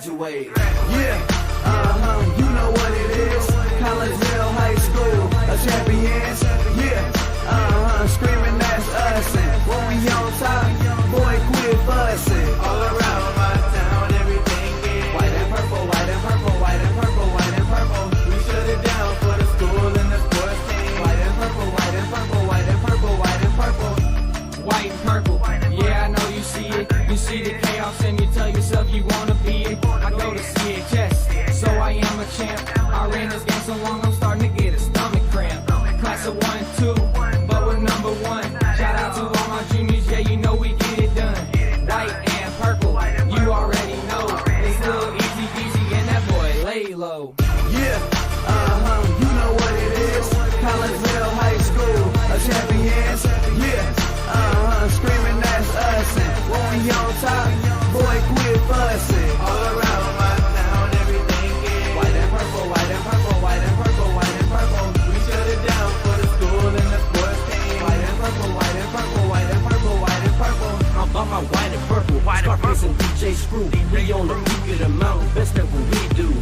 graduate. Yeah, you know what it is. Collegeville High School, a champions. Yeah, screaming that's us. And when we on top, boy, quit fussing. All around my town, everything is white and purple, white and purple, white and purple, white and purple. We shut it down for the school and the sports team. White and purple, white and purple, white and purple, white and purple. White and purple, yeah, I know you see it. You see the chaos and you tell yourself you wanna be it. I go to CHS, so I am a champ. I ran this game so long I'm starting to get a stomach cramp. Class of 1 and 2, but we're number 1. Shout out to all my juniors, yeah, you know we get it done. White and purple, you already know. It's little easy peasy and that boy lay low. Yeah, you know what it is. Collegeville High School, a champions. Yeah, screaming that's us. And when we on top, boy, quit fussing. All around my town, everything is white and purple, white and purple, white and purple, white and purple. We shut it down for the school and the sports team. White and purple, white and purple, white and purple, white and purple. I'm about my white and purple, Scarface and DJ Screw. We on the peak of the mountain, best at what we do.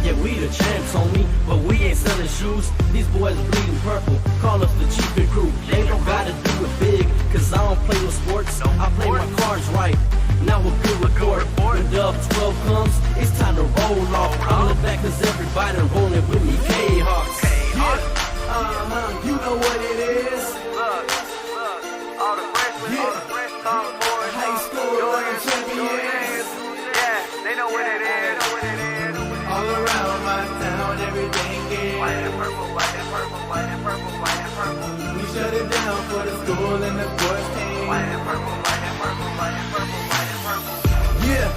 Yeah, we the champs, homie, but we ain't selling shoes. These boys bleeding purple, call us the chief and crew. They don't gotta do it big, cause I don't play no sports. I play my cards right, now a good report. When Dub 12 comes, it's time to roll off. I'm the back cause everybody rolling with me, K-Hawks. Yeah, you know what it is. All the freshmen come forward. High school, champions. Yeah, they know what it is. All around my town, everything is White and purple, white and purple, white and purple, white and purple. we shut it down for the school and the sports team. White and purple, white and purple, white and purple, white and purple. Yeah,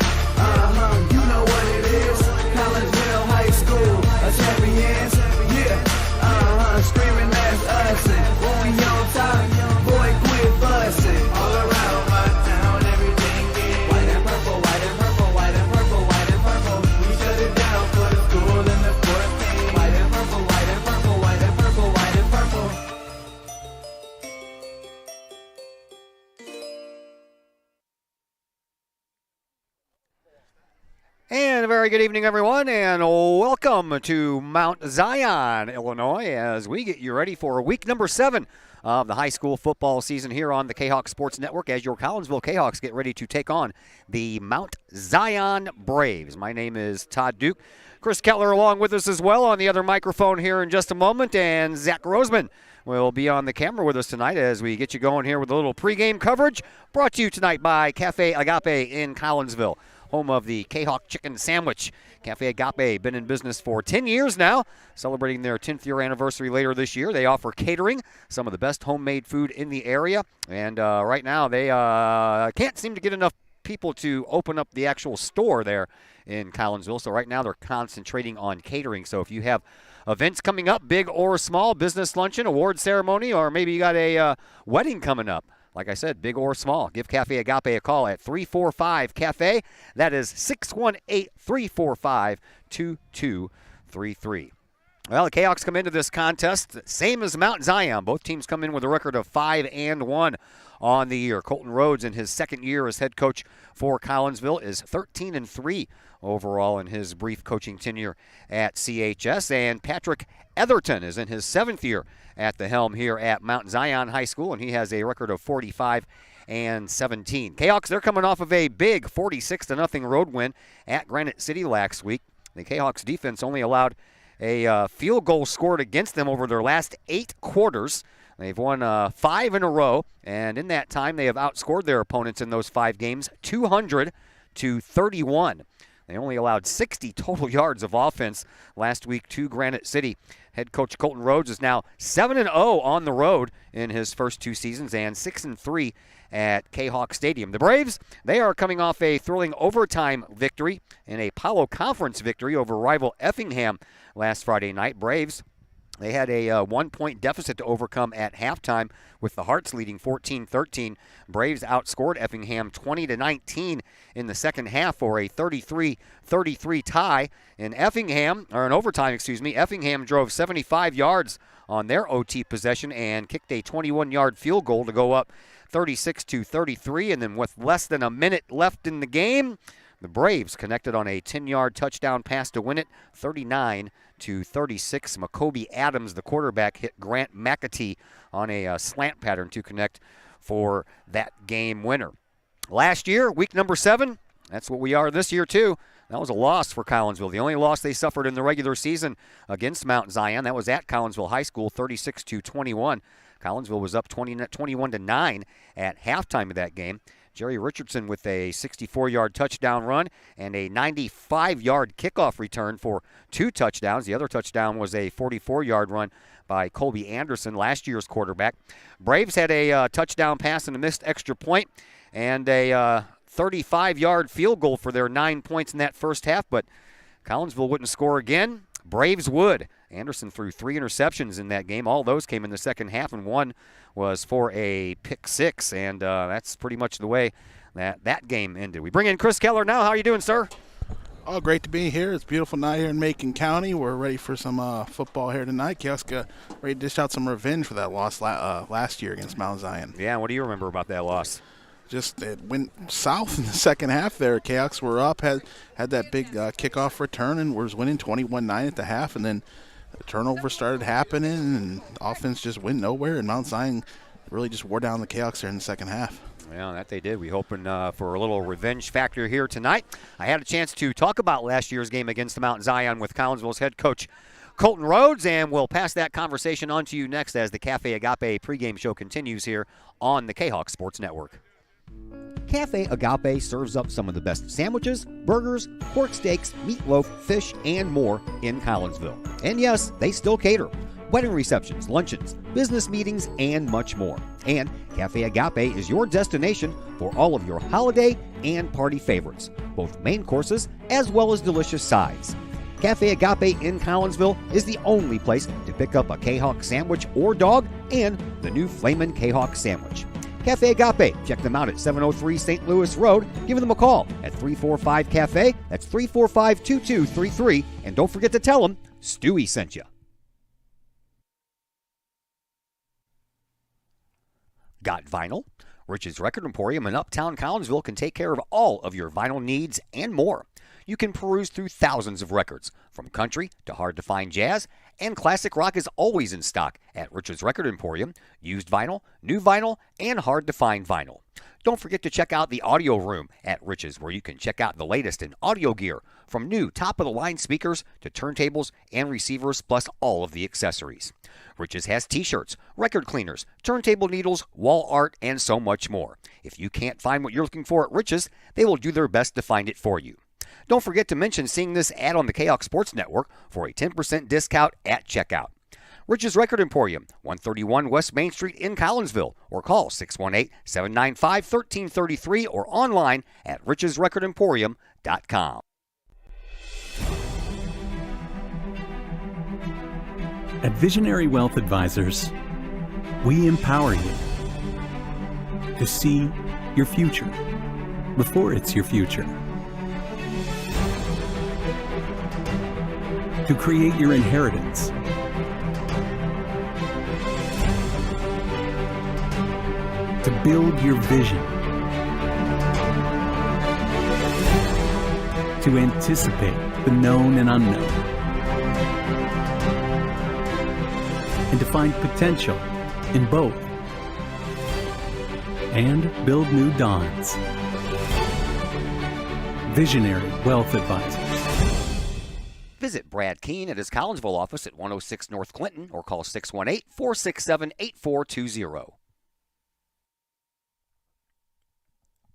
you know what it is. Collegeville High School, a champions. Yeah, screaming that's us. And when we on top, boy, quit fussing. All around my town, everything is white and purple, white and purple, white and purple, white and purple. We shut it down for the school and the sports team. White and purple, white and purple, white and purple, white and purple. And a very good evening, everyone, and welcome to Mount Zion, Illinois, as we get you ready for week number 7 of the high school football season here on the Kahok Sports Network as your Collinsville Kahawks get ready to take on the Mount Zion Braves. My name is Todd Duke. Chris Kettler along with us as well on the other microphone here in just a moment, and Zach Roseman will be on the camera with us tonight as we get you going here with a little pregame coverage brought to you tonight by Cafe Agape in Collinsville, home of the Kahok Chicken Sandwich. Cafe Agape, been in business for 10 years now, celebrating their 10th year anniversary later this year. They offer catering, some of the best homemade food in the area, and right now they can't seem to get enough people to open up the actual store there in Collinsville. So right now they're concentrating on catering. So if you have events coming up, big or small, business luncheon, award ceremony, or maybe you got a wedding coming up, like I said, big or small, give Cafe Agape a call at 345-CAFE. That is 618-345-2233. Well, the Kahawks come into this contest same as Mount Zion. Both teams come in with a record of 5-1 on the year. Colton Rhodes, in his second year as head coach for Collinsville, is 13-3 overall in his brief coaching tenure at CHS. And Patrick Etherton is in his 7th year at the helm here at Mount Zion High School, and he has a record of 45-17. Kahawks, they're coming off of a big 46-0 road win at Granite City last week. The Kahawks defense only allowed a field goal scored against them over their last 8 quarters. They've won 5 in a row, and in that time they have outscored their opponents in those 5 games 200-31. They only allowed 60 total yards of offense last week to Granite City. Head coach Colton Rhodes is now 7-0 on the road in his first 2 seasons and 6-3 at Kahok Stadium. The Braves, they are coming off a thrilling overtime victory and a Palo Conference victory over rival Effingham last Friday night. Braves, they had a 1-point deficit to overcome at halftime with the Hearts leading 14-13. Braves outscored Effingham 20-19 in the second half for a 33-33 tie. In overtime, Effingham drove 75 yards on their OT possession and kicked a 21-yard field goal to go up 36-33. And then with less than a minute left in the game, The Braves connected on a 10-yard touchdown pass to win it, 39-36. Macoby Adams, the quarterback, hit Grant McAtee on a slant pattern to connect for that game winner. Last year, week number 7, that's what we are this year too. That was a loss for Collinsville. The only loss they suffered in the regular season against Mount Zion, that was at Collinsville High School, 36-21. Collinsville was up 21-9 at halftime of that game. Jerry Richardson with a 64-yard touchdown run and a 95-yard kickoff return for 2 touchdowns. The other touchdown was a 44-yard run by Colby Anderson, last year's quarterback. Braves had a touchdown pass and a missed extra point and a 35-yard field goal for their 9 points in that first half, but Collinsville wouldn't score again. Braves would. Anderson threw 3 interceptions in that game. All those came in the second half, and one was for a pick 6, and that's pretty much the way that game ended. We bring in Chris Keller now. How are you doing, sir? Oh, great to be here. It's a beautiful night here in Macon County. We're ready for some football here tonight. Kiosk ready to dish out some revenge for that loss last year against Mount Zion. Yeah, what do you remember about that loss? Just it went south in the second half there. Kiosk were up, had that big kickoff return, and was winning 21-9 at the half, and then the turnover started happening, and offense just went nowhere, and Mount Zion really just wore down the Kiosk there in the second half. Well, that they did. We hoping for a little revenge factor here tonight. I had a chance to talk about last year's game against the Mount Zion with Collinsville's head coach Colton Rhodes, and we'll pass that conversation on to you next as the Cafe Agape pregame show continues here on the Kahok Sports Network. Cafe Agape serves up some of the best sandwiches, burgers, pork steaks, meatloaf, fish, and more in Collinsville. And yes, they still cater. Wedding receptions, luncheons, business meetings, and much more. And Cafe Agape is your destination for all of your holiday and party favorites, both main courses as well as delicious sides. Cafe Agape in Collinsville is the only place to pick up a Kahok sandwich or dog and the new Flamin' Kahok sandwich. Cafe Agape. Check them out at 703 St. Louis Road. Give them a call at 345-CAFE. That's 345-2233. And don't forget to tell them Stewie sent you. Got vinyl? Rich's Record Emporium in Uptown Collinsville can take care of all of your vinyl needs and more. You can peruse through thousands of records, from country to hard-to-find jazz, and classic rock is always in stock at Rich's Record Emporium. Used vinyl, new vinyl, and hard-to-find vinyl. Don't forget to check out the audio room at Rich's, where you can check out the latest in audio gear, from new top-of-the-line speakers to turntables and receivers, plus all of the accessories. Rich's has t-shirts, record cleaners, turntable needles, wall art, and so much more. If you can't find what you're looking for at Rich's, they will do their best to find it for you. Don't forget to mention seeing this ad on the Kahok Sports Network for a 10% discount at checkout. Rich's Record Emporium, 131 West Main Street in Collinsville, or call 618-795-1333 or online at richesrecordemporium.com. At Visionary Wealth Advisors, we empower you to see your future before it's your future, to create your inheritance, to build your vision, to anticipate the known and unknown, and to find potential in both, and build new dawns. Visionary Wealth Advisors. Visit Brad Keene at his Collinsville office at 106 North Clinton or call 618-467-8420.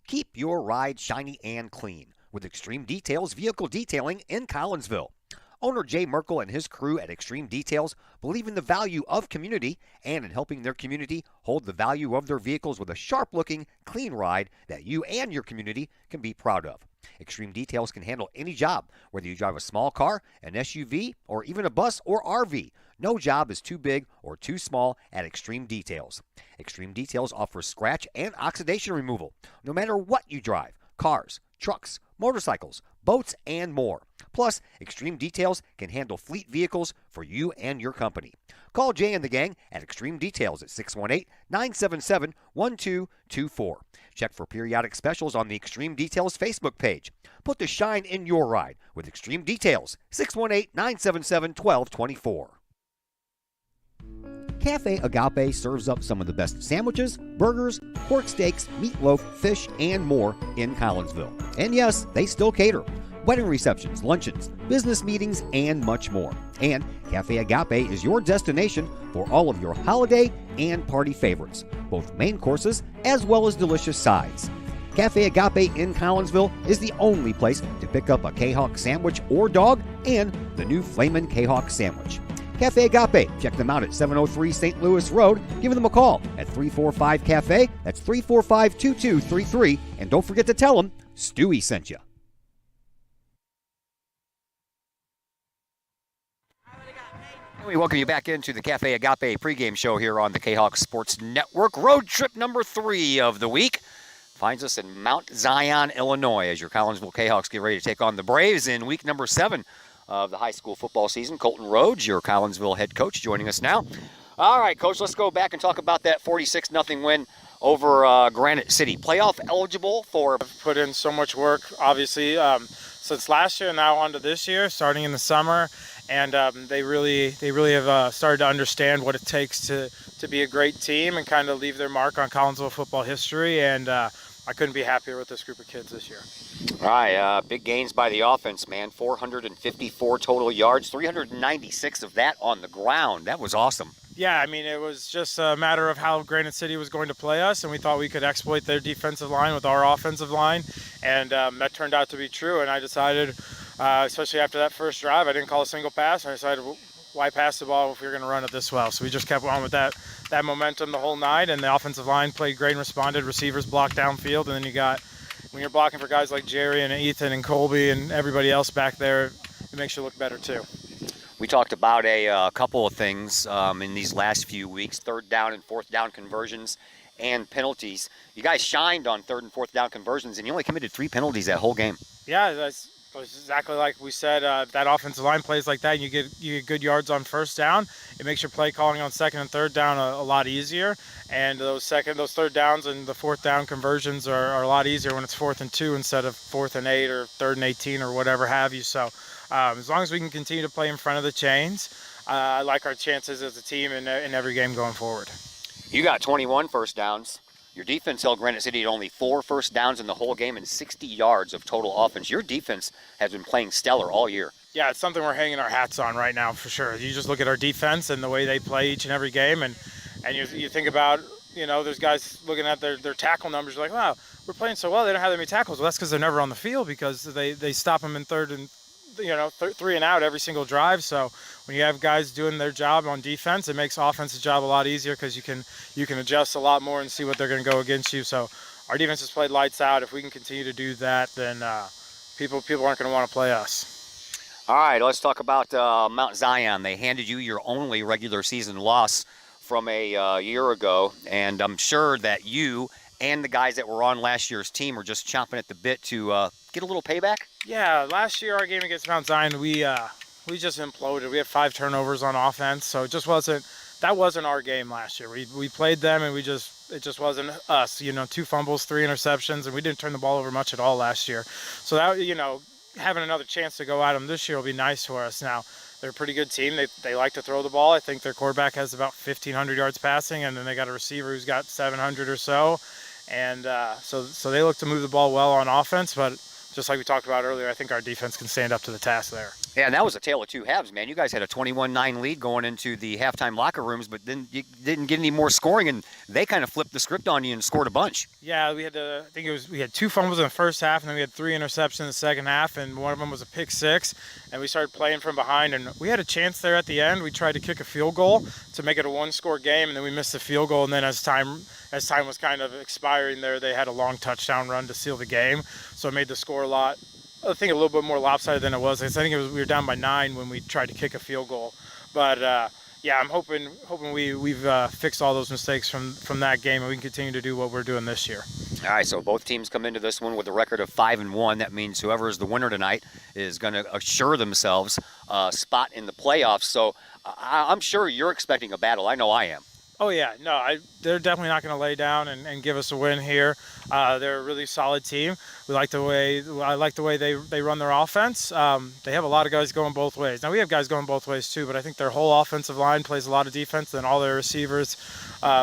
Keep your ride shiny and clean with Extreme Details Vehicle Detailing in Collinsville. Owner Jay Merkel and his crew at Extreme Details believe in the value of community and in helping their community hold the value of their vehicles with a sharp-looking, clean ride that you and your community can be proud of. Extreme Details can handle any job, whether you drive a small car, an SUV, or even a bus or RV. No job is too big or too small at Extreme Details. Extreme Details offers scratch and oxidation removal, no matter what you drive: cars, trucks, motorcycles, boats, and more. Plus, Extreme Details can handle fleet vehicles for you and your company. Call Jay and the gang at Extreme Details at 618-977-1224. Check for periodic specials on the Extreme Details Facebook page. Put the shine in your ride with Extreme Details, 618-977-1224. Cafe Agape serves up some of the best sandwiches, burgers, pork steaks, meatloaf, fish, and more in Collinsville. And yes, they still cater. Wedding receptions, luncheons, business meetings, and much more. And Cafe Agape is your destination for all of your holiday and party favorites, both main courses as well as delicious sides. Cafe Agape in Collinsville is the only place to pick up a Kahok sandwich or dog and the new Flamin' Kahok sandwich. Cafe Agape, check them out at 703 St. Louis Road. Give them a call at 345-CAFE. That's 345-2233. And don't forget to tell them Stewie sent you. We welcome you back into the Cafe Agape pregame show here on the Kahok Sports Network. Road trip number 3 of the week finds us in Mount Zion, Illinois, as your Collinsville Kahawks get ready to take on the Braves in week number 7 of the high school football season. Colton Rhodes, your Collinsville head coach, joining us now. All right, Coach, let's go back and talk about that 46-0 win over Granite City. Playoff eligible for... I've put in so much work, obviously, since last year and now on to this year, starting in the summer. And they really have started to understand what it takes to be a great team and kind of leave their mark on Collinsville football history. And I couldn't be happier with this group of kids this year. All right, big gains by the offense, man. 454 total yards, 396 of that on the ground. That was awesome. Yeah, I mean, it was just a matter of how Granite City was going to play us, and we thought we could exploit their defensive line with our offensive line, and that turned out to be true. And I decided, especially after that first drive, I didn't call a single pass, and I decided, why pass the ball if we were going to run it this well? So we just kept on with that momentum the whole night, and the offensive line played great and responded. Receivers blocked downfield, and then you got, when you're blocking for guys like Jerry and Ethan and Colby and everybody else back there, it makes you look better too. We talked about a couple of things in these last few weeks, 3rd down and 4th down conversions and penalties. You guys shined on 3rd and 4th down conversions, and you only committed 3 penalties that whole game. Yeah, that's exactly like we said. That offensive line plays like that, and you get good yards on 1st down. It makes your play calling on 2nd and 3rd down a lot easier. And those 3rd downs and the 4th down conversions are a lot easier when it's 4th and 2 instead of 4th and 8 or 3rd and 18 or whatever have you. So as long as we can continue to play in front of the chains, I like our chances as a team in every game going forward. You got 21 first downs. Your defense held Granite City at only 4 first downs in the whole game and 60 yards of total offense. Your defense has been playing stellar all year. Yeah, it's something we're hanging our hats on right now for sure. You just look at our defense and the way they play each and every game, and you think about, there's guys looking at their tackle numbers, like, wow, we're playing so well, they don't have that many tackles. Well, that's because they're never on the field, because they stop them in 3rd and 3 and out every single drive. So when you have guys doing their job on defense, it makes offense's job a lot easier, because you can adjust a lot more and see what they're going to go against you. So our defense has played lights out. If we can continue to do that, then people aren't going to want to play us. All right, let's talk about Mount Zion. They handed you your only regular season loss from a year ago, and I'm sure that you and the guys that were on last year's team are just chomping at the bit to get a little payback. Yeah, last year our game against Mount Zion, we just imploded. We had 5 turnovers on offense, so that wasn't our game last year. We played them, and it just wasn't us. 2 fumbles, 3 interceptions, and we didn't turn the ball over much at all last year. So that, having another chance to go at them this year will be nice for us. Now, they're a pretty good team. They like to throw the ball. I think their quarterback has about 1,500 yards passing, and then they got a receiver who's got 700 or so. And so they look to move the ball well on offense, but just like we talked about earlier, I think our defense can stand up to the task there. Yeah, and that was a tale of 2 halves, man. You guys had a 21-9 lead going into the halftime locker rooms, but then you didn't get any more scoring, and they kind of flipped the script on you and scored a bunch. Yeah, we had we had 2 fumbles in the first half, and then we had 3 interceptions in the second half, and one of them was a pick 6, and we started playing from behind, and we had a chance there at the end. We tried to kick a field goal to make it a 1-score game, and then we missed the field goal, and then as time was kind of expiring there, they had a long touchdown run to seal the game, so it made the score a little bit more lopsided than it was. I think we were down by 9 when we tried to kick a field goal. But yeah, I'm hoping we've fixed all those mistakes from that game, and we can continue to do what we're doing this year. All right, so both teams come into this one with a record of 5-1. That means whoever is the winner tonight is going to assure themselves a spot in the playoffs. So I'm sure you're expecting a battle. I know I am. Oh yeah, no, they're definitely not going to lay down and give us a win here. They're a really solid team. I like the way they run their offense. They have a lot of guys going both ways. Now we have guys going both ways too, but I think their whole offensive line plays a lot of defense, and all their receivers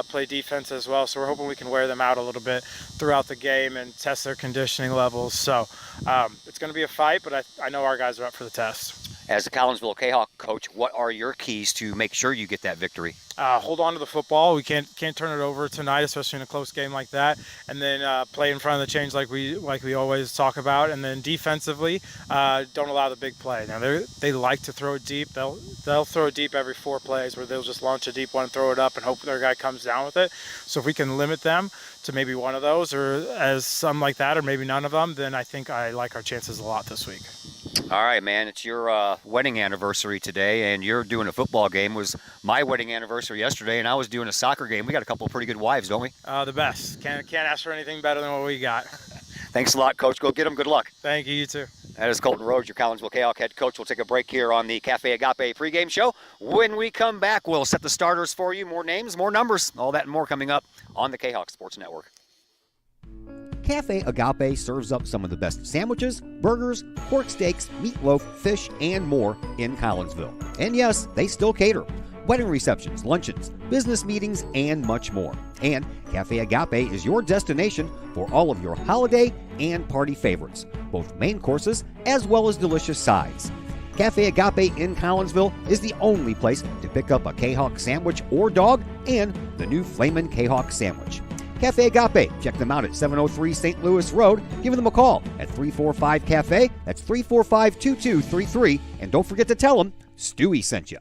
play defense as well. So we're hoping we can wear them out a little bit throughout the game and test their conditioning levels. So it's going to be a fight, but I know our guys are up for the test. As the Collinsville Kahok coach, what are your keys to make sure you get that victory? Hold on to the football. We can't turn it over tonight, especially in a close game like that. And then play in front of the chains like we always talk about. And then defensively, don't allow the big play. Now they like to throw it deep. They'll throw it deep every 4 plays, where they'll just launch a deep one, throw it up, and hope their guy comes down with it. So if we can limit them to maybe one of those, or as some like that, or maybe none of them, then I think I like our chances a lot this week. All right, man. It's your wedding anniversary today, and you're doing a football game. It was my wedding anniversary yesterday, and I was doing a soccer game. We got a couple of pretty good wives, don't we? The best. Can't ask for anything better than what we got. Thanks a lot, Coach. Go get them. Good luck. Thank you. You too. That is Colton Rhodes, your Collinsville Kahok head coach. We'll take a break here on the Cafe Agape pregame show. When we come back, we'll set the starters for you. More names, more numbers, all that and more coming up on the Kahok Sports Network. Cafe Agape serves up some of the best sandwiches, burgers, pork steaks, meatloaf, fish, and more in Collinsville. And yes, they still cater. Wedding receptions, luncheons, business meetings, and much more. And Cafe Agape is your destination for all of your holiday and party favorites, both main courses as well as delicious sides. Cafe Agape in Collinsville is the only place to pick up a Kahok sandwich or dog and the new Flamin' Kahok sandwich. Cafe Agape. Check them out at 703 St. Louis Road. Give them a call at 345-CAFE. That's 345-2233. And don't forget to tell them Stewie sent you.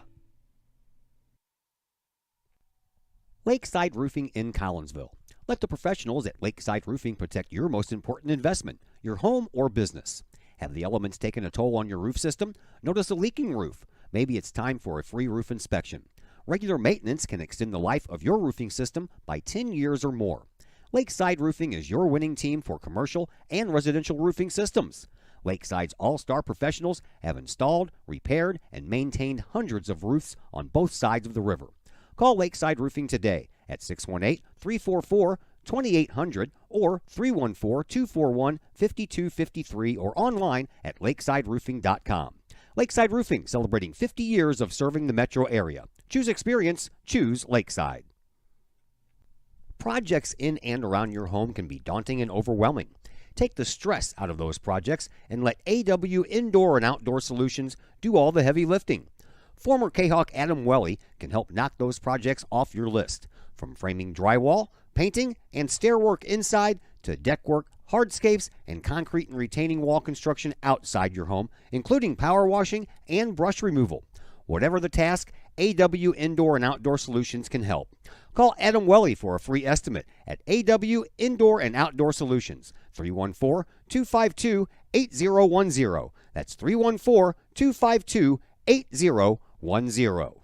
Lakeside Roofing in Collinsville. Let the professionals at Lakeside Roofing protect your most important investment, your home or business. Have the elements taken a toll on your roof system? Notice a leaking roof? Maybe it's time for a free roof inspection. Regular maintenance can extend the life of your roofing system by 10 years or more. Lakeside Roofing is your winning team for commercial and residential roofing systems. Lakeside's all-star professionals have installed, repaired, and maintained hundreds of roofs on both sides of the river. Call Lakeside Roofing today at 618-344-2800 or 314-241-5253 or online at lakesideroofing.com. Lakeside Roofing, celebrating 50 years of serving the metro area. Choose experience, choose Lakeside. Projects in and around your home can be daunting and overwhelming. Take the stress out of those projects and let AW Indoor and Outdoor Solutions do all the heavy lifting. Former Kahok Adam Welly can help knock those projects off your list. From framing drywall, painting, and stair work inside to deck work, hardscapes, and concrete and retaining wall construction outside your home, including power washing and brush removal. Whatever the task, AW Indoor and Outdoor Solutions can help. Call Adam Welly for a free estimate at AW Indoor and Outdoor Solutions, 314-252-8010. That's 314-252-8010.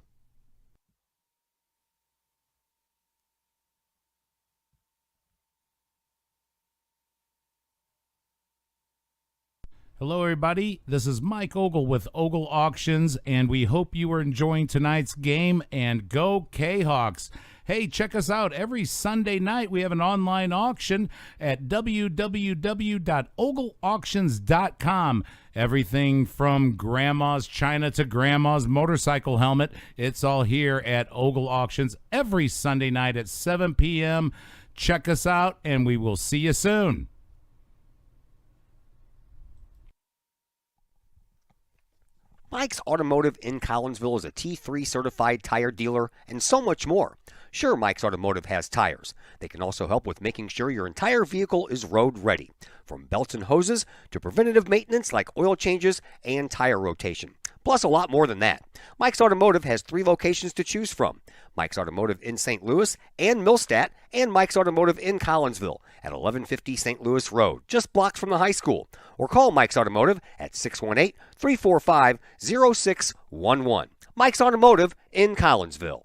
Hello, everybody. This is Mike Ogle with Ogle Auctions, and we hope you are enjoying tonight's game, and go Kahawks. Hey, check us out. Every Sunday night, we have an online auction at www.ogleauctions.com. Everything from grandma's china to grandma's motorcycle helmet, it's all here at Ogle Auctions every Sunday night at 7 p.m. Check us out, and we will see you soon. Mike's Automotive in Collinsville is a T3 certified tire dealer and so much more. Sure, Mike's Automotive has tires. They can also help with making sure your entire vehicle is road ready, from belts and hoses to preventative maintenance like oil changes and tire rotation. Plus a lot more than that. Mike's Automotive has 3 locations to choose from. Mike's Automotive in St. Louis and Millstadt, and Mike's Automotive in Collinsville at 1150 St. Louis Road, just blocks from the high school. Or call Mike's Automotive at 618-345-0611. Mike's Automotive in Collinsville.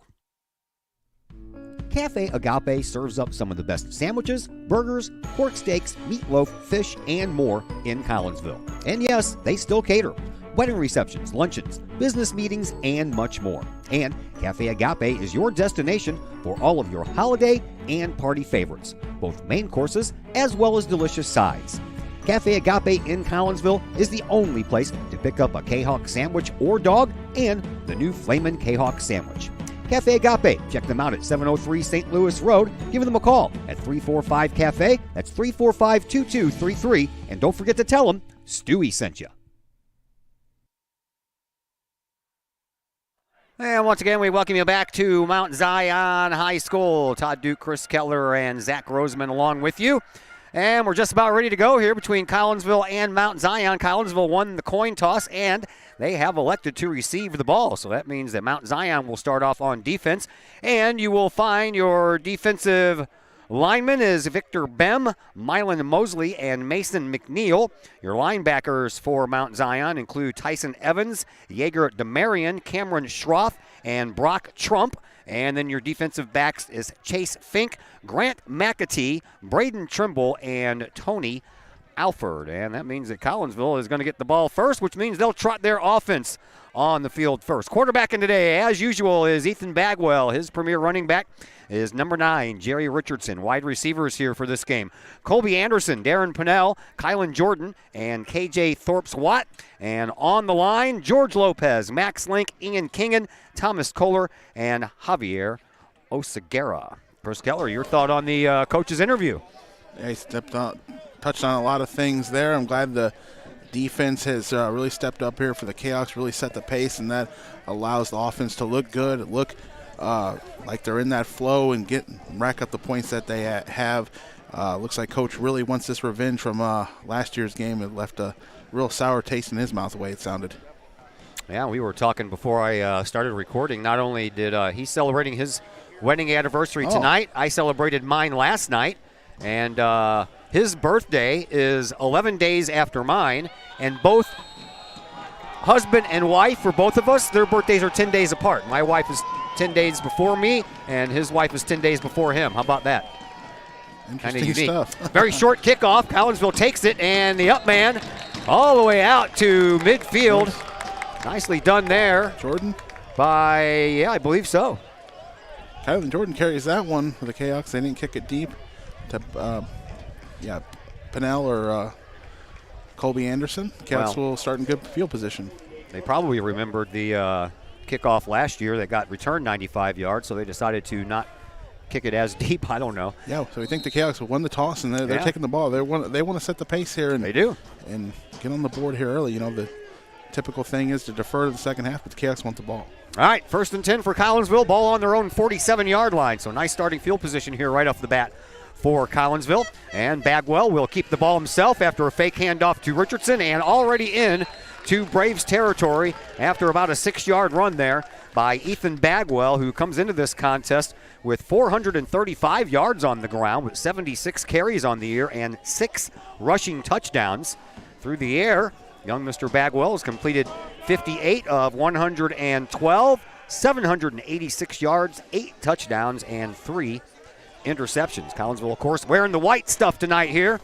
Cafe Agape serves up some of the best sandwiches, burgers, pork steaks, meatloaf, fish, and more in Collinsville. And yes, they still cater. Wedding receptions, luncheons, business meetings, and much more. And Cafe Agape is your destination for all of your holiday and party favorites, both main courses as well as delicious sides. Cafe Agape in Collinsville is the only place to pick up a Kahok sandwich or dog and the new Flamin' Kahok sandwich. Cafe Agape, check them out at 703 St. Louis Road. Give them a call at 345-CAFE. That's 345-2233. And don't forget to tell them Stewie sent you. And once again, we welcome you back to Mount Zion High School. Todd Duke, Chris Kettler, and Zach Roseman along with you. And we're just about ready to go here between Collinsville and Mount Zion. Collinsville won the coin toss, and they have elected to receive the ball. So that means that Mount Zion will start off on defense. And you will find your defensive lineman is Victor Bem, Mylan Mosley, and Mason McNeil. Your linebackers for Mount Zion include Tyson Evans, Jaeger DeMarion, Cameron Schroff, and Brock Trump. And then your defensive backs is Chase Fink, Grant McAtee, Braden Trimble, and Tony Alford. And that means that Collinsville is going to get the ball first, which means they'll trot their offense on the field first. Quarterbacking today, as usual, is Ethan Bagwell. His premier running back is number 9, Jerry Richardson. Wide receivers here for this game: Colby Anderson, Darren Pennell, Kylan Jordan, and KJ Thorpes-Watt. And on the line, George Lopez, Max Link, Ian Kingen, Thomas Kohler, and Javier Oseguera. Chris Kettler, your thought on the coach's interview? Yeah, he touched on a lot of things there. I'm glad the defense has really stepped up here for the Cahoks, really set the pace, and that allows the offense to look good, look like they're in that flow and rack up the points that they have. Looks like Coach really wants this revenge from last year's game. It left a real sour taste in his mouth the way it sounded. Yeah, we were talking before I started recording. Not only did he celebrating his wedding anniversary tonight, I celebrated mine last night, and his birthday is 11 days after mine, and both husband and wife, for both of us, their birthdays are 10 days apart. My wife is 10 days before me, and his wife is 10 days before him. How about that? Interesting stuff. Very short kickoff. Collinsville takes it, and the up man all the way out to midfield. Nicely done there. Jordan? I believe so. Kylan Jordan carries that one for the Cahoks. They didn't kick it deep to, Pennell or Colby Anderson. Cahoks will start in good field position. They probably remembered the kickoff last year that got returned 95 yards, so they decided to not kick it as deep. I don't know. Yeah, so we think the Cahoks will win the toss, and they're taking the ball. They want to set the pace here. And they do. And get on the board here early. You know, the typical thing is to defer to the second half, but the Cahoks want the ball. All right, 1st and 10 for Collinsville. Ball on their own 47-yard line, so nice starting field position here right off the bat for Collinsville. And Bagwell will keep the ball himself after a fake handoff to Richardson, and already in to Braves territory after about a 6-yard run there by Ethan Bagwell, who comes into this contest with 435 yards on the ground with 76 carries on the year and 6 rushing touchdowns. Through the air, young Mr. Bagwell has completed 58 of 112, 786 yards, 8 touchdowns, and 3 interceptions. Collinsville, of course, wearing the white stuff tonight here.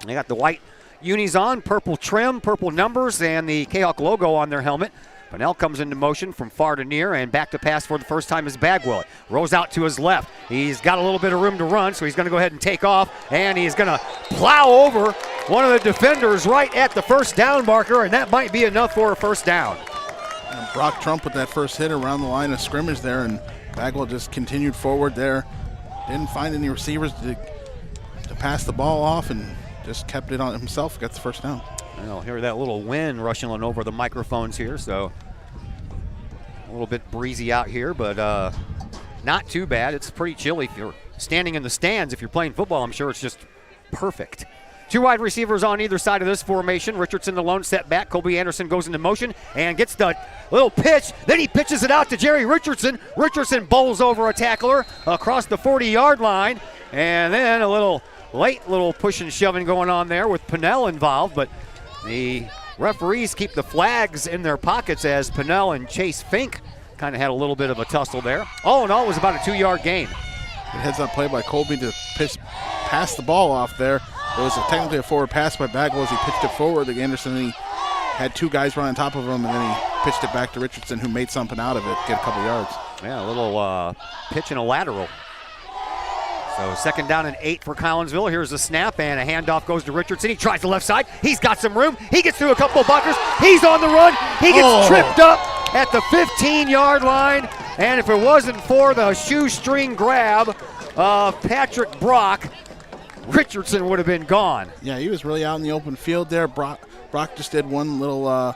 They got the white unis on, purple trim, purple numbers, and the Kahok logo on their helmet. Pennell comes into motion from far to near, and back to pass for the first time is Bagwell. Rolls out to his left. He's got a little bit of room to run, so he's going to go ahead and take off, and he's going to plow over one of the defenders right at the first down marker, and that might be enough for a first down. And Brock Trump with that first hit around the line of scrimmage there, and Bagwell just continued forward there. Didn't find any receivers to pass the ball off, and just kept it on himself, got the first down. I'll hear that little wind rushing over the microphones here, so a little bit breezy out here, but not too bad. It's pretty chilly if you're standing in the stands. If you're playing football, I'm sure it's just perfect. 2 wide receivers on either side of this formation. Richardson the lone set back. Colby Anderson goes into motion and gets the little pitch. Then he pitches it out to Jerry Richardson. Richardson bowls over a tackler across the 40-yard line, and then a little push and shoving going on there with Pennell involved, but the referees keep the flags in their pockets as Pennell and Chase Fink kind of had a little bit of a tussle there. All in all, it was about a 2-yard gain. Good heads-up play by Colby to pass the ball off there. It was technically a forward pass by Bagwell as he pitched it forward to Anderson. And he had two guys run on top of him, and then he pitched it back to Richardson, who made something out of it, get a couple yards. Yeah, a little pitch and a lateral. So 2nd down and 8 for Collinsville. Here's a snap, and a handoff goes to Richardson. He tries the left side. He's got some room. He gets through a couple of blockers. He's on the run. He gets tripped up at the 15-yard line. And if it wasn't for the shoestring grab of Patrick Brock, Richardson would have been gone. Yeah, he was really out in the open field there. Brock just did one little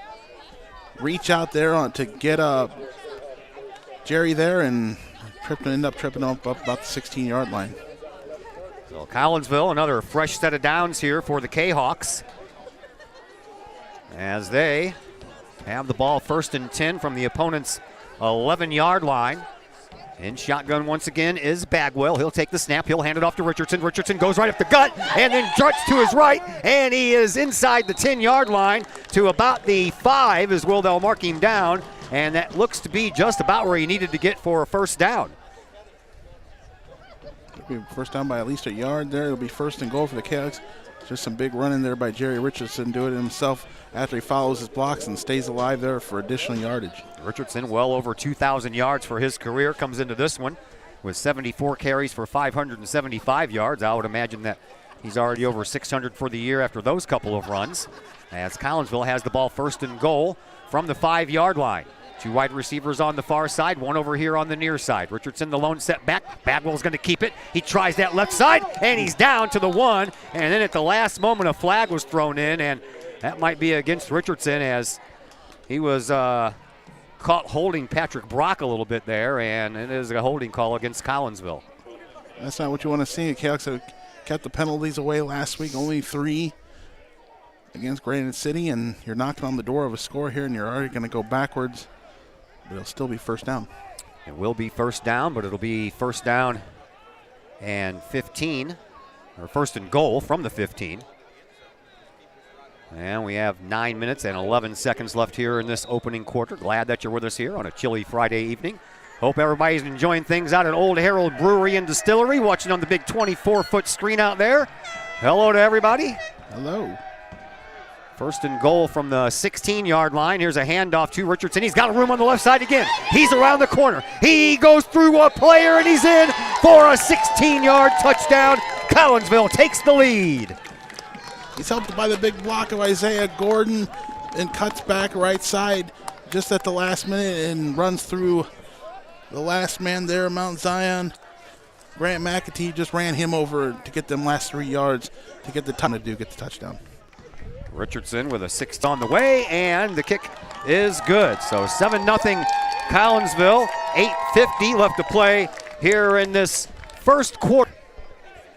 reach out there to get Jerry there and ended up tripping up about the 16-yard line. So Collinsville, another fresh set of downs here for the Kahawks as they have the ball 1st and 10 from the opponent's 11-yard line. In shotgun once again is Bagwell. He'll take the snap. He'll hand it off to Richardson. Richardson goes right up the gut and then darts to his right, and he is inside the 10-yard line to about the 5 as well. They'll mark him down, and that looks to be just about where he needed to get for a 1st down. It'll be 1st down by at least a yard there. It'll be 1st and goal for the Cats. Just some big running there by Jerry Richardson, doing it himself after he follows his blocks and stays alive there for additional yardage. Richardson, well over 2,000 yards for his career, comes into this one with 74 carries for 575 yards. I would imagine that he's already over 600 for the year after those couple of runs, as Collinsville has the ball 1st and goal from the 5-yard line. 2 wide receivers on the far side, 1 over here on the near side. Richardson, the lone set back. Bagwell's going to keep it. He tries that left side, and he's down to the 1. And then at the last moment, a flag was thrown in, and that might be against Richardson as he was caught holding Patrick Brock a little bit there, and it is a holding call against Collinsville. That's not what you want to see. The Cats have kept the penalties away last week, only 3 against Granite City, and you're knocking on the door of a score here, and you're already going to go backwards. But it'll still be 1st down. It will be 1st down, but it'll be 1st down and 15, or 1st and goal from the 15. And we have 9 minutes and 11 seconds left here in this opening quarter. Glad that you're with us here on a chilly Friday evening. Hope everybody's enjoying things out at Old Herald Brewery and Distillery, watching on the big 24-foot screen out there. Hello to everybody. Hello. 1st and goal from the 16-yard line. Here's a handoff to Richardson. He's got a room on the left side again. He's around the corner. He goes through a player, and he's in for a 16-yard touchdown. Collinsville takes the lead. He's helped by the big block of Isaiah Gordon and cuts back right side just at the last minute and runs through the last man there, Mount Zion. Grant McAtee just ran him over to get them last 3 yards to get the touchdown. Richardson with a 6 on the way, and the kick is good. So 7-0 Collinsville, 8:50 left to play here in this 1st quarter.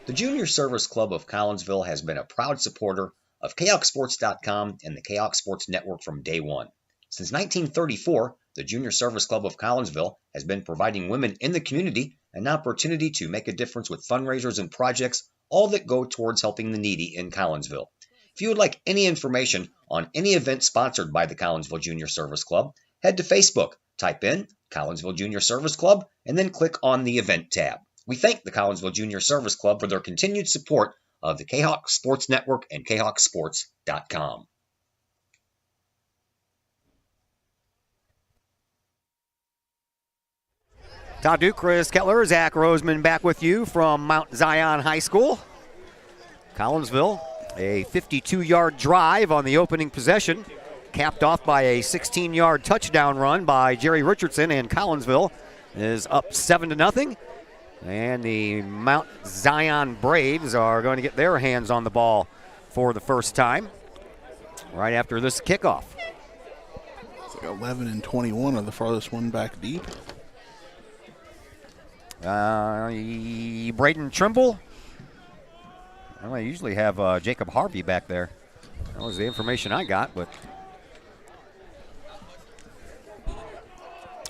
The Junior Service Club of Collinsville has been a proud supporter of KHOKSports.com and the KHOK Sports Network from day one. Since 1934, the Junior Service Club of Collinsville has been providing women in the community an opportunity to make a difference with fundraisers and projects, all that go towards helping the needy in Collinsville. If you would like any information on any event sponsored by the Collinsville Junior Service Club, head to Facebook, type in Collinsville Junior Service Club, and then click on the event tab. We thank the Collinsville Junior Service Club for their continued support of the KHOK Sports Network and KHOKSports.com. Todd Duke, Chris Kettler, Zach Roseman back with you from Mount Zion High School. Collinsville, a 52-yard drive on the opening possession, capped off by a 16-yard touchdown run by Jerry Richardson, and Collinsville is up 7-0. And the Mount Zion Braves are going to get their hands on the ball for the first time right after this kickoff. It's like 11 and 21 are the farthest one back deep. Braden Trimble. Well, I usually have Jacob Harvey back there. That was the information I got, but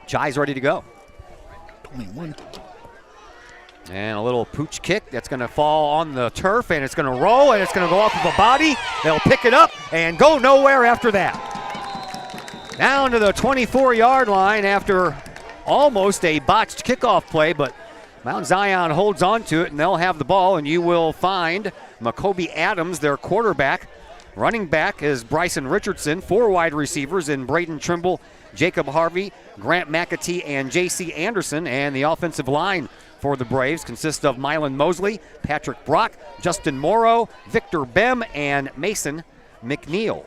Chai's ready to go. 21. And a little pooch kick that's going to fall on the turf, and it's going to roll, and it's going to go off of a body. They'll pick it up and go nowhere after that. Down to the 24-yard line after almost a botched kickoff play, but Mount Zion holds on to it, and they'll have the ball, and you will find Makobe Adams, their quarterback. Running back is Bryson Richardson. 4 wide receivers in Braden Trimble, Jacob Harvey, Grant McAtee, and J.C. Anderson. And the offensive line for the Braves consists of Mylan Mosley, Patrick Brock, Justin Morrow, Victor Bem, and Mason McNeil.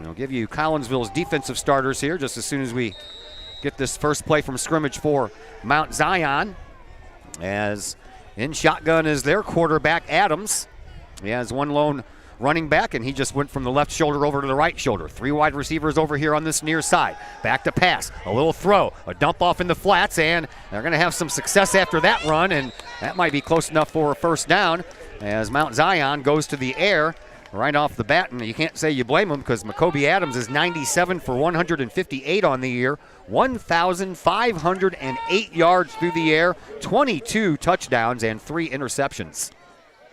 We'll give you Collinsville's defensive starters here just as soon as we get this first play from scrimmage for Mount Zion. As in shotgun is their quarterback, Adams. He has one lone running back, and he just went from the left shoulder over to the right shoulder. 3 wide receivers over here on this near side. Back to pass, a little throw, a dump off in the flats, and they're going to have some success after that run, and that might be close enough for a first down as Mount Zion goes to the air right off the bat, and you can't say you blame him because Makobe Adams is 97 for 158 on the year, 1,508 yards through the air, 22 touchdowns, and 3 interceptions.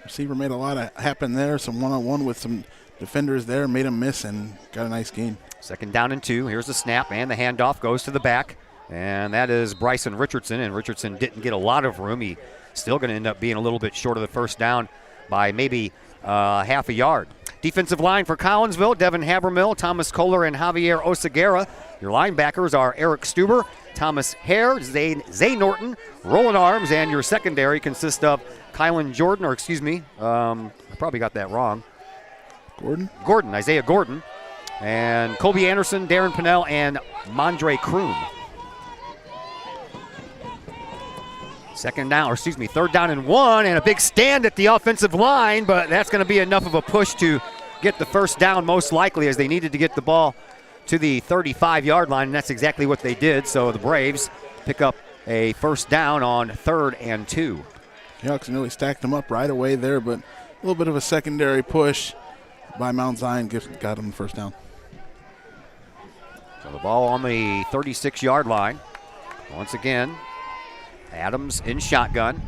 Receiver made a lot of happen there, some one-on-one with some defenders there, made him miss and got a nice gain. 2nd down and 2. Here's the snap, and the handoff goes to the back, and that is Bryson Richardson, and Richardson didn't get a lot of room. He's still going to end up being a little bit short of the first down by maybe half a yard. Defensive line for Collinsville, Devin Habermill, Thomas Kohler, and Javier Oseguera. Your linebackers are Eric Stuber, Thomas Hare, Zay Norton, Roland Arms, and your secondary consists of Kylan Jordan, I probably got that wrong. Gordon, Isaiah Gordon, and Colby Anderson, Darren Pinnell, and Mondre Kroom. 3rd down and 1, and a big stand at the offensive line, but that's going to be enough of a push to get the first down most likely, as they needed to get the ball to the 35-yard line, and that's exactly what they did. So the Braves pick up a first down on 3rd and 2. Hawks nearly stacked them up right away there, but a little bit of a secondary push by Mount Zion got them the first down. So the ball on the 36-yard line. Once again, Adams in shotgun.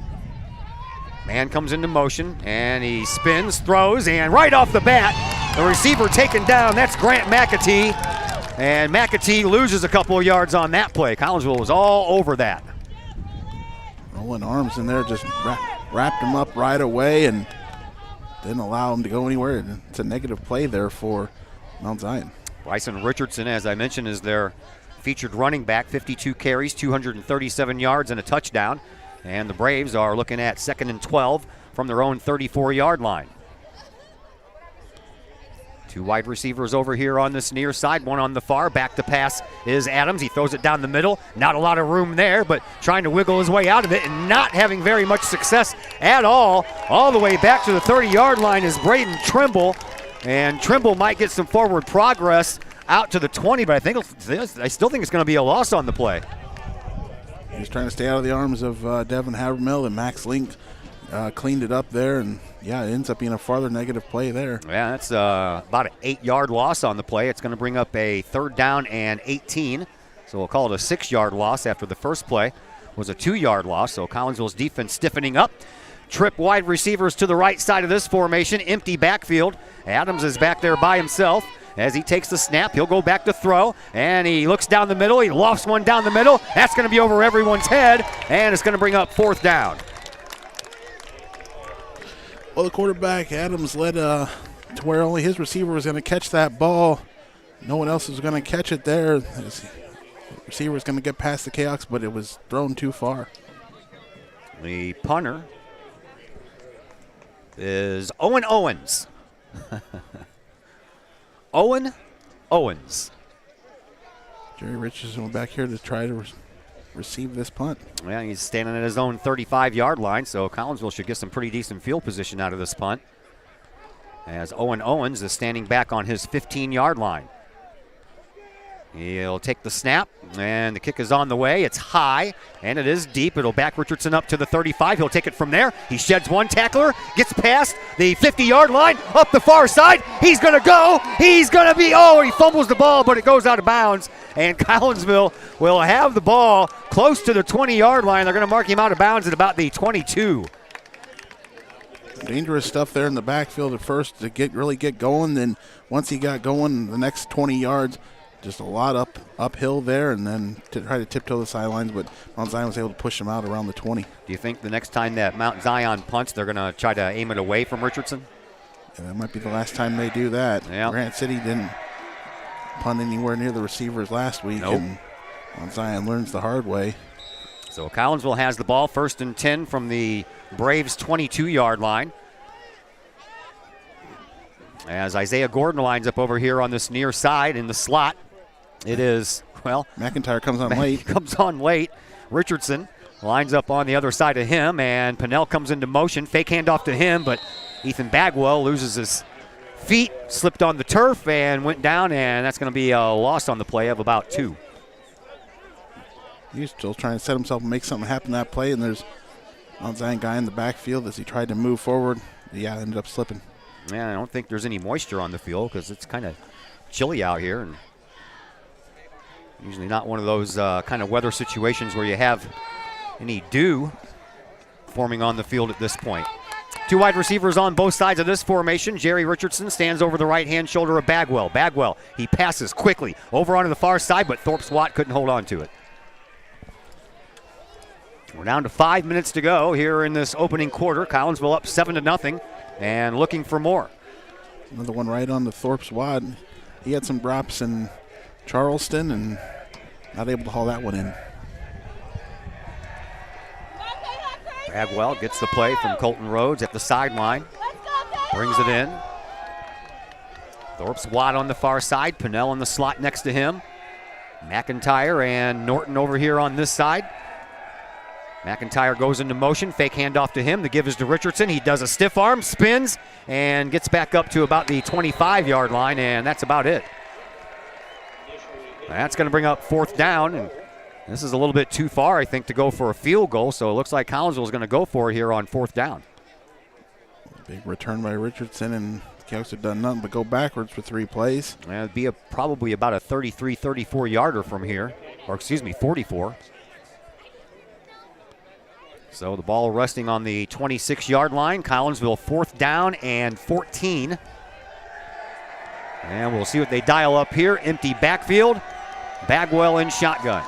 Man comes into motion, and he spins, throws, and right off the bat, the receiver taken down. That's Grant McAtee, and McAtee loses a couple of yards on that play. Collinsville was all over that. Rolling Arms in there just wrapped him up right away and didn't allow him to go anywhere. It's a negative play there for Mount Zion. Bryson Richardson, as I mentioned, is their featured running back, 52 carries, 237 yards, and a touchdown. And the Braves are looking at 2nd and 12 from their own 34-yard line. 2 wide receivers over here on this near side, one on the far. Back to pass is Adams. He throws it down the middle. Not a lot of room there, but trying to wiggle his way out of it and not having very much success at all. All the way back to the 30-yard line is Braden Trimble, and Trimble might get some forward progress out to the 20, but I still think it's going to be a loss on the play. He's trying to stay out of the arms of Devin Habermill, and Max Link cleaned it up there, and yeah, it ends up being a farther negative play there. Yeah, that's about an 8-yard loss on the play. It's going to bring up a 3rd down and 18, so we'll call it a 6-yard loss after the first play was a 2-yard loss. So Collinsville's defense stiffening up. Trip wide receivers to the right side of this formation, empty backfield. Adams is back there by himself. As he takes the snap, he'll go back to throw, and he looks down the middle. He lofts one down the middle. That's going to be over everyone's head, and it's going to bring up 4th down. Well, the quarterback, Adams, led to where only his receiver was going to catch that ball. No one else was going to catch it there. The receiver was going to get past the Kahawks, but it was thrown too far. The punter is Owen Owens. Owen Owens. Jerry Richardson went back here to try to receive this punt. Well, he's standing at his own 35-yard line, so Collinsville should get some pretty decent field position out of this punt, as Owen Owens is standing back on his 15-yard line. He'll take the snap, and the kick is on the way. It's high, and it is deep. It'll back Richardson up to the 35. He'll take it from there. He sheds one tackler, gets past the 50-yard line, up the far side. He's going to go. He's going to be, he fumbles the ball, but it goes out of bounds. And Collinsville will have the ball close to the 20-yard line. They're going to mark him out of bounds at about the 22. Dangerous stuff there in the backfield at first to really get going. Then once he got going, the next 20 yards, just a lot uphill there, and then to try to tiptoe the sidelines, but Mount Zion was able to push them out around the 20. Do you think the next time that Mount Zion punts, they're going to try to aim it away from Richardson? Yeah, that might be the last time they do that. Yep. Grant City didn't punt anywhere near the receivers last week, and Mount Zion learns the hard way. So Collinsville has the ball, 1st and 10 from the Braves' 22-yard line. As Isaiah Gordon lines up over here on this near side in the slot. It is, well, McIntyre comes on late. Comes on late. Richardson lines up on the other side of him, and Pinnell comes into motion. Fake handoff to him, but Ethan Bagwell loses his feet, slipped on the turf, and went down, and that's going to be a loss on the play of about 2. He's still trying to set himself and make something happen that play, and there's Mount Zion guy in the backfield as he tried to move forward. Yeah, ended up slipping. Yeah, I don't think there's any moisture on the field because it's kind of chilly out here, and usually not one of those kind of weather situations where you have any dew forming on the field at this point. 2 wide receivers on both sides of this formation. Jerry Richardson stands over the right-hand shoulder of Bagwell. Bagwell, he passes quickly over onto the far side, but Thorpe Swat couldn't hold on to it. We're down to 5 minutes to go here in this opening quarter. Collinsville up 7-0 and looking for more. Another one right on the Thorpe's wad. He had some drops in Charleston and not able to haul that one in. Bagwell gets the play from Colton Rhodes at the sideline. Brings it in. Thorpe's wad on the far side. Pinnell in the slot next to him. McIntyre and Norton over here on this side. McIntyre goes into motion, fake handoff to him. The give is to Richardson. He does a stiff arm, spins, and gets back up to about the 25-yard line, and that's about it. That's going to bring up 4th down, and this is a little bit too far, I think, to go for a field goal, so it looks like Collinsville is going to go for it here on 4th down. Big return by Richardson, and the Cowboys have done nothing but go backwards for 3 plays. And it'd be probably about a 33, 34-yarder from here, or excuse me, 44. So the ball resting on the 26-yard line. Collinsville 4th down and 14. And we'll see what they dial up here. Empty backfield. Bagwell in shotgun.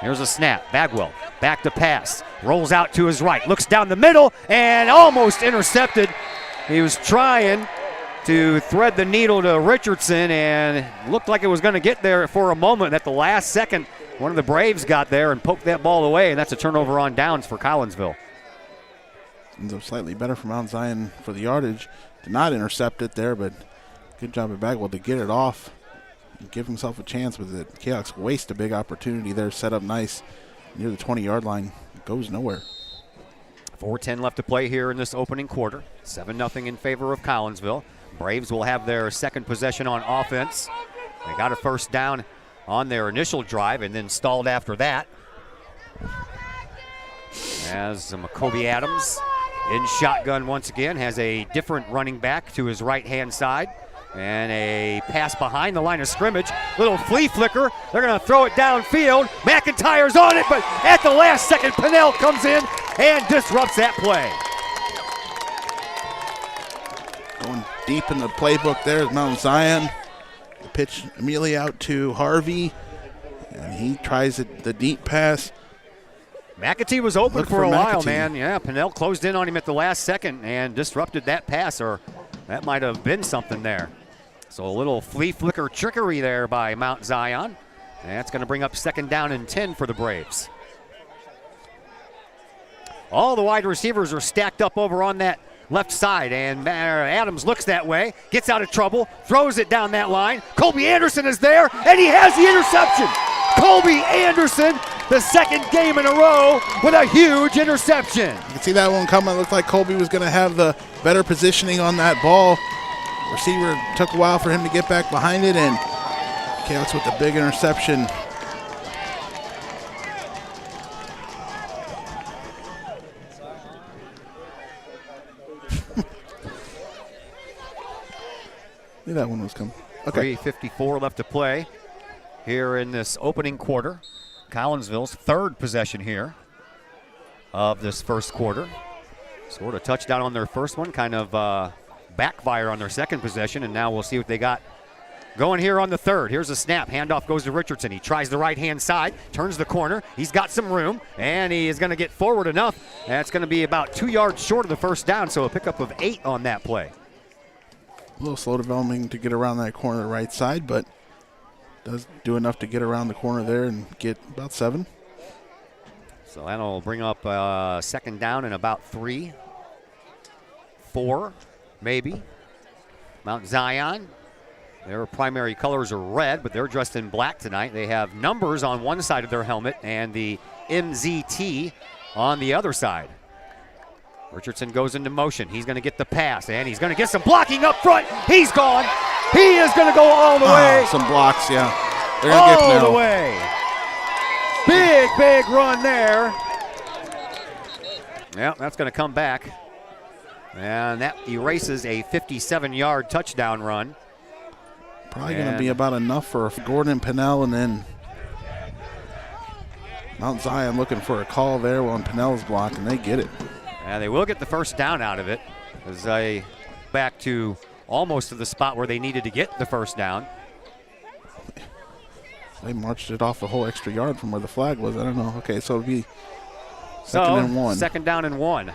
Here's a snap. Bagwell back to pass. Rolls out to his right. Looks down the middle and almost intercepted. He was trying to thread the needle to Richardson and looked like it was going to get there for a moment. At the last second, one of the Braves got there and poked that ball away, and that's a turnover on downs for Collinsville. Ends up slightly better for Mount Zion for the yardage. Did not intercept it there, but good job of Bagwell to get it off and give himself a chance with it. Kahok's waste a big opportunity there, set up nice near the 20-yard line. It goes nowhere. 4:10 left to play here in this opening quarter. 7-0 in favor of Collinsville. Braves will have their second possession on offense. They got a 1st down on their initial drive and then stalled after that. As Kobe Adams in shotgun once again, has a different running back to his right-hand side. And a pass behind the line of scrimmage. Little flea flicker. They're going to throw it downfield. McIntyre's on it, but at the last second, Pinnell comes in and disrupts that play. Going deep in the playbook there is Mount Zion. The pitch immediately out to Harvey, and he tries the deep pass. McAtee was open for a while, McAtee. man. Yeah, Pinnell closed in on him at the last second and disrupted that pass, or that might have been something there. So a little flea flicker trickery there by Mount Zion. And that's going to bring up 2nd down and 10 for the Braves. All the wide receivers are stacked up over on that left side, and Adams looks that way, gets out of trouble, throws it down that line. Colby Anderson is there, and he has the interception. Colby Anderson, the 2nd game in a row with a huge interception. You can see that one coming. It looked like Colby was going to have the better positioning on that ball. Receiver took a while for him to get back behind it, and Chaos with the big interception. Knew that one was coming. Okay. 3:54 left to play here in this opening quarter. Collinsville's 3rd possession here of this first quarter. Scored a touchdown on their first one, kind of backfire on their second possession, and now we'll see what they got going here on the third. Here's a snap. Handoff goes to Richardson. He tries the right-hand side, turns the corner. He's got some room, and he is going to get forward enough. That's going to be about 2 yards short of the first down, so a pickup of 8 on that play. A little slow developing to get around that corner the right side, but does do enough to get around the corner there and get about 7. So that'll bring up second down and about 3, 4, maybe. Mount Zion. Their primary colors are red, but they're dressed in black tonight. They have numbers on one side of their helmet and the MZT on the other side. Richardson goes into motion. He's going to get the pass, and he's going to get some blocking up front. He's gone. He is going to go all the way. Some blocks, yeah. They're going to get All the way. Big run there. Yeah, that's going to come back. And that erases a 57-yard touchdown run. Probably going to be about enough for Gordon and Pennell, and then Mount Zion looking for a call there on Pennell's block, and they get it. And they will get the first down out of it as they back to almost to the spot where they needed to get the first down. They marched it off a whole extra yard from where the flag was. I don't know. Okay, so it'll be second and 1. Second down and 1.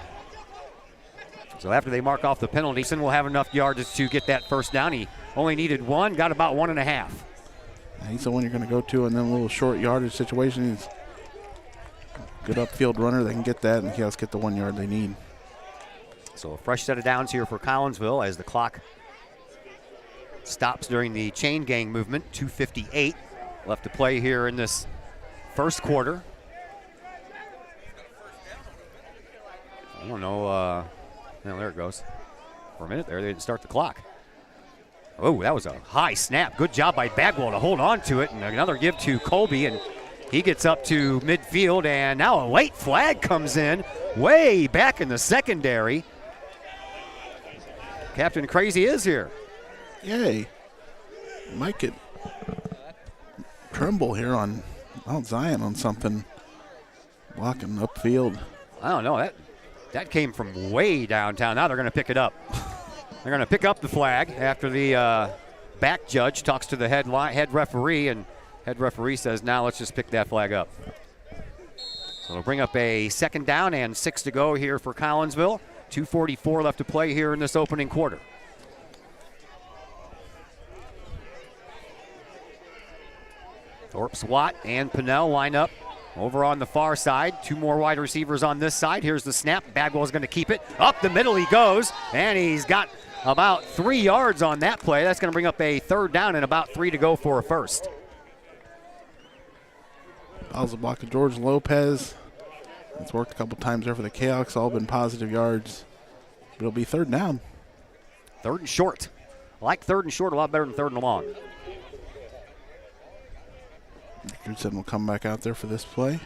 So after they mark off the penalty, Son will have enough yards to get that first down. He only needed 1, got about 1.5. He's the one you're going to go to in them little short yardage situations. Good upfield runner. They can get that, and he has to get the 1 yard they need. So a fresh set of downs here for Collinsville as the clock stops during the chain gang movement. 2:58 left to play here in this first quarter. I don't know. Well, there it goes. For a minute there, they didn't start the clock. Oh, that was a high snap. Good job by Bagwell to hold on to it. And another give to Colby, and he gets up to midfield, and now a late flag comes in way back in the secondary. Captain Crazy is here. Yay. Might get Tremble here on Mount Zion on something. Blocking upfield. I don't know. That came from way downtown. Now they're going to pick it up. They're going to pick up the flag after the back judge talks to the head referee, and head referee says, now let's just pick that flag up. So it'll bring up a second down and 6 to go here for Collinsville. 2:44 left to play here in this opening quarter. Thorpe, Swat, and Pennell line up over on the far side. 2 more wide receivers on this side. Here's the snap. Bagwell's going to keep it. Up the middle he goes, and he's got about 3 yards on that play. That's going to bring up a third down and about 3 to go for a first. That was a block of George Lopez. It's worked a couple times there for the Kahawks. All been positive yards. But it'll be third down. Third and short. I like third and short a lot better than third and long. Richardson will come back out there for this play.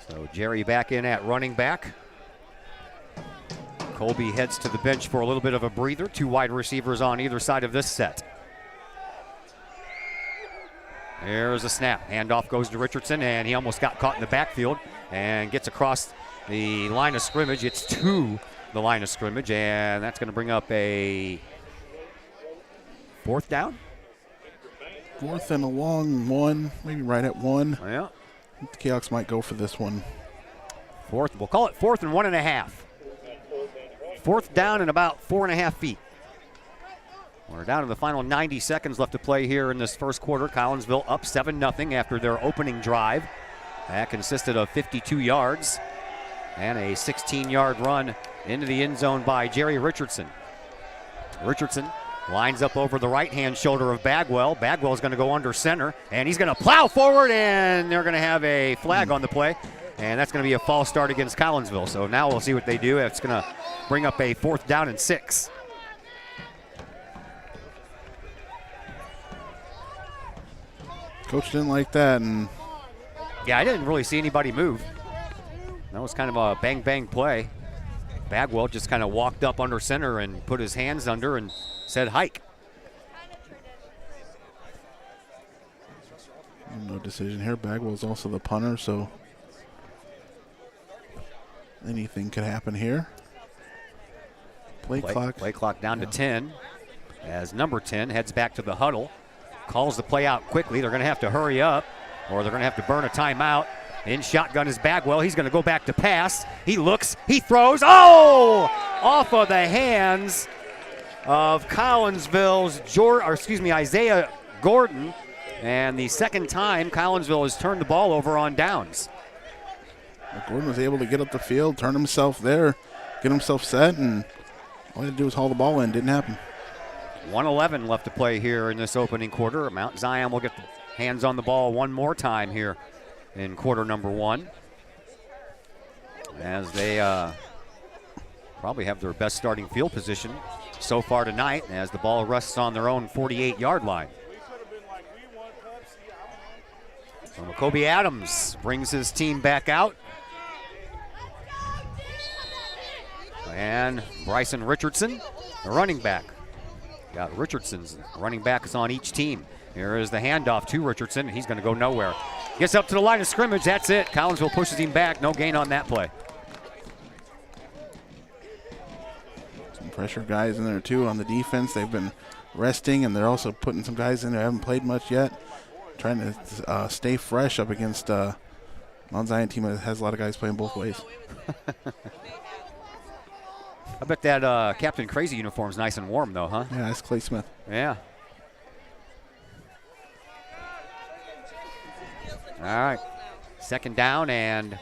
So Jerry back in at running back. Colby heads to the bench for a little bit of a breather. 2 wide receivers on either side of this set. There's a snap. Handoff goes to Richardson, and he almost got caught in the backfield and gets across the line of scrimmage. It's to the line of scrimmage, and that's going to bring up a fourth down. Fourth and a long 1, maybe right at 1. Yeah. The Kahawks might go for this one. Fourth, we'll call it 4th and 1.5. 4th down and about 4.5 feet. We're down to the final 90 seconds left to play here in this first quarter. Collinsville up 7-0 after their opening drive. That consisted of 52 yards and a 16-yard run into the end zone by Jerry Richardson. Richardson lines up over the right-hand shoulder of Bagwell. Bagwell's going to go under center, and he's going to plow forward, and they're going to have a flag on the play, and that's going to be a false start against Collinsville. So now we'll see what they do. It's going to bring up a 4th down and 6. Coach didn't like that, and yeah, I didn't really see anybody move. That was kind of a bang-bang play. Bagwell just kind of walked up under center and put his hands under and said hike. no decision here. Bagwell's also the punter, so anything could happen here. Play clock down to 10. as number 10 heads back to the huddle. Calls the play out quickly. They're going to have to hurry up, or they're going to have to burn a timeout. In shotgun is Bagwell. He's going to go back to pass. He looks, he throws. Oh! Off of the hands of Collinsville's Isaiah Gordon. And the second time Collinsville has turned the ball over on downs. Gordon was able to get up the field, turn himself there, get himself set, and all he had to do was haul the ball in. Didn't happen. 1:11 left to play here in this opening quarter. Mount Zion will get the hands on the ball one more time here in quarter number 1, as they probably have their best starting field position so far tonight, as the ball rests on their own 48-yard line. So Macoby Adams brings his team back out. And Bryson Richardson, the running back. Got Richardson's running back is on each team. Here is the handoff to Richardson. He's going to go nowhere. Gets up to the line of scrimmage. That's it. Collinsville pushes him back. No gain on that play. Some pressure guys in there too on the defense. They've been resting, and they're also putting some guys in there who haven't played much yet, trying to stay fresh up against Mount Zion team that has a lot of guys playing both ways. I bet that Captain Crazy uniform's nice and warm though, huh? Yeah, that's Clay Smith. Yeah. All right. Second down and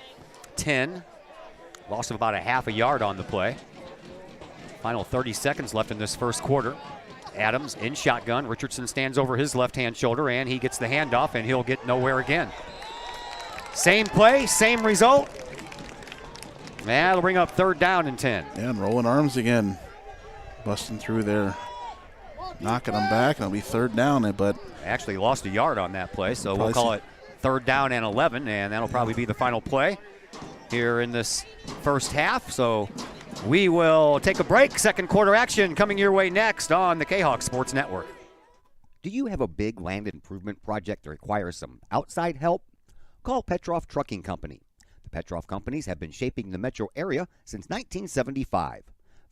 10. Loss of about a half a yard on the play. Final 30 seconds left in this first quarter. Adams in shotgun. Richardson stands over his left-hand shoulder, and he gets the handoff, and he'll get nowhere again. Same play, same result. And that'll bring up third down and 10. Yeah, and rolling arms again. Busting through there. Knocking them back, and it'll be third down, but actually lost a yard on that play, so we'll call it third down and 11, and that'll probably be the final play here in this first half. So we will take a break. Second quarter action coming your way next on the Kahok Sports Network. Do you have a big land improvement project that requires some outside help? Call Petroff Trucking Company. The Petroff Companies have been shaping the metro area since 1975.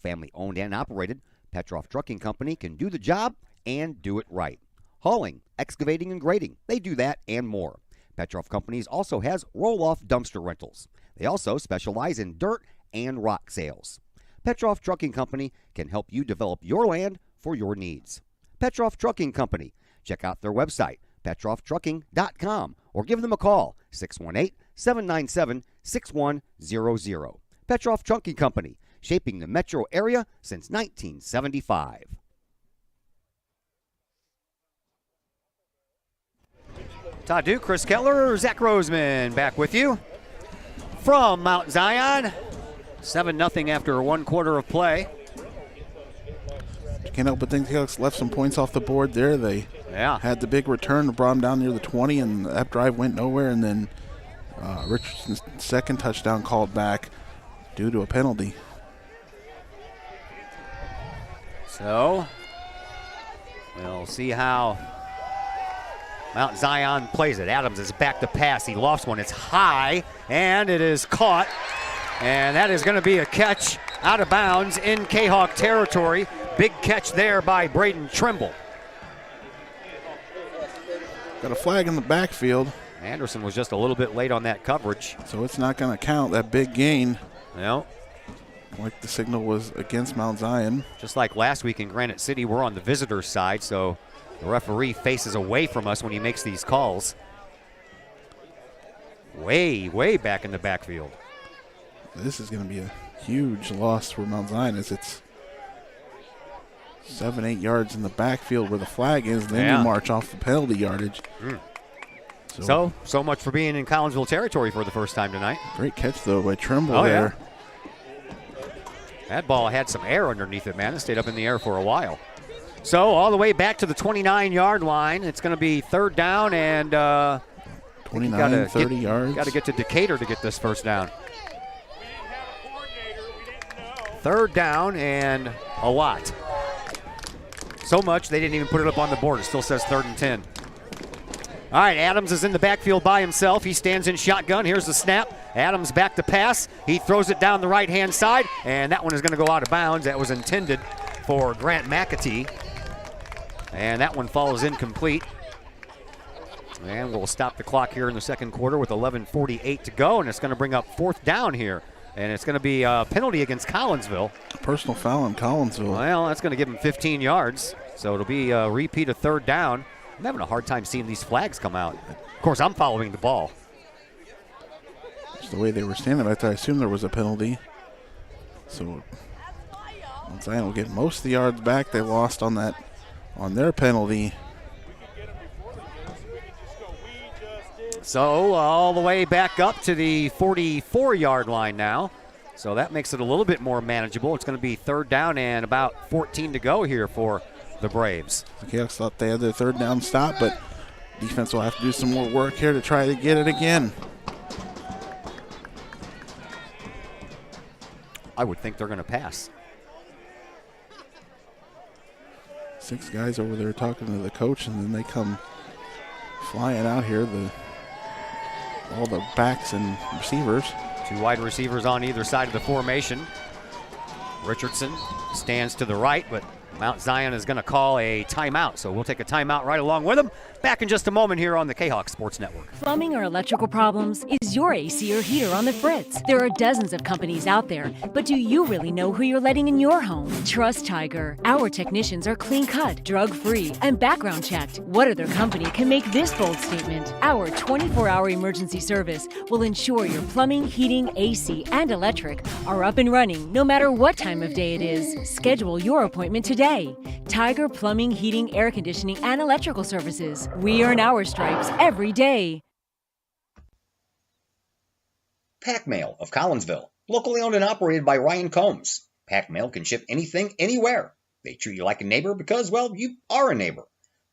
Family owned and operated, Petroff Trucking Company can do the job and do it right. Hauling, excavating, and grading, they do that and more. Petroff Companies also has roll-off dumpster rentals. They also specialize in dirt and rock sales. Petroff Trucking Company can help you develop your land for your needs. Petroff Trucking Company. Check out their website, petrofftrucking.com, or give them a call, 618-797-6100. Petroff Trucking Company, shaping the metro area since 1975. Todd Duke, Chris Kettler, Zach Roseman back with you from Mount Zion. 7-0 after one quarter of play. You can't help but think the Hawks left some points off the board there. They had the big return, brought them down near the 20, and that drive went nowhere. And then Richardson's second touchdown called back due to a penalty. So we'll see how Mount Zion plays it. Adams is back to pass. He lofts one. It's high, and it is caught. And that is going to be a catch out of bounds in Kahok territory. Big catch there by Braden Trimble. Got a flag in the backfield. Anderson was just a little bit late on that coverage. So it's not going to count, that big gain. No. Like the signal was against Mount Zion. Just like last week in Granite City, we're on the visitor's side, so the referee faces away from us when he makes these calls. Way, way back in the backfield. This is going to be a huge loss for Mount Zion, as it's 7-8 yards in the backfield where the flag is, and then you march off the penalty yardage. So much for being in Collinsville territory for the first time tonight. Great catch, though, by Trimble there. Yeah. That ball had some air underneath it, man. It stayed up in the air for a while. So all the way back to the 29-yard line. It's going to be third down and 29, 30 yards. Got to get to Decatur to get this first down. Third down and a lot. So much they didn't even put it up on the board. It still says 3rd and 10. All right, Adams is in the backfield by himself. He stands in shotgun. Here's the snap. Adams back to pass. He throws it down the right-hand side, and that one is going to go out of bounds. That was intended for Grant McAtee. And that one falls incomplete. And we'll stop the clock here in the second quarter with 11:48 to go, and it's going to bring up fourth down here. And it's going to be a penalty against Collinsville. Personal foul on Collinsville. Well, that's going to give him 15 yards. So it'll be a repeat of third down. I'm having a hard time seeing these flags come out. Of course, I'm following the ball. Just the way they were standing, I assumed there was a penalty. So Zion will get most of the yards back they lost on their penalty. So all the way back up to the 44-yard line now. So that makes it a little bit more manageable. It's going to be third down and about 14 to go here for the Braves. The Canucks thought they had their third down stop, but defense will have to do some more work here to try to get it again. I would think they're going to pass. 6 guys over there talking to the coach, and then they come flying out here. All the backs and receivers. 2 wide receivers on either side of the formation. Richardson stands to the right, but Mount Zion is going to call a timeout, so we'll take a timeout right along with him. Back in just a moment here on the Kahok Sports Network. Plumbing or electrical problems? Is your AC or heater on the fritz? There are dozens of companies out there, but do you really know who you're letting in your home? Trust Tiger. Our technicians are clean-cut, drug-free, and background checked. What other company can make this bold statement? Our 24-hour emergency service will ensure your plumbing, heating, AC, and electric are up and running no matter what time of day it is. Schedule your appointment today. Tiger Plumbing, Heating, Air Conditioning, and Electrical Services. We earn our stripes every day. Pack Mail of Collinsville, locally owned and operated by Ryan Combs. Pack Mail can ship anything, anywhere. They treat you like a neighbor because, well, you are a neighbor.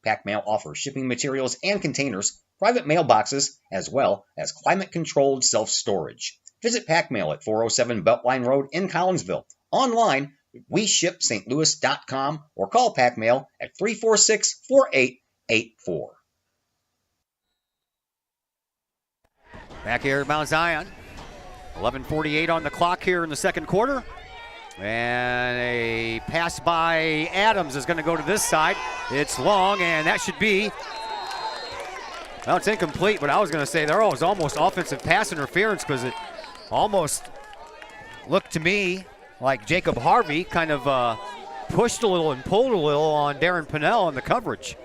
Pack Mail offers shipping materials and containers, private mailboxes, as well as climate-controlled self-storage. Visit Pack Mail at 407 Beltline Road in Collinsville. Online, WeShipSt.Louis.com or call Pack Mail at 346-4884. Back here at Mount Zion. 11:48 on the clock here in the second quarter. And a pass by Adams is going to go to this side. It's long, and that should be, well, it's incomplete, but I was going to say there was almost offensive pass interference because it almost looked to me like Jacob Harvey kind of pushed a little and pulled a little on Darren Pinnell in the coverage.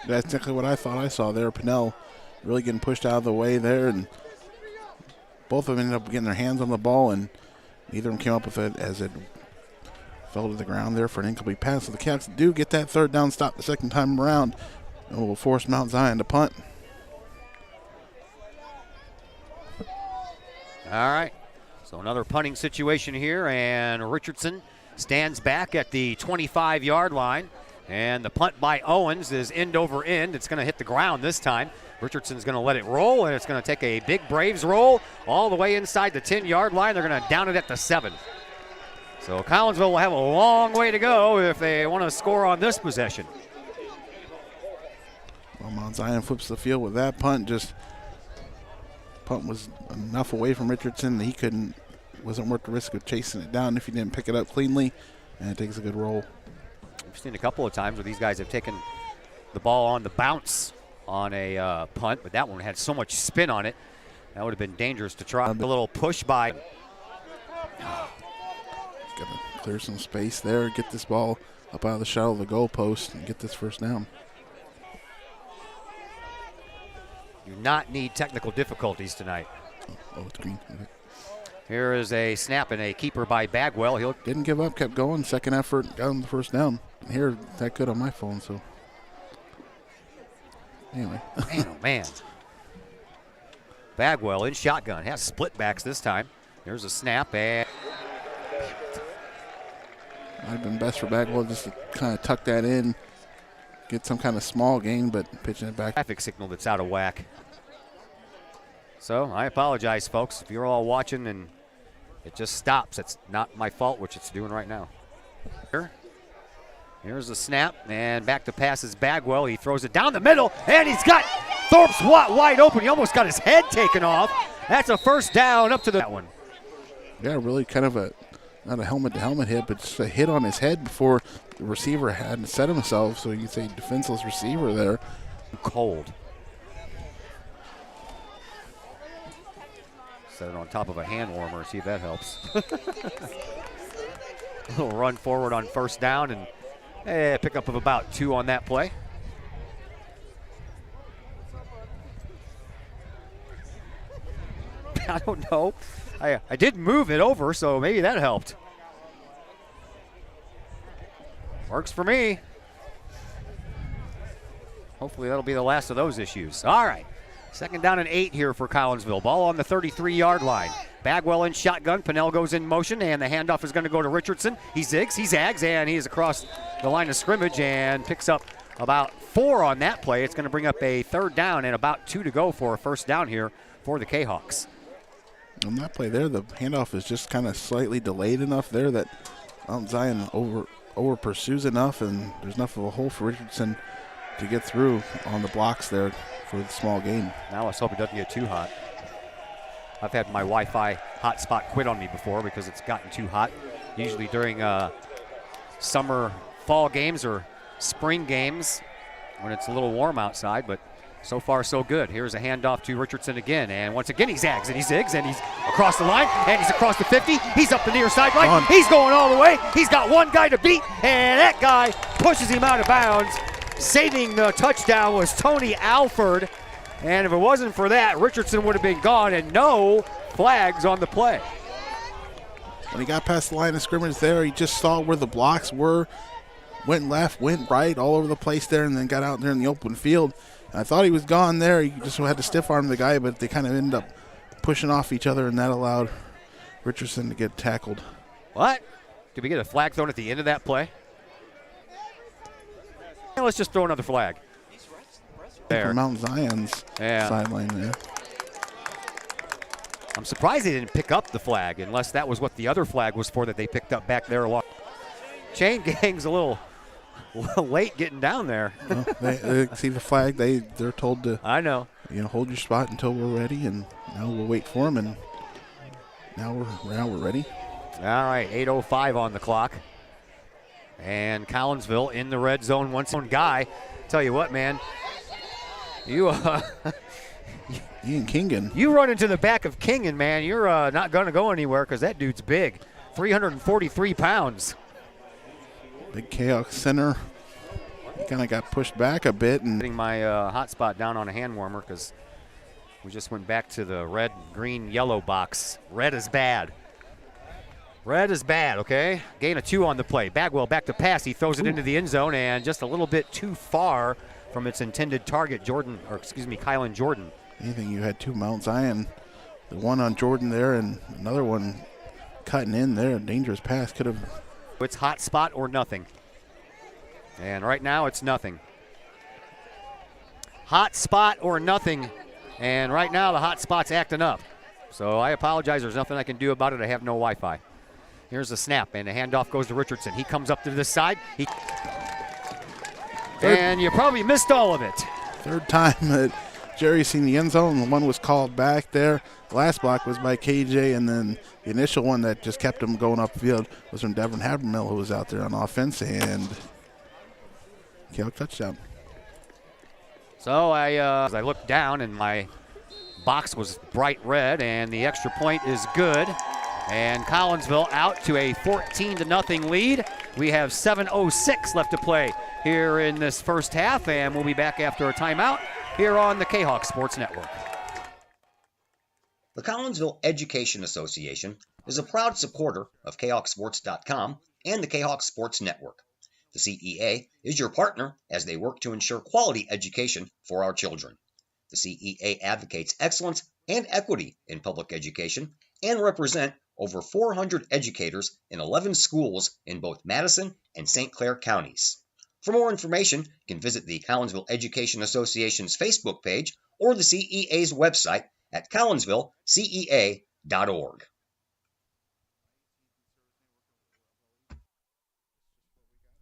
That's exactly what I thought I saw there. Pinnell really getting pushed out of the way there, and both of them ended up getting their hands on the ball, and neither of them came up with it as it fell to the ground there for an incomplete pass. So the Cats do get that third down stop the second time around, and will force Mount Zion to punt. All right. So another punting situation here, and Richardson stands back at the 25-yard line. And the punt by Owens is end over end. It's going to hit the ground this time. Richardson's going to let it roll, and it's going to take a big Braves roll all the way inside the 10-yard line. They're going to down it at the 7. So Collinsville will have a long way to go if they want to score on this possession. Well, Mount Zion flips the field with that punt. Punt was enough away from Richardson that he wasn't worth the risk of chasing it down if he didn't pick it up cleanly, and it takes a good roll. We've seen a couple of times where these guys have taken the ball on the bounce on a punt, but that one had so much spin on it. That would have been dangerous to try. A little push by. Got to clear some space there, get this ball up out of the shadow of the goalpost and get this first down. Do not need technical difficulties tonight. Oh, it's green. Okay. Here is a snap and a keeper by Bagwell. He'll Didn't give up, kept going. Second effort, got him the first down. Here, that good on my phone, so. Anyway. Man, oh man. Bagwell in shotgun. Has split backs this time. There's a snap and. Might have been best for Bagwell just to kind of tuck that in, get some kind of small gain, but pitching it back. Traffic signal that's out of whack. So I apologize, folks, if you're all watching and it just stops. It's not my fault, which it's doing right now. Here's the snap, and back to pass is Bagwell. He throws it down the middle, and he's got Thorpe's wide open. He almost got his head taken off. That's a first down up to that one. Yeah, really kind of a not a helmet-to-helmet hit, but just a hit on his head before the receiver hadn't set himself. So you could say defenseless receiver there. Cold. Set it on top of a hand warmer, see if that helps. A little run forward on first down and pick up of about 2 on that play. I don't know. I did move it over, so maybe that helped. Works for me. Hopefully that'll be the last of those issues. All right. 2nd down and 8 here for Collinsville. Ball on the 33-yard line. Bagwell in shotgun. Pennell goes in motion, and the handoff is going to go to Richardson. He zigs, he zags, and he is across the line of scrimmage and picks up about 4 on that play. It's going to bring up a 3rd down and about 2 to go for a 1st down here for the Kahawks. On that play there, the handoff is just kind of slightly delayed enough there that Mount Zion over pursues enough, and there's enough of a hole for Richardson to get through on the blocks there for the small gain. Now let's hope it doesn't get too hot. I've had my Wi-Fi hotspot quit on me before because it's gotten too hot. Usually during summer, fall games or spring games when it's a little warm outside, but so far so good. Here's a handoff to Richardson again, and once again he zags and he zigs and he's across the line and he's across the 50. He's up the near sideline. He's going all the way. He's got one guy to beat, and that guy pushes him out of bounds. Saving the touchdown was Tony Alford, and if it wasn't for that, Richardson would have been gone, and no flags on the play. When he got past the line of scrimmage there, he just saw where the blocks were, went left, went right, all over the place there, and then got out there in the open field. I thought he was gone there. He just had to stiff arm the guy, but they kind of ended up pushing off each other, and that allowed Richardson to get tackled. What? Did we get a flag thrown at the end of that play? Yeah, let's just throw another flag. There. For Mount Zion's sideline there. I'm surprised they didn't pick up the flag, unless that was what the other flag was for that they picked up back there along. Chain gang's a little late getting down there. Well, they see the flag. They're told to. I know. Hold your spot until we're ready, and now we'll wait for them. And now we're ready. All right, 8:05 on the clock, and Collinsville in the red zone. One guy. Tell you what, man. You Ian Kingen. You run into the back of Kingen, man. You're not going to go anywhere because that dude's big. 343 pounds. Big Kahok center. He kind of got pushed back a bit. And getting my hotspot down on a hand warmer because we just went back to the red, green, yellow box. Red is bad. Red is bad, okay? Gain of 2 on the play. Bagwell back to pass. He throws it into the end zone and just a little bit too far from its intended target, Kylan Jordan. Anything, you had 2 Mount Zion. The one on Jordan there and another one cutting in there. A dangerous pass could have. It's hot spot or nothing. And right now it's nothing. Hot spot or nothing. And right now the hot spot's acting up. So I apologize. There's nothing I can do about it. I have no Wi-Fi. Here's a snap, and the handoff goes to Richardson. He comes up to this side. And you probably missed all of it. 3rd time that Jerry's seen the end zone. The one was called back there. The last block was by KJ, and then the initial one that just kept him going upfield was from Devin Habermill, who was out there on offense, and Kahok touchdown. So as I looked down, and my box was bright red, and the extra point is good. And Collinsville out to a 14-0 lead. We have 7:06 left to play here in this first half, and we'll be back after a timeout here on the Kahok Sports Network. The Collinsville Education Association is a proud supporter of KahokSports.com and the Kahok Sports Network. The CEA is your partner as they work to ensure quality education for our children. The CEA advocates excellence and equity in public education and represent over 400 educators in 11 schools in both Madison and St. Clair counties. For more information, you can visit the Collinsville Education Association's Facebook page or the CEA's website at collinsvillecea.org.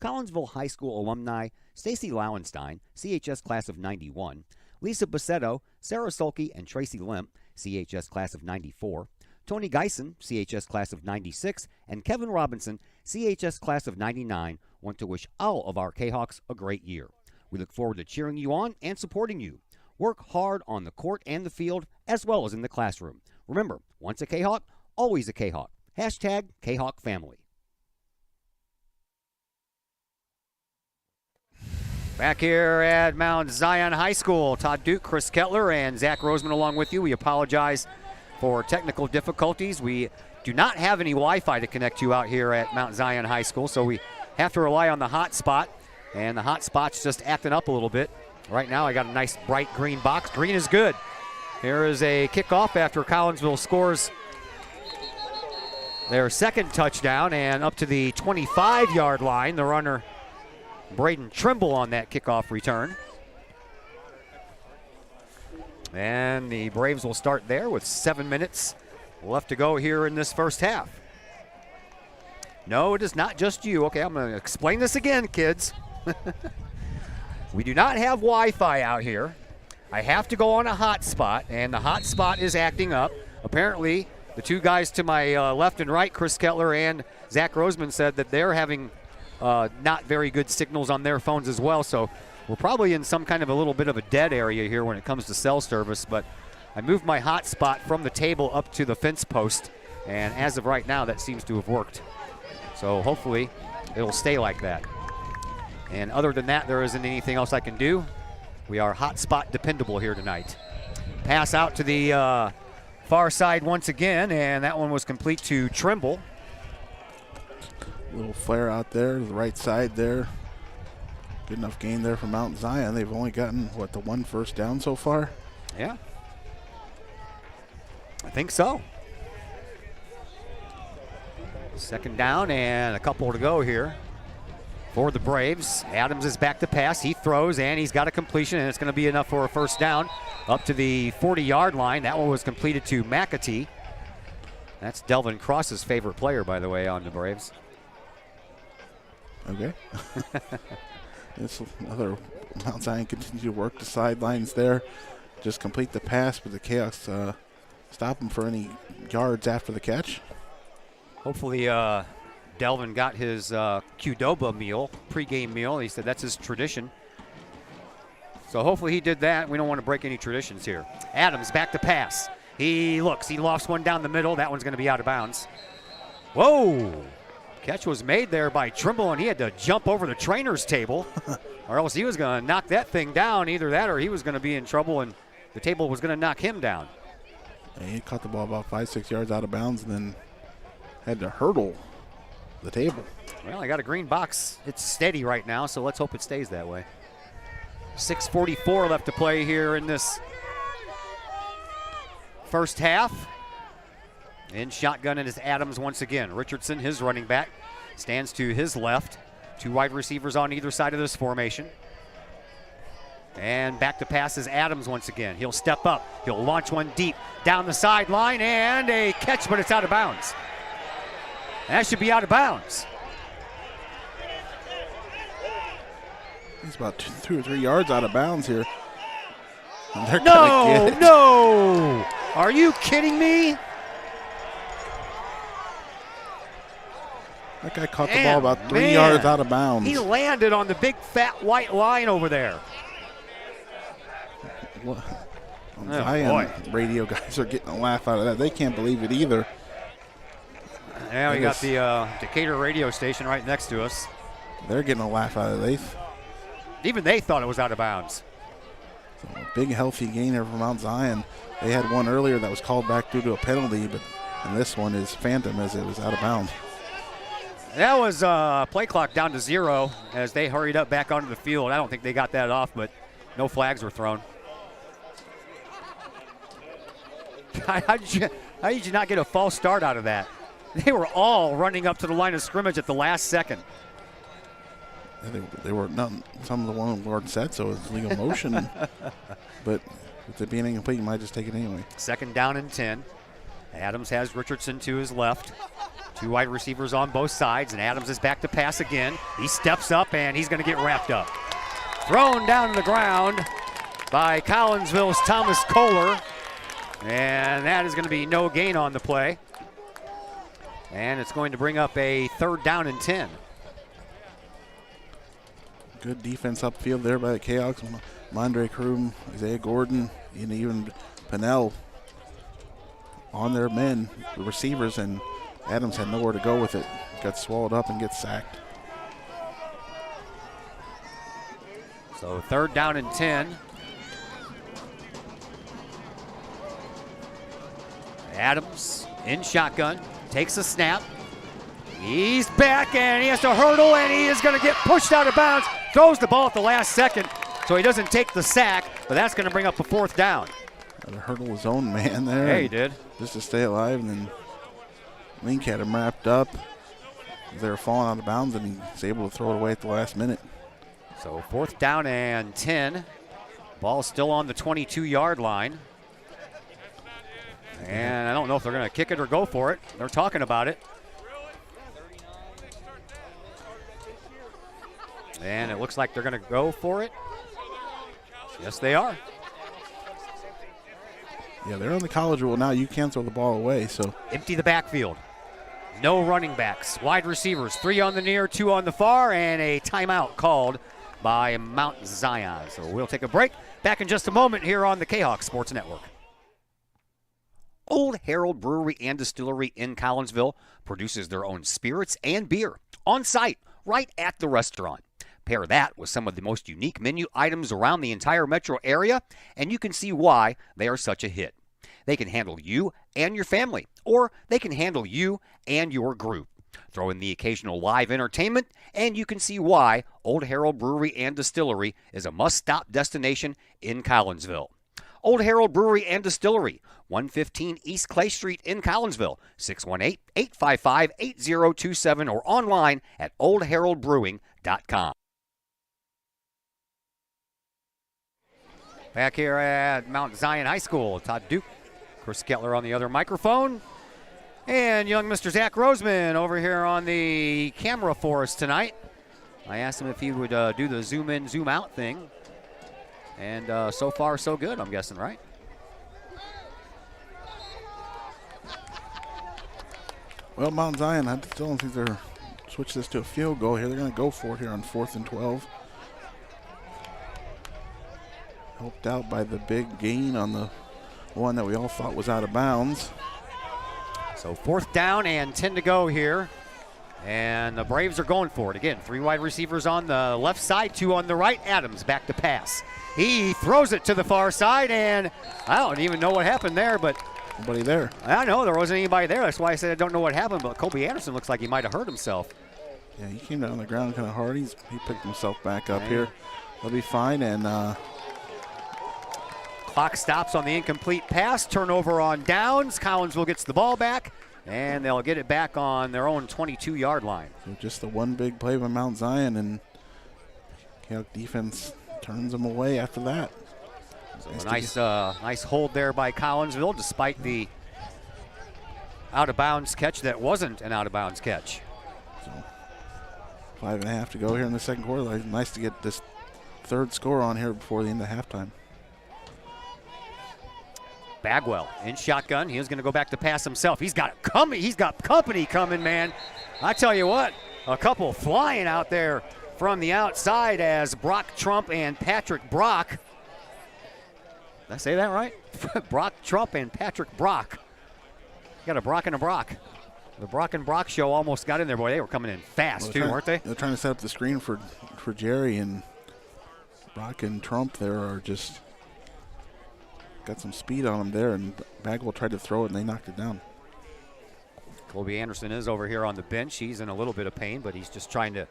Collinsville High School alumni Stacy Lauenstein, CHS class of 91, Lisa Bassetto, Sarah Sulke, and Tracy Limp, CHS class of 94, Tony Geisen, CHS class of 96, and Kevin Robinson, CHS class of 99, want to wish all of our K-Hawks a great year. We look forward to cheering you on and supporting you. Work hard on the court and the field, as well as in the classroom. Remember, once a K-Hawk, always a K-Hawk. Hashtag K-Hawk family. Back here at Mount Zion High School, Todd Duke, Chris Kettler, and Zach Roseman along with you. We apologize for technical difficulties. We do not have any Wi-Fi to connect you out here at Mount Zion High School, so we have to rely on the hotspot, and the hotspot's just acting up a little bit. Right now I got a nice bright green box. Green is good. Here is a kickoff after Collinsville scores their second touchdown, and up to the 25-yard line, the runner Braden Trimble on that kickoff return. And the Braves will start there with 7 minutes left to go here in this first half. No, it is not just you. Okay, I'm going to explain this again, kids. We do not have Wi-Fi out here. I have to go on a hotspot, and the hotspot is acting up. Apparently, the two guys to my left and right, Chris Kettler and Zach Roseman, said that they're having not very good signals on their phones as well, so we're probably in some kind of a little bit of a dead area here when it comes to cell service, but I moved my hotspot from the table up to the fence post, and as of right now, that seems to have worked. So hopefully it'll stay like that. And other than that, there isn't anything else I can do. We are hotspot dependable here tonight. Pass out to the far side once again, and that one was complete to Trimble. Little flare out there, the right side there. Good enough gain there for Mount Zion. They've only gotten, what, the one first down so far? Yeah. I think so. Second down and a couple to go here for the Braves. Adams is back to pass. He throws, and he's got a completion, and it's going to be enough for a first down up to the 40-yard line. That one was completed to McAtee. That's Delvin Cross's favorite player, by the way, on the Braves. Okay. This other Mount Zion continue to work the sidelines there. Just complete the pass, but the Chaos stop him for any yards after the catch. Hopefully Delvin got his Qdoba meal, pregame meal. He said that's his tradition. So hopefully he did that. We don't want to break any traditions here. Adams back to pass. He looks. He lofts one down the middle. That one's going to be out of bounds. Whoa. Catch was made there by Trimble, and he had to jump over the trainer's table, or else he was going to knock that thing down. Either that or he was going to be in trouble, and the table was going to knock him down. And he caught the ball about 5-6 yards out of bounds and then had to hurdle the table. Well, I got a green box. It's steady right now, so let's hope it stays that way. 6:44 left to play here in this first half. In shotgun, it is Adams once again. Richardson, his running back, stands to his left. Two wide receivers on either side of this formation. And back to pass is Adams once again. He'll step up. He'll launch one deep down the sideline, and a catch, but it's out of bounds. That should be out of bounds. He's about 2 or 3 yards out of bounds here. No! Are you kidding me? That guy caught the ball about 3 yards out of bounds. He landed on the big fat white line over there. What? Zion radio guys are getting a laugh out of that. They can't believe it either. Yeah, we got the Decatur radio station right next to us. They're getting a laugh out of it. Even they thought it was out of bounds. So a big, healthy gainer for Mount Zion. They had one earlier that was called back due to a penalty, and this one is phantom as it was out of bounds. That was play clock down to 0 as they hurried up back onto the field. I don't think they got that off, but no flags were thrown. How did you not get a false start out of that? They were all running up to the line of scrimmage at the last second. Yeah, they were not. Some of the one Lord said so. It's legal motion, but with it being incomplete, you might just take it anyway. Second down and 10. Adams has Richardson to his left. Two wide receivers on both sides, and Adams is back to pass again. He steps up, and he's going to get wrapped up. Thrown down to the ground by Collinsville's Thomas Kohler. And that is going to be no gain on the play. And it's going to bring up a 3rd down and 10. Good defense upfield there by the Kahawks. Mondre Krum, Isaiah Gordon, and even Pennell on their men, the receivers, and Adams had nowhere to go with it. Got swallowed up and gets sacked. So 3rd down and 10. Adams in shotgun, takes a snap. He's back and he has to hurdle and he is going to get pushed out of bounds. Throws the ball at the last second, so he doesn't take the sack, but that's going to bring up a 4th down. Had to hurdle his own man there. Yeah, he did. Just to stay alive, and then Link had him wrapped up. They were falling out of bounds, and he was able to throw it away at the last minute. So 4th down and 10. Ball still on the 22-yard line. And I don't know if they're going to kick it or go for it. They're talking about it. And it looks like they're going to go for it. Yes, they are. Yeah, they're on the college rule now. You can't throw the ball away. So Empty the backfield. No running backs. Wide receivers. 3 on the near, 2 on the far, and a timeout called by Mount Zion. So we'll take a break. Back in just a moment here on the Kahok Sports Network. Old Herald Brewery and Distillery in Collinsville produces their own spirits and beer on site right at the restaurant. Pair that with some of the most unique menu items around the entire metro area, and you can see why they are such a hit. They can handle you and your family, or they can handle you and your group. Throw in the occasional live entertainment, and you can see why Old Herald Brewery and Distillery is a must-stop destination in Collinsville. Old Herald Brewery and Distillery, 115 East Clay Street in Collinsville, 618-855-8027, or online at oldheraldbrewing.com. Back here at Mount Zion High School, Todd Duke, Chris Kettler on the other microphone, and young Mr. Zach Roseman over here on the camera for us tonight. I asked him if he would do the zoom in, zoom out thing, and so far so good, I'm guessing, right? Well, Mount Zion, I still don't think they're switch this to a field goal here. They're going to go for it here on 4th and 12. Helped out by the big gain on the one that we all thought was out of bounds. So 4th down and 10 to go here. And the Braves are going for it. Again, 3 wide receivers on the left side, 2 on the right. Adams back to pass. He throws it to the far side, and I don't even know what happened there, but nobody there. I know there wasn't anybody there. That's why I said I don't know what happened, but Kobe Anderson looks like he might have hurt himself. Yeah, he came down on the ground kind of hard. He picked himself back up here. He'll be fine, and clock stops on the incomplete pass. Turnover on downs. Collinsville gets the ball back, and they'll get it back on their own 22-yard line. So just the one big play by Mount Zion, and Kahok defense turns them away after that. So nice hold there by Collinsville, despite the out-of-bounds catch that wasn't an out-of-bounds catch. So 5.5 to go here in the second quarter. Nice to get this 3rd score on here before the end of halftime. Bagwell in shotgun. He was going to go back to pass himself. He's got company coming, man. I tell you what, a couple flying out there from the outside as Brock Trump and Patrick Brock. Did I say that right? Brock Trump and Patrick Brock. Got a Brock and a Brock. The Brock and Brock show almost got in there. Boy, they were coming in fast, too, weren't they? They're trying to set up the screen for Jerry, and Brock and Trump there are just got some speed on them there, and Bagwell tried to throw it, and they knocked it down. Colby Anderson is over here on the bench. He's in a little bit of pain, but he's just trying to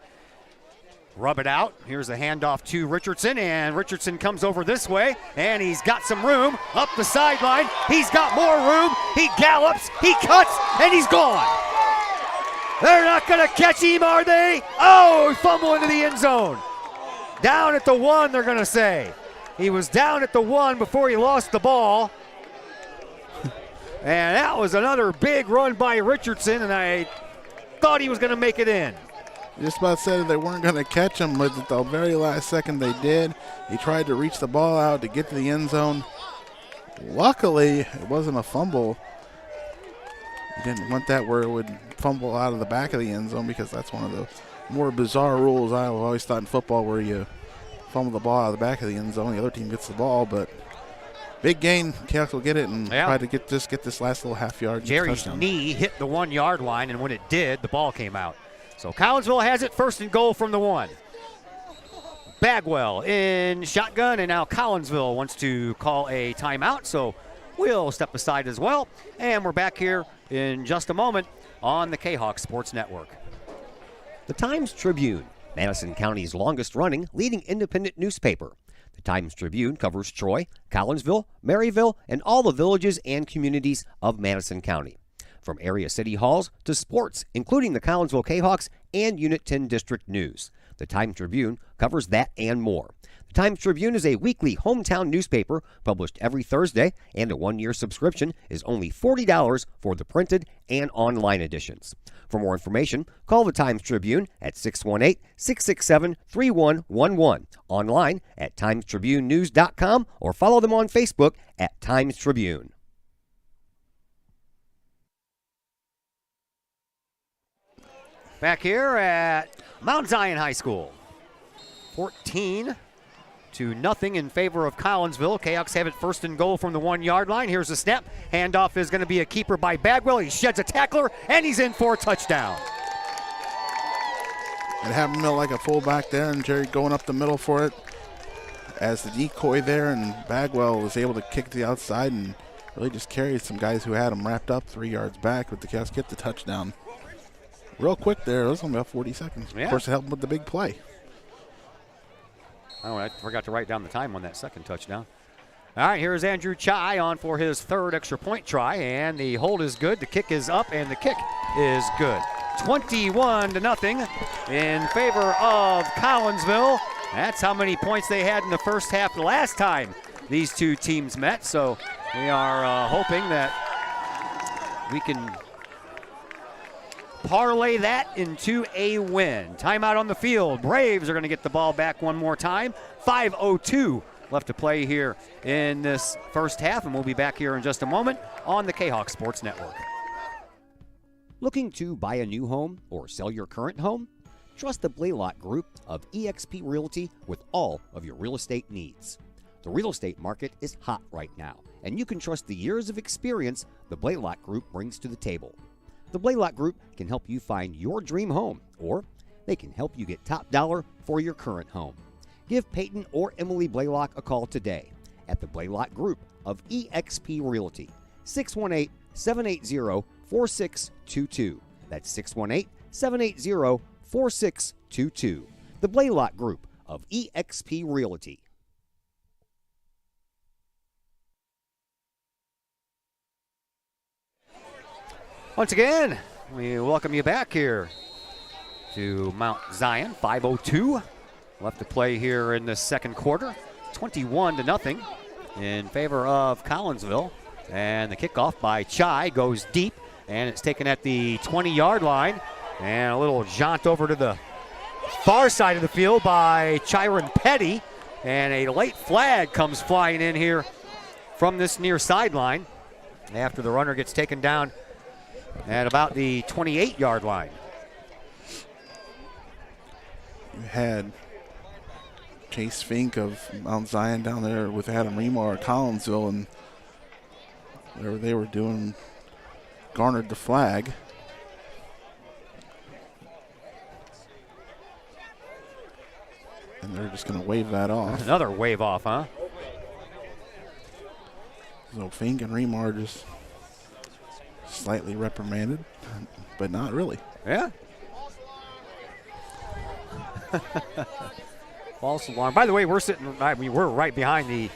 rub it out. Here's the handoff to Richardson, and Richardson comes over this way, and he's got some room up the sideline. He's got more room. He gallops, he cuts, and he's gone. They're not going to catch him, are they? Oh, fumble into the end zone. Down at the 1, they're going to say. He was down at the 1 before he lost the ball. And that was another big run by Richardson, and I thought he was going to make it in. Just about said they weren't going to catch him, but at the very last second they did. He tried to reach the ball out to get to the end zone, Luckily, it wasn't a fumble. You didn't want that where it would fumble out of the back of the end zone, because that's one of the more bizarre rules I've always thought in football, where you fumble the ball out of the back of the end zone, the other team gets the ball. But big gain, Kahok will get it and try to get this last little half yard. Jerry's knee hit the 1 yard line, and when it did, the ball came out. So Collinsville has it, first and goal from the 1. Bagwell in shotgun, and now Collinsville wants to call a timeout, so we'll step aside as well. And we're back here in just a moment on the Kahok Sports Network. The Times-Tribune, Madison County's longest-running leading independent newspaper. The Times-Tribune covers Troy, Collinsville, Maryville, and all the villages and communities of Madison County. From area city halls to sports, including the Collinsville Kahawks and Unit 10 District News. The Times-Tribune covers that and more. The Times-Tribune is a weekly hometown newspaper published every Thursday, and a 1-year subscription is only $40 for the printed and online editions. For more information, call the Times-Tribune at 618-667-3111, online at timestribunenews.com, or follow them on Facebook at Times-Tribune. Back here at Mount Zion High School. 14-0 in favor of Collinsville. Kahawks have it first and goal from the 1 yard line. Here's the snap. Handoff is going to be a keeper by Bagwell. He sheds a tackler, and he's in for a touchdown. And have him like a fullback there, and Jerry going up the middle for it as the decoy there, and Bagwell was able to kick to the outside and really just carried some guys who had him wrapped up 3 yards back, but the Kahawks get the touchdown. Real quick there. It was only about 40 seconds. Yeah. Of course, it helped with the big play. Oh, I forgot to write down the time on that second touchdown. All right, here's Andrew Chai on for his third extra point try, and the hold is good. The kick is up, and the kick is good. 21-0 in favor of Collinsville. That's how many points they had in the first half the last time these two teams met. So we are hoping that we can parlay that into a win. Timeout on the field. Braves are going to get the ball back one more time. 5:02 left to play here in this first half, and we'll be back here in just a moment on the Kahok Sports Network. Looking to buy a new home or sell your current home? Trust the Blaylock Group of eXp Realty with all of your real estate needs. The real estate market is hot right now, and you can trust the years of experience the Blaylock Group brings to the table. The Blaylock Group can help you find your dream home, or they can help you get top dollar for your current home. Give Peyton or Emily Blaylock a call today at the Blaylock Group of eXp Realty, 618-780-4622. That's 618-780-4622. The Blaylock Group of eXp Realty. Once again, we welcome you back here to Mount Zion. 5:02 left to play here in the second quarter. 21-0 in favor of Collinsville. And the kickoff by Chai goes deep, and it's taken at the 20-yard line. And a little jaunt over to the far side of the field by Chiron Petty. And a late flag comes flying in here from this near sideline after the runner gets taken down at about the 28-yard line. You had Chase Fink of Mount Zion down there with Adam Remar at Collinsville, and whatever they were doing garnered the flag. And they're just going to wave that off. Another wave off, huh? So Fink and Remar just slightly reprimanded, but not really. Yeah. False alarm. By the way, we're right behind the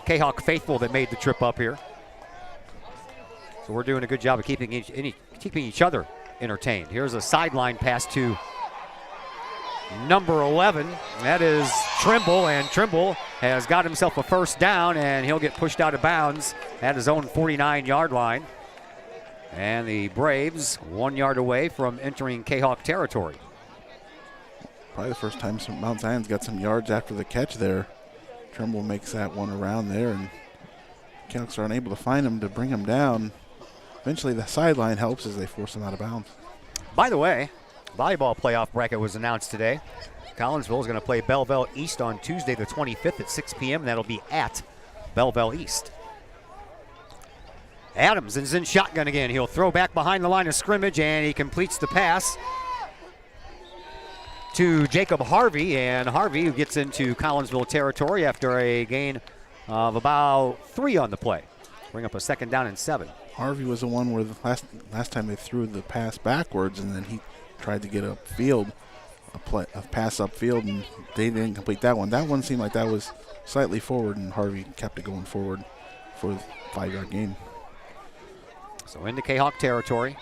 Kahok faithful that made the trip up here. So we're doing a good job of keeping each other entertained. Here's a sideline pass to number 11. That is Trimble, and Trimble has got himself a first down, and he'll get pushed out of bounds at his own 49-yard line. And the Braves 1 yard away from entering Kahok territory. Probably the first time Mount Zion's got some yards after the catch there. Trimble makes that one around there and Canucks are unable to find him to bring him down. Eventually the sideline helps as they force him out of bounds. By the way, volleyball playoff bracket was announced today. Collinsville is going to play Belleville East on Tuesday the 25th at 6 p.m. and that'll be at Belleville East. Adams is in shotgun again. He'll throw back behind the line of scrimmage, and he completes the pass to Jacob Harvey, and Harvey, who gets into Collinsville territory after a gain of about 3 on the play. Bring up a 2nd down and 7. Harvey was the one where the last time they threw the pass backwards, and then he tried to get upfield, a pass upfield, and they didn't complete that one. That one seemed like that was slightly forward, and Harvey kept it going forward for the 5-yard gain. So into Kahok territory.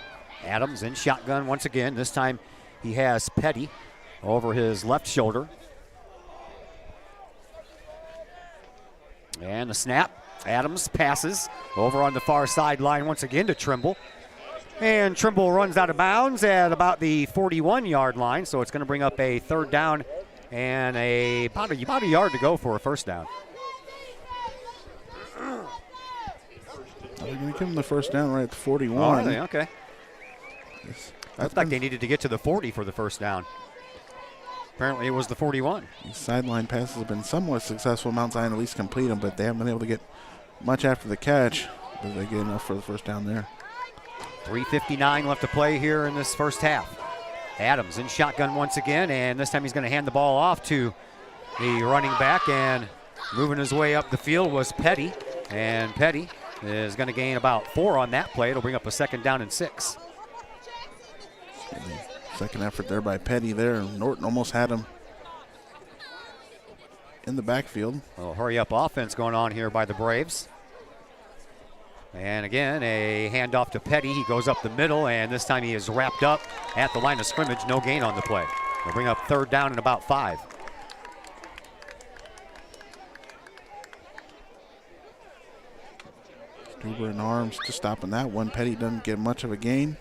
Adams in shotgun once again. This time he has Petty over his left shoulder. And the snap. Adams passes over on the far sideline once again to Trimble. And Trimble runs out of bounds at about the 41-yard line, so it's going to bring up a 3rd down and about a yard to go for a 1st down. They're going to give him the 1st down right at the 41. Oh, are they? Okay. Looks like they needed to get to the 40 for the 1st down. Apparently it was the 41. These sideline passes have been somewhat successful. Mount Zion at least complete them, but they haven't been able to get much after the catch. But they get enough for the 1st down there. 3:59 left to play here in this 1st half. Adams in shotgun once again, and this time he's going to hand the ball off to the running back, and moving his way up the field was Petty, and Petty is going to gain about 4 on that play. It'll bring up a 2nd down and 6. Second effort there by Petty there. Norton almost had him in the backfield. A little hurry-up offense going on here by the Braves. And again, a handoff to Petty. He goes up the middle, and this time he is wrapped up at the line of scrimmage. No gain on the play. They'll bring up 3rd down and about 5. Stuber and Arms just stopping that one. Petty doesn't get much of a gain.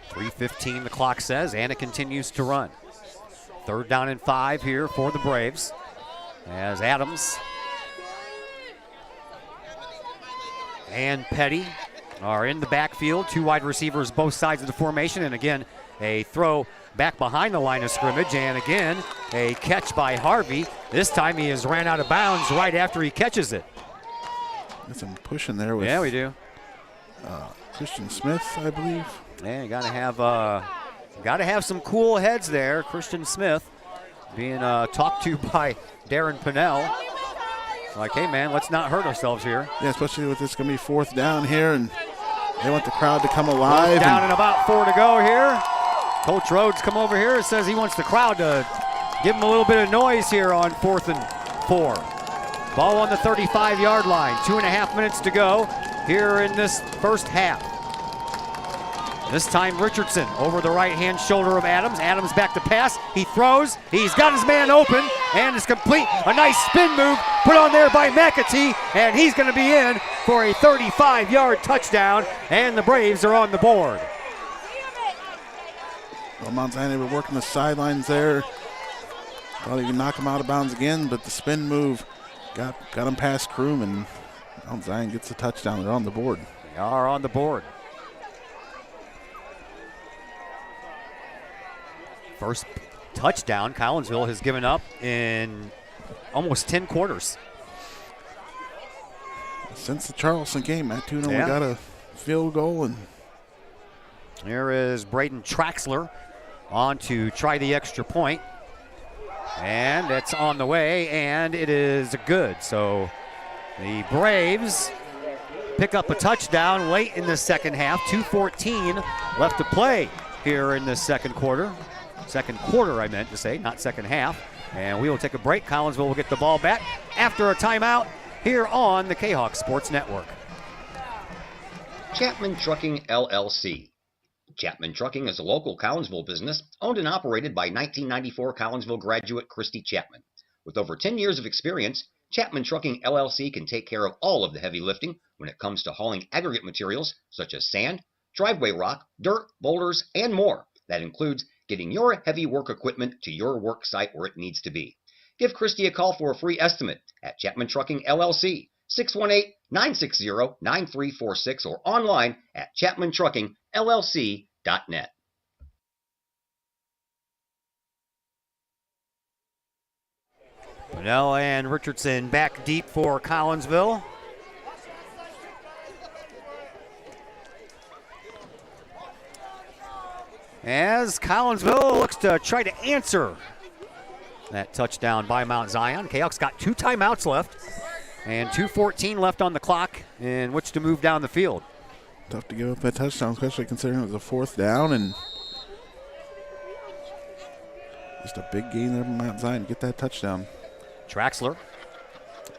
3:15 the clock says, and it continues to run. 3rd down and 5 here for the Braves as Adams and Petty are in the backfield. 2 wide receivers both sides of the formation, and again a throw back behind the line of scrimmage, and again a catch by Harvey. This time he has ran out of bounds right after he catches it. Got some pushing there with, yeah, we do. Christian Smith, I believe. Yeah, you gotta have some cool heads there. Christian Smith being talked to by Darren Pinnell. Like, hey man, let's not hurt ourselves here. Yeah, especially with this going to be 4th down here, and they want the crowd to come alive. 4th down and about 4 to go here. Coach Rhodes come over here and says he wants the crowd to give him a little bit of noise here on 4th and 4. Ball on the 35-yard line. 2.5 minutes to go here in this 1st half. This time Richardson over the right-hand shoulder of Adams. Adams back to pass. He throws. He's got his man open, and it's complete. A nice spin move put on there by McAtee, and he's going to be in for a 35-yard touchdown, and the Braves are on the board. Well, Mount Zion were working the sidelines there. Thought he could knock him out of bounds again, but the spin move got him past Kroom, and Mount Zion gets the touchdown. They're on the board. They are on the board. First touchdown Collinsville has given up in almost 10 quarters. Since the Charleston game, Matt Tuna, Yeah. we got a field goal. And here is Braden Traxler on to try the extra point. And it's on the way, and it is good. So the Braves pick up a touchdown late in the 2nd half. 2:14 left to play here in the 2nd quarter. 2nd quarter, I meant to say, not 2nd half. And we will take a break. Collinsville will get the ball back after a timeout here on the Kahok Sports Network. Chapman Trucking LLC. Chapman Trucking is a local Collinsville business owned and operated by 1994 Collinsville graduate Christy Chapman. With over 10 years of experience, Chapman Trucking LLC can take care of all of the heavy lifting when it comes to hauling aggregate materials such as sand, driveway rock, dirt, boulders, and more. That includes getting your heavy work equipment to your work site where it needs to be. Give Christy a call for a free estimate at Chapman Trucking LLC, 618-960-9346, or online at chapmantruckingllc.net. Bunnell and Richardson back deep for Collinsville. As Collinsville looks to try to answer that touchdown by Mount Zion. Kahok's got 2 timeouts left and 2:14 left on the clock in which to move down the field. Tough to give up that touchdown, especially considering it was a 4th down and just a big gain there from Mount Zion to get that touchdown. Traxler,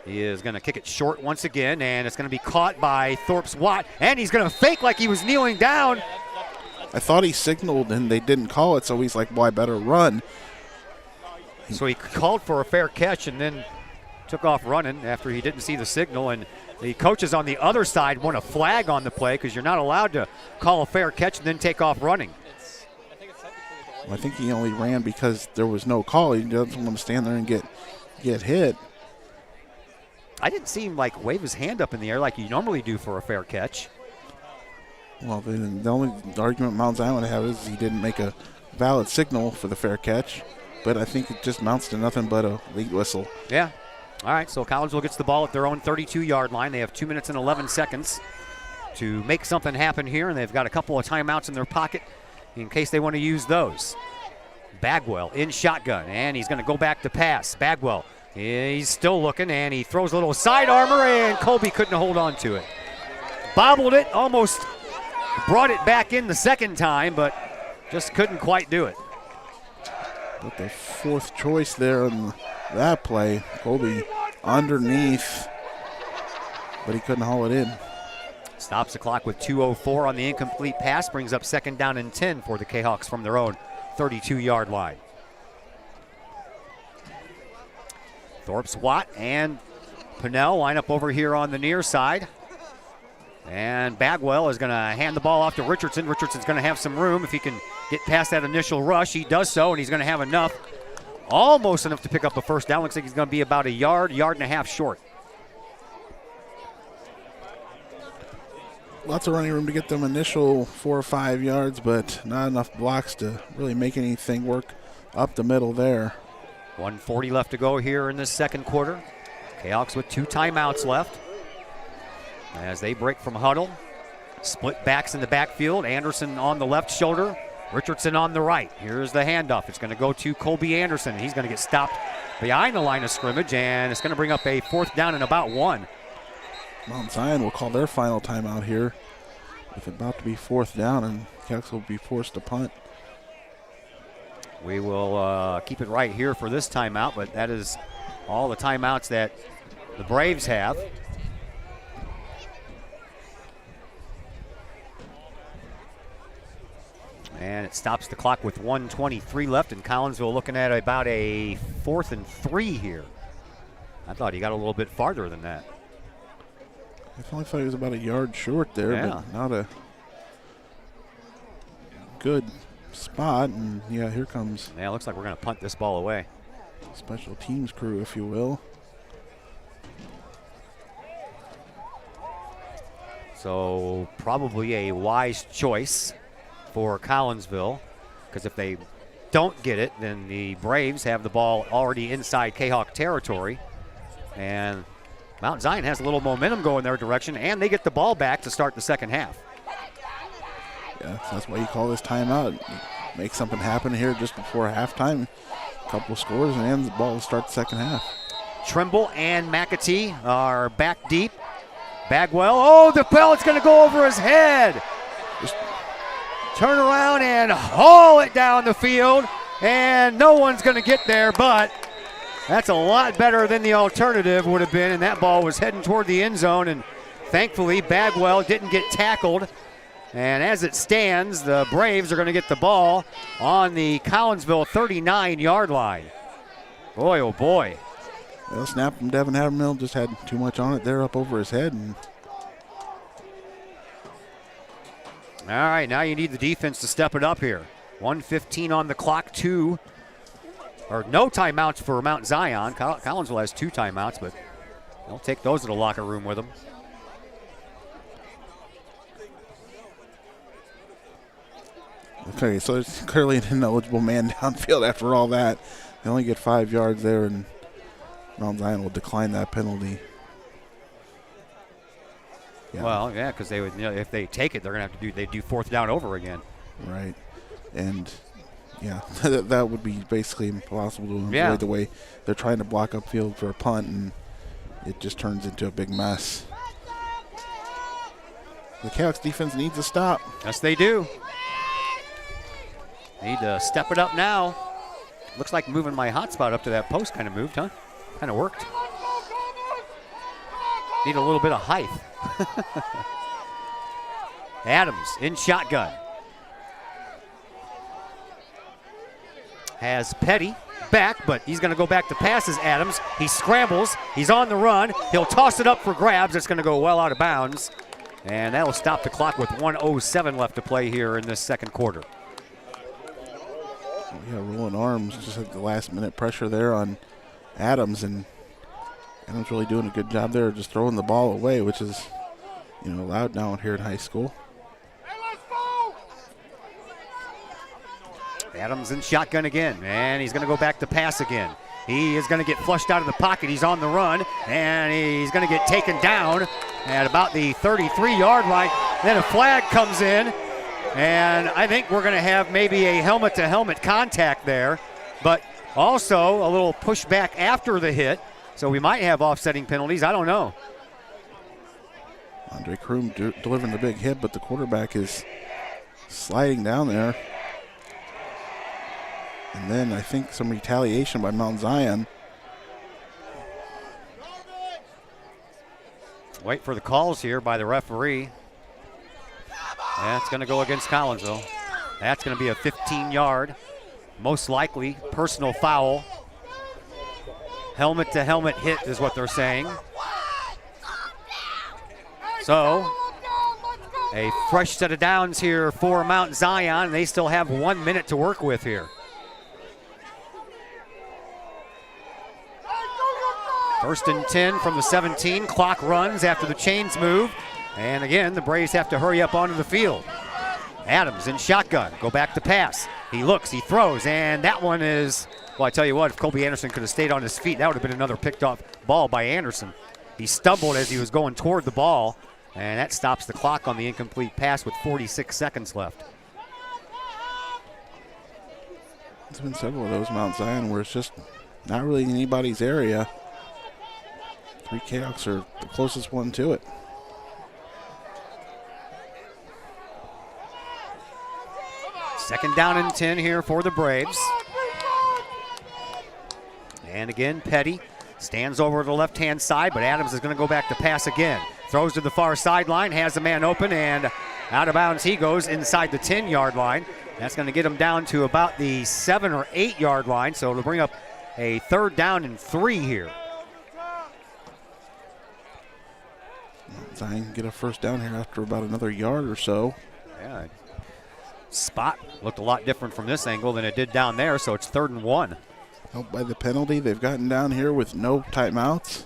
he is going to kick it short once again, and it's going to be caught by Thorpe's Watt, and he's going to fake like he was kneeling down. I thought he signaled and they didn't call it, so he's like, well, I better run. So he called for a fair catch and then took off running after he didn't see the signal, and the coaches on the other side want a flag on the play because you're not allowed to call a fair catch and then take off running. I think he only ran because there was no call. He doesn't want to stand there and get hit. I didn't see him like wave his hand up in the air like you normally do for a fair catch. Well, then the only argument Mount Zion would have is he didn't make a valid signal for the fair catch, but I think it just amounts to nothing but a lead whistle. Yeah. All right, so Collinsville gets the ball at their own 32-yard line. They have 2 minutes and 11 seconds to make something happen here, and they've got a couple of timeouts in their pocket in case they want to use those. Bagwell in shotgun, and he's going to go back to pass. Bagwell, he's still looking, and he throws a little side armor, and Colby couldn't hold on to it. Bobbled it, almost brought it back in the second time, but just couldn't quite do it. But the 4th choice there on that play, Colby underneath, but he couldn't haul it in. Stops the clock with 2:04 on the incomplete pass, brings up 2nd down and 10 for the Kahawks from their own 32-yard line. Thorpe's Watt and Pinnell line up over here on the near side. And Bagwell is going to hand the ball off to Richardson. Richardson's going to have some room if he can get past that initial rush. He does so, and he's going to have enough, almost enough to pick up a first down. Looks like he's going to be about a yard and a half short. Lots of running room to get them initial 4 or 5 yards, but not enough blocks to really make anything work up the middle there. 1:40 left to go here in this second quarter. Kahawks with 2 timeouts left as they break from huddle. Split backs in the backfield. Anderson on the left shoulder, Richardson on the right. Here's the handoff. It's going to go to Colby Anderson. He's going to get stopped behind the line of scrimmage, and it's going to bring up a 4th down and about 1. Mount Zion will call their final timeout here with about to be 4th down, and Kahawks will be forced to punt. We will keep it right here for this timeout, but that is all the timeouts that the Braves have. And it stops the clock with 1:23 left, and Collinsville looking at about a 4th and 3 here. I thought he got a little bit farther than that. I only thought he was about a yard short there, but not a good spot. And yeah, here comes. Yeah, it looks like we're going to punt this ball away. Special teams crew, if you will. So probably a wise choice for Collinsville, because if they don't get it, then the Braves have the ball already inside Kahawk territory, and Mount Zion has a little momentum going their direction, and they get the ball back to start the second half. Yeah, so that's why you call this timeout. Make something happen here just before halftime. A couple scores, and the ball will start the second half. Trimble and McAtee are back deep. Bagwell, oh, the pellet's going to go over his head. Just turn around and haul it down the field, and no one's going to get there, but that's a lot better than the alternative would have been, and that ball was heading toward the end zone, and thankfully Bagwell didn't get tackled. And as it stands, the Braves are going to get the ball on the Collinsville 39-yard line. Boy, oh boy. Well, snap from Devin Havermill just had too much on it there up over his head. And all right, now you need the defense to step it up here. 1:15 on the clock, 2 or no timeouts for Mount Zion. Collinsville has 2 timeouts, but they'll take those to the locker room with them. Okay, so it's clearly an ineligible man downfield after all that. They only get 5 yards there, and Mount Zion will decline that penalty. Yeah. Well, yeah, because they would, if they take it, they're gonna have to do 4th down over again. Right, and yeah, that would be basically impossible to avoid the way they're trying to block upfield for a punt, and it just turns into a big mess. The Canucks defense needs to stop. Yes, they do. Need to step it up now. Looks like moving my hotspot up to that post kind of moved, huh? Kind of worked. Need a little bit of height. Adams in shotgun. Has Petty back, but he's going to go back to passes. Adams. He scrambles. He's on the run. He'll toss it up for grabs. It's going to go well out of bounds. And that'll stop the clock with 1:07 left to play here in this second quarter. Yeah, rolling arms, just like the last minute pressure there on Adams, and Adams really doing a good job there, just throwing the ball away, which is, allowed now here in high school. Adams in shotgun again, and he's going to go back to pass again. He is going to get flushed out of the pocket. He's on the run, and he's going to get taken down at about the 33-yard line. Then a flag comes in, and I think we're going to have maybe a helmet-to-helmet contact there, but also a little pushback after the hit, so we might have offsetting penalties. I don't know. Andre Kroom delivering the big hit, but the quarterback is sliding down there. And then I think some retaliation by Mount Zion. Wait for the calls here by the referee. That's going to go against Collinsville. That's going to be a 15-yard, most likely personal foul. Helmet-to-helmet hit is what they're saying. So, a fresh set of downs here for Mount Zion. They still have 1 minute to work with here. First and 10 from the 17. Clock runs after the chains move. And again, the Braves have to hurry up onto the field. Adams in shotgun. Go back to pass. He looks, he throws, and that one is, well, I tell you what, if Colby Anderson could have stayed on his feet, that would have been another picked off ball by Anderson. He stumbled as he was going toward the ball, and that stops the clock on the incomplete pass with 46 seconds left. There's been several of those Mount Zion where it's just not really in anybody's area. 3 Canucks are the closest one to it. Second down and 10 here for the Braves. And again, Petty stands over to the left-hand side, but Adams is going to go back to pass again. Throws to the far sideline, has the man open, and out of bounds he goes inside the 10-yard line. That's going to get him down to about the 7 or 8-yard line, so it'll bring up a 3rd down and 3 here. Zion get a first down here after about another yard or so. Yeah. Spot looked a lot different from this angle than it did down there, so it's 3rd and 1. Helped by the penalty they've gotten down here with no timeouts.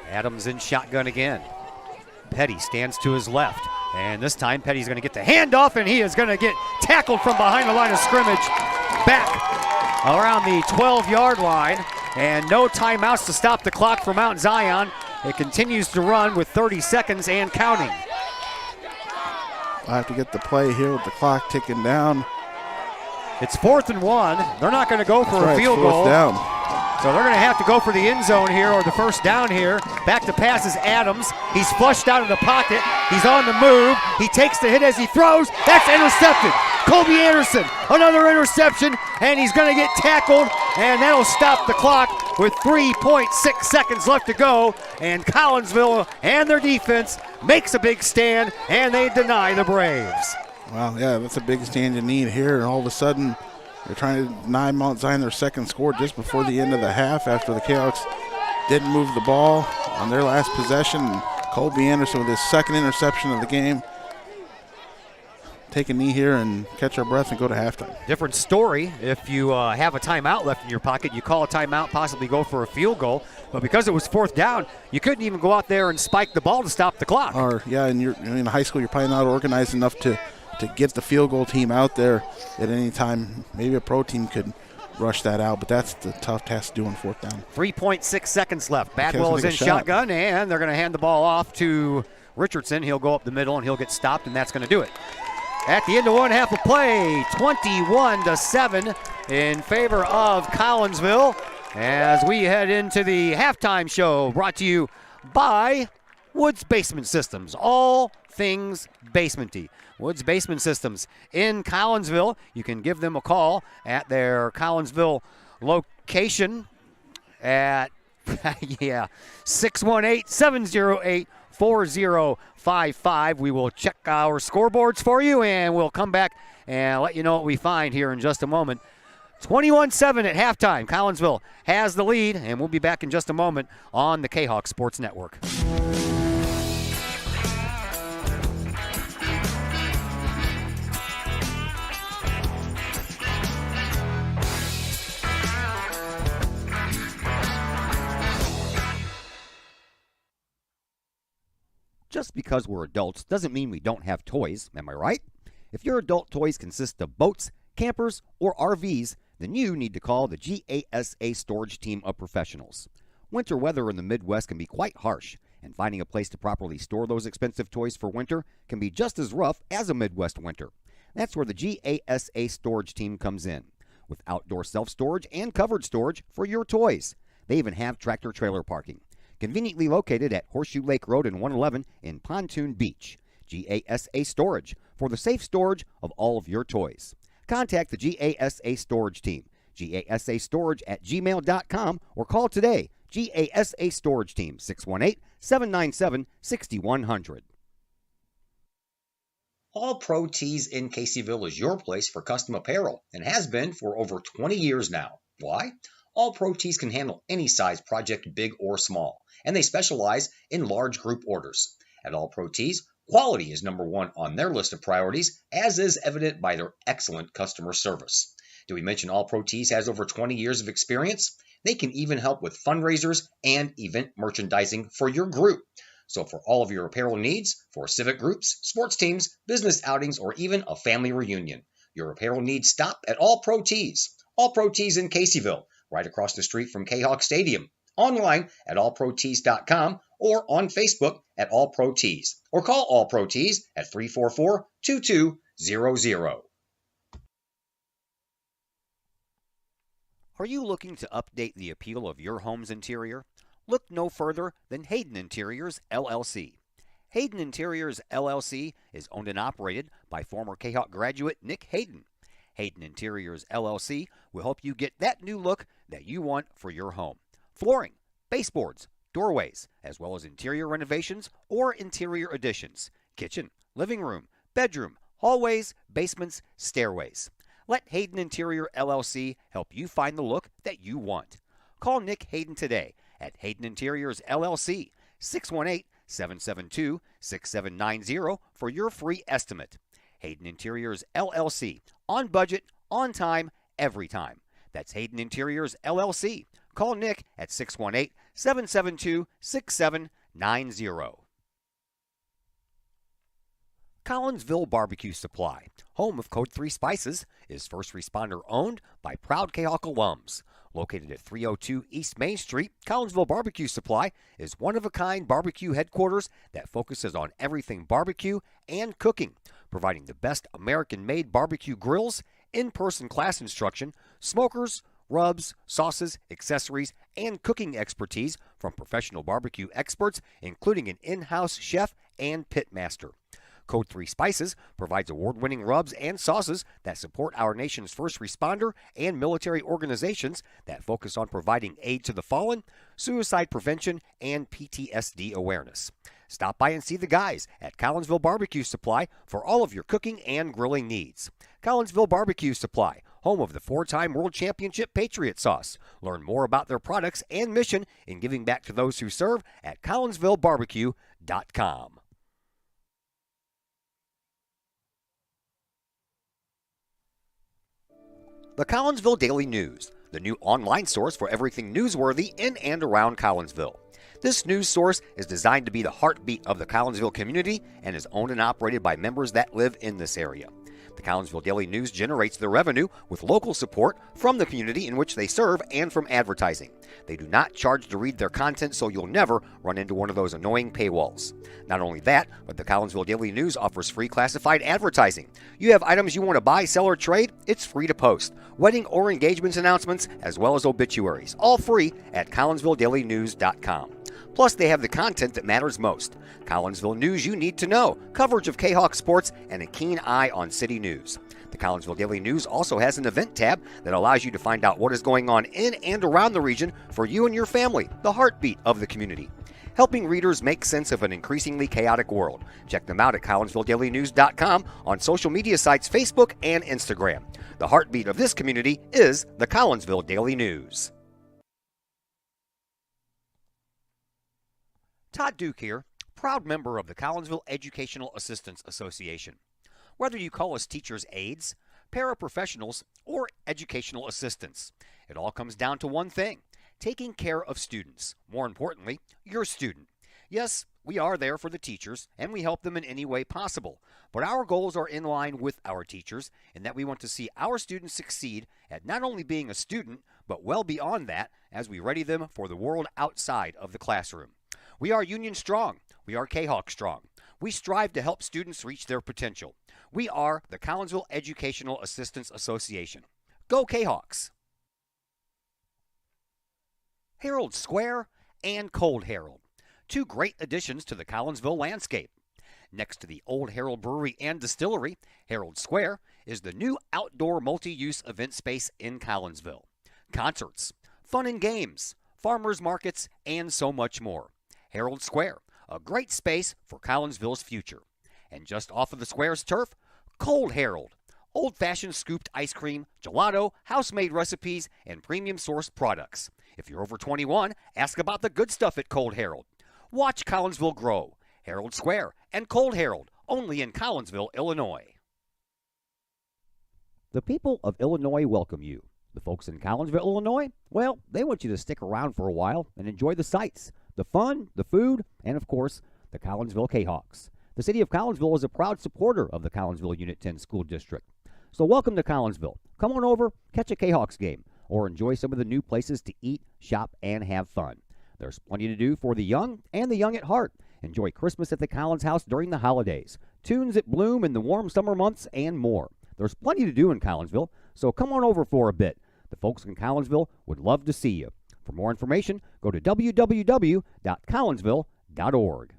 Adams in shotgun again. Petty stands to his left, and this time Petty's going to get the handoff, and he is going to get tackled from behind the line of scrimmage back around the 12-yard line, and no timeouts to stop the clock for Mount Zion. It continues to run with 30 seconds and counting. I have to get the play here with the clock ticking down. It's 4th and 1. They're not going to go for a field goal. Down. So they're going to have to go for the end zone here, or the first down here. Back to pass is Adams. He's flushed out of the pocket. He's on the move. He takes the hit as he throws. That's intercepted. Colby Anderson, another interception, and he's going to get tackled, and that'll stop the clock with 3.6 seconds left to go. And Collinsville and their defense makes a big stand, and they deny the Braves. Wow, yeah, that's a big stand you need here, and all of a sudden they're trying to deny Mount Zion their second score just before the end of the half after the Canucks didn't move the ball on their last possession. Colby Anderson with his second interception of the game take a knee here and catch our breath and go to halftime. Different story if you have a timeout left in your pocket. You call a timeout, possibly go for a field goal. But because it was 4th down, you couldn't even go out there and spike the ball to stop the clock. Or, yeah, and you're in high school, you're probably not organized enough to get the field goal team out there at any time. Maybe a pro team could rush that out, but that's the tough task doing 4th down. 3.6 seconds left. Badwell is in shotgun, and they're going to hand the ball off to Richardson. He'll go up the middle, and he'll get stopped, and that's going to do it. At the end of one half of play, 21-7 in favor of Collinsville as we head into the halftime show brought to you by Woods Basement Systems. All things basementy. Woods Basement Systems in Collinsville. You can give them a call at their Collinsville location at 618-708-4055. We will check our scoreboards for you, and we'll come back and let you know what we find here in just a moment. 21-7 at halftime. Collinsville has the lead, and we'll be back in just a moment on the Kahok Sports Network. Just because we're adults doesn't mean we don't have toys, am I right? If your adult toys consist of boats, campers, or RVs, then you need to call the GASA storage team of professionals. Winter weather in the Midwest can be quite harsh, and finding a place to properly store those expensive toys for winter can be just as rough as a Midwest winter. That's where the GASA storage team comes in, with outdoor self-storage and covered storage for your toys. They even have tractor-trailer parking. Conveniently located at Horseshoe Lake Road and 111 in Pontoon Beach. GASA Storage for the safe storage of all of your toys. Contact the GASA Storage team, gasastorage@gmail.com, or call today, GASA Storage Team, 618-797-6100. All Pro Tees in Caseyville is your place for custom apparel and has been for over 20 years now. Why? All Pro Tees can handle any size project, big or small, and they specialize in large group orders. At All Pro Tees, quality is number one on their list of priorities, as is evident by their excellent customer service. Did we mention All Pro Tees has over 20 years of experience? They can even help with fundraisers and event merchandising for your group. So for all of your apparel needs, for civic groups, sports teams, business outings, or even a family reunion, your apparel needs stop at All Pro Tees. All Pro Tees in Caseyville, right across the street from Kahok Stadium. Online at allprotees.com or on Facebook at All Pro Tees. Or call All Pro Tees at 344-2200. Are you looking to update the appeal of your home's interior? Look no further than Hayden Interiors, LLC. Hayden Interiors, LLC is owned and operated by former Kahok graduate Nick Hayden. Hayden Interiors, LLC will help you get that new look that you want for your home. Flooring, baseboards, doorways, as well as interior renovations or interior additions, kitchen, living room, bedroom, hallways, basements, stairways. Let Hayden Interior LLC help you find the look that you want. Call Nick Hayden today at Hayden Interiors LLC, 618-772-6790 for your free estimate. Hayden Interiors LLC, on budget, on time, every time. That's Hayden Interiors LLC. Call Nick at 618-772-6790. Collinsville Barbecue Supply, home of Code 3 Spices, is first responder owned by proud Kahok alums. Located at 302 East Main Street, Collinsville Barbecue Supply is one-of-a-kind barbecue headquarters that focuses on everything barbecue and cooking, providing the best American-made barbecue grills, in-person class instruction, smokers, rubs, sauces, accessories, and cooking expertise from professional barbecue experts, including an in-house chef and pitmaster. Code 3 Spices provides award-winning rubs and sauces that support our nation's first responder and military organizations that focus on providing aid to the fallen, suicide prevention, and PTSD awareness. Stop by and see the guys at Collinsville Barbecue Supply for all of your cooking and grilling needs. Collinsville Barbecue Supply, home of the 4-time World Championship Patriot Sauce. Learn more about their products and mission in giving back to those who serve at collinsvillebarbecue.com. The Collinsville Daily News, the new online source for everything newsworthy in and around Collinsville. This news source is designed to be the heartbeat of the Collinsville community and is owned and operated by members that live in this area. The Collinsville Daily News generates their revenue with local support from the community in which they serve and from advertising. They do not charge to read their content, so you'll never run into one of those annoying paywalls. Not only that, but the Collinsville Daily News offers free classified advertising. You have items you want to buy, sell, or trade? It's free to post. Wedding or engagements announcements, as well as obituaries, all free at collinsvilledailynews.com. Plus, they have the content that matters most. Collinsville news you need to know, coverage of Kahok sports, and a keen eye on city news. The Collinsville Daily News also has an event tab that allows you to find out what is going on in and around the region for you and your family, the heartbeat of the community. Helping readers make sense of an increasingly chaotic world. Check them out at collinsvilledailynews.com, on social media sites Facebook and Instagram. The heartbeat of this community is the Collinsville Daily News. Todd Duke here, proud member of the Collinsville Educational Assistance Association. Whether you call us teachers' aides, paraprofessionals, or educational assistants, it all comes down to one thing: taking care of students. More importantly, your student. Yes, we are there for the teachers, and we help them in any way possible. But our goals are in line with our teachers in that we want to see our students succeed at not only being a student, but well beyond that as we ready them for the world outside of the classroom. We are Union strong. We are Kahok strong. We strive to help students reach their potential. We are the Collinsville Educational Assistance Association. Go Kahawks! Herald Square and Cold Herald, two great additions to the Collinsville landscape. Next to the Old Herald Brewery and Distillery, Herald Square is the new outdoor multi-use event space in Collinsville. Concerts, fun and games, farmers markets, and so much more. Herald Square, a great space for Collinsville's future. And just off of the square's turf, Cold Herald, old-fashioned scooped ice cream, gelato, house-made recipes, and premium-sourced products. If you're over 21, ask about the good stuff at Cold Herald. Watch Collinsville grow. Herald Square and Cold Herald, only in Collinsville, Illinois. The people of Illinois welcome you. The folks in Collinsville, Illinois, well, they want you to stick around for a while and enjoy the sights, the fun, the food, and of course, the Collinsville Kahawks. The city of Collinsville is a proud supporter of the Collinsville Unit 10 School District. So welcome to Collinsville. Come on over, catch a Kahawks game, or enjoy some of the new places to eat, shop, and have fun. There's plenty to do for the young and the young at heart. Enjoy Christmas at the Collins House during the holidays, tunes at Bloom in the warm summer months, and more. There's plenty to do in Collinsville, so come on over for a bit. The folks in Collinsville would love to see you. For more information, go to www.collinsville.org.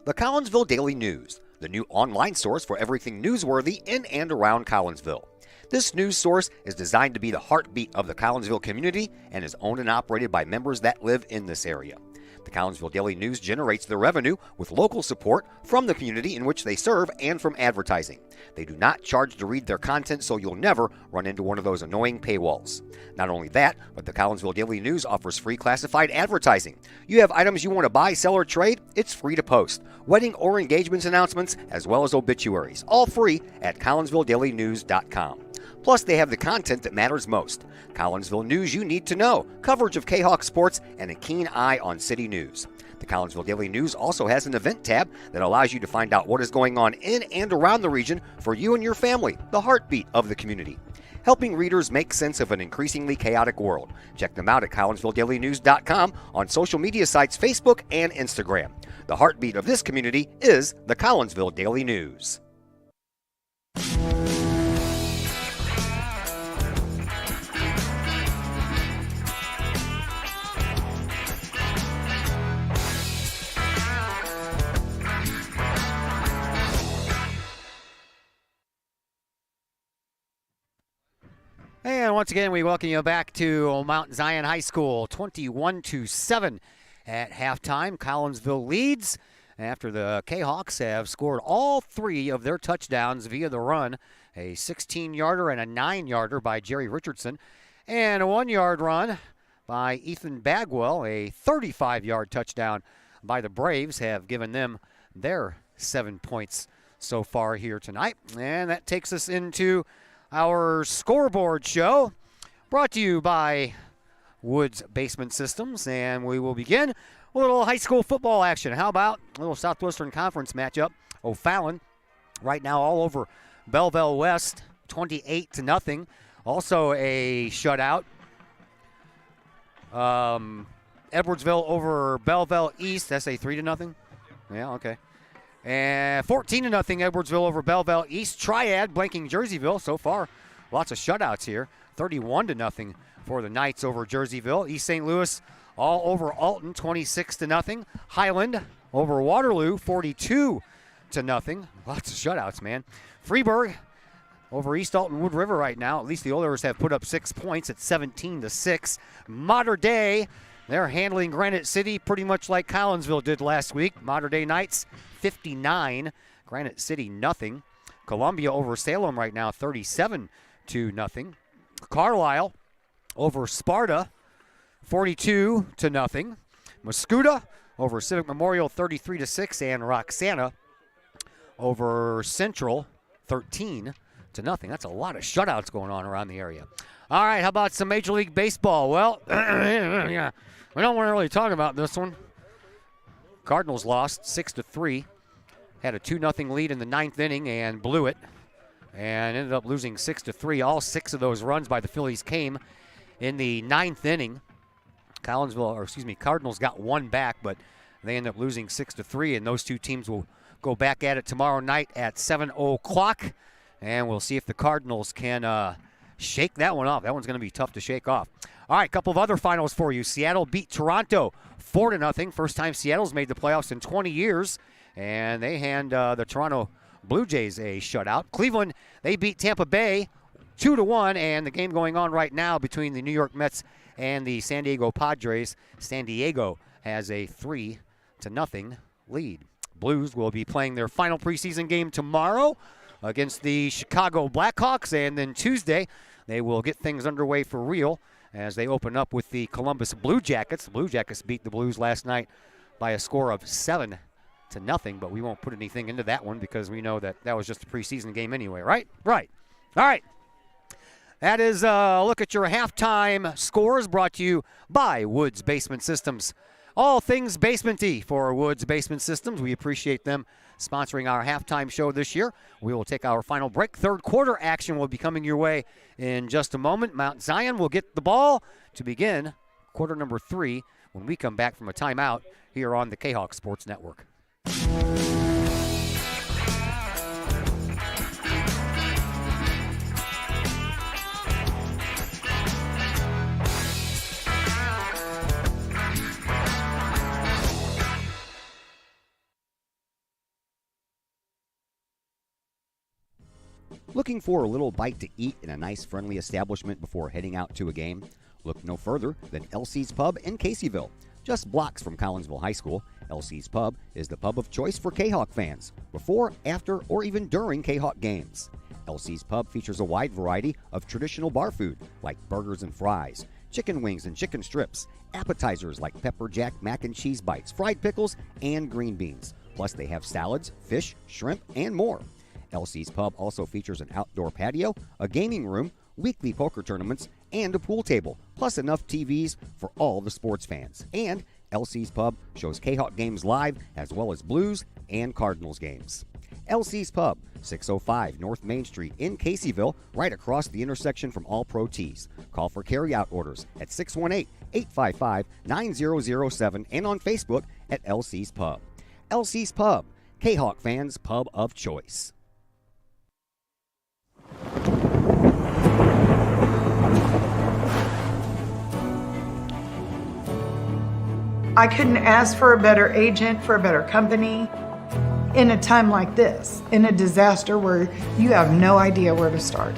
The Collinsville Daily News, the new online source for everything newsworthy in and around Collinsville. This news source is designed to be the heartbeat of the Collinsville community and is owned and operated by members that live in this area. The Collinsville Daily News generates their revenue with local support from the community in which they serve and from advertising. They do not charge to read their content, so you'll never run into one of those annoying paywalls. Not only that, but the Collinsville Daily News offers free classified advertising. You have items you want to buy, sell, or trade? It's free to post. Wedding or engagements announcements, as well as obituaries, all free at collinsvilledailynews.com. Plus, they have the content that matters most. Collinsville news you need to know, coverage of Kahok sports, and a keen eye on city news. The Collinsville Daily News also has an event tab that allows you to find out what is going on in and around the region for you and your family, the heartbeat of the community. Helping readers make sense of an increasingly chaotic world. Check them out at collinsvilledailynews.com, on social media sites Facebook and Instagram. The heartbeat of this community is the Collinsville Daily News. And once again, we welcome you back to Mount Zion High School, 21-7 at halftime. Collinsville leads after the Kahawks have scored all three of their touchdowns via the run, a 16-yarder and a 9-yarder by Jerry Richardson, and a 1-yard run by Ethan Bagwell. A 35-yard touchdown by the Braves have given them their 7 points so far here tonight. And that takes us into our scoreboard show, brought to you by Woods Basement Systems. And we will begin with a little high school football action. How about a little Southwestern Conference matchup? O'Fallon right now all over Belleville West, 28-0. Also a shutout. Edwardsville over Belleville East. That's a 3-0. Yeah, okay. And 14-0 Edwardsville over Belleville East. Triad blanking Jerseyville so far. Lots of shutouts here. 31-0 for the Knights over Jerseyville. East St. Louis all over Alton, 26-0. Highland over Waterloo, 42-0. Lots of shutouts, man. Freeburg over East Alton Wood River right now. At least the Oilers have put up 6 points at 17-6. Mater Dei, they're handling Granite City pretty much like Collinsville did last week. Mater Dei Knights, 59. Granite City, nothing. Columbia over Salem right now, 37-0. Carlisle over Sparta, 42-0. Mascoutah over Civic Memorial, 33-6. And Roxana over Central, 13-0. That's a lot of shutouts going on around the area. All right, how about some Major League Baseball? Well, yeah, we don't want to really talk about this one. Cardinals lost 6-3. Had a 2-0 lead in the 9th inning and blew it. And ended up losing 6-3. All 6 of those runs by the Phillies came in the 9th inning. Cardinals got one back, but they ended up losing 6-3. And those two teams will go back at it tomorrow night at 7 o'clock. And we'll see if the Cardinals can shake that one off. That one's going to be tough to shake off. All right, a couple of other finals for you. Seattle beat Toronto 4-0. First time Seattle's made the playoffs in 20 years. And they hand the Toronto Blue Jays a shutout. Cleveland, they beat Tampa Bay 2-1. And the game going on right now between the New York Mets and the San Diego Padres. San Diego has a 3-0 lead. Blues will be playing their final preseason game tomorrow against the Chicago Blackhawks, and then Tuesday they will get things underway for real as they open up with the Columbus Blue Jackets. The Blue Jackets beat the Blues last night by a score of 7-0, but we won't put anything into that one because we know that that was just a preseason game anyway, right? Right. All right. That is a look at your halftime scores brought to you by Woods Basement Systems. All things basement-y for Woods Basement Systems. We appreciate them sponsoring our halftime show this year. We will take our final break. Third quarter action will be coming your way in just a moment. Mount Zion will get the ball to begin quarter number 3 when we come back from a timeout here on the Kahok Sports Network. Looking for a little bite to eat in a nice, friendly establishment before heading out to a game? Look no further than LC's Pub in Caseyville. Just blocks from Collinsville High School, LC's Pub is the pub of choice for Kahawk fans, before, after, or even during Kahawk games. LC's Pub features a wide variety of traditional bar food like burgers and fries, chicken wings and chicken strips, appetizers like pepper jack mac and cheese bites, fried pickles, and green beans. Plus they have salads, fish, shrimp, and more. LC's Pub also features an outdoor patio, a gaming room, weekly poker tournaments, and a pool table, plus enough TVs for all the sports fans. And LC's Pub shows Kahawk games live as well as Blues and Cardinals games. LC's Pub, 605 North Main Street in Caseyville, right across the intersection from All Pro Tees. Call for carry-out orders at 618-855-9007 and on Facebook at LC's Pub. LC's Pub, Kahawk fans' pub of choice. I couldn't ask for a better agent, for a better company in a time like this, in a disaster where you have no idea where to start.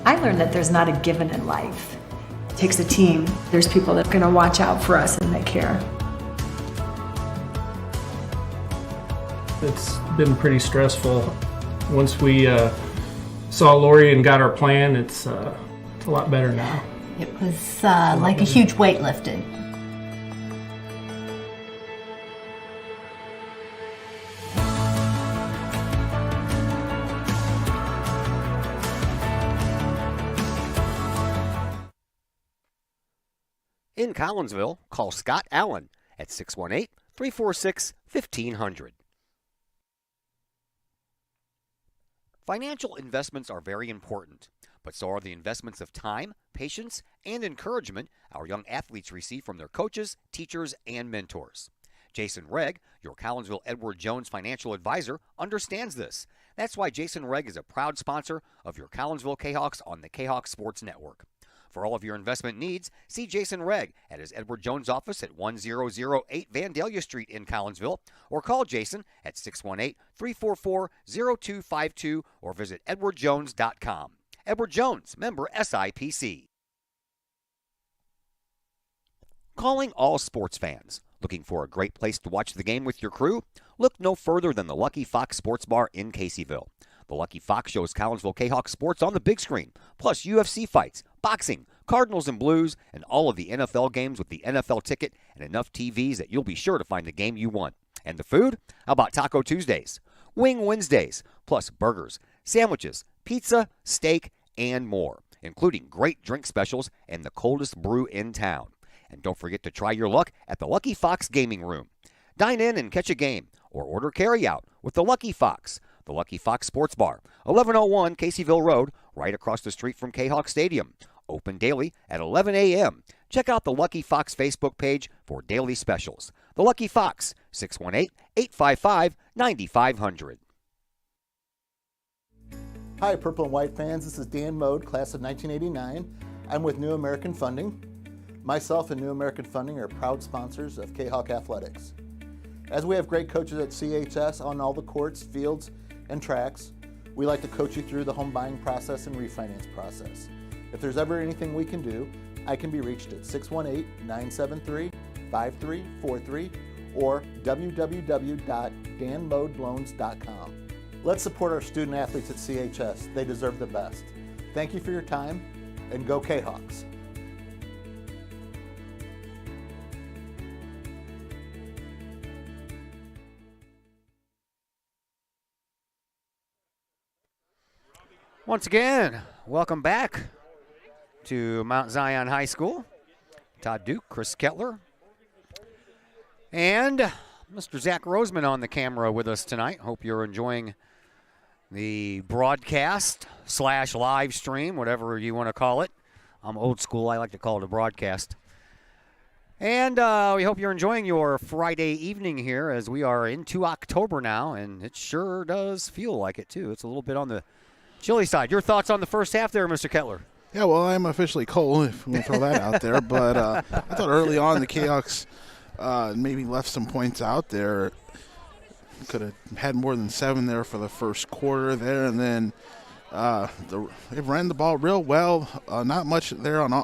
I learned that there's not a given in life. It takes a team. There's people that are going to watch out for us and that care. It's been pretty stressful. Once we saw Lori and got our plan, it's a lot better now. It was like a huge weight lifted. In Collinsville, call Scott Allen at 618-346-1500. Financial investments are very important, but so are the investments of time, patience, and encouragement our young athletes receive from their coaches, teachers, and mentors. Jason Regg, your Collinsville Edward Jones financial advisor, understands this. That's why Jason Regg is a proud sponsor of your Collinsville Kahawks on the Kahok Sports Network. For all of your investment needs, see Jason Regg at his Edward Jones office at 1008 Vandalia Street in Collinsville, or call Jason at 618-344-0252 or visit edwardjones.com. Edward Jones, member SIPC. Calling all sports fans. Looking for a great place to watch the game with your crew? Look no further than the Lucky Fox Sports Bar in Caseyville. The Lucky Fox shows Collinsville Kahawk sports on the big screen, plus UFC fights, boxing, Cardinals and Blues, and all of the NFL games with the NFL ticket and enough TVs that you'll be sure to find the game you want. And the food? How about Taco Tuesdays, Wing Wednesdays, plus burgers, sandwiches, pizza, steak, and more, including great drink specials and the coldest brew in town. And don't forget to try your luck at the Lucky Fox Gaming Room. Dine in and catch a game, or order carryout with the Lucky Fox. The Lucky Fox Sports Bar, 1101 Caseyville Road, right across the street from Kahawk Stadium. Open daily at 11 a.m. Check out the Lucky Fox Facebook page for daily specials. The Lucky Fox, 618-855-9500. Hi, Purple and White fans. This is Dan Mode, class of 1989. I'm with New American Funding. Myself and New American Funding are proud sponsors of Kahawk Athletics. As we have great coaches at CHS on all the courts, fields, and tracks, we like to coach you through the home buying process and refinance process. If there's ever anything we can do, I can be reached at 618-973-5343 or www.danmodeloans.com. Let's support our student athletes at CHS. They deserve the best. Thank you for your time, and go Kahawks. Once again, welcome back to Mount Zion High School. Todd Duke, Chris Kettler, and Mr. Zach Roseman on the camera with us tonight. Hope you're enjoying the broadcast / live stream, whatever you want to call it. I'm old school. I like to call it a broadcast. And we hope you're enjoying your Friday evening here as we are into October now, and it sure does feel like it, too. It's a little bit on the chilly side. Your thoughts on the first half there, Mr. Kettler? Yeah, well, I'm officially cold, if we want to throw that out there. But I thought early on the Kahawks maybe left some points out there. Could have had more than 7 there for the first quarter there. And then they ran the ball real well. Not much there on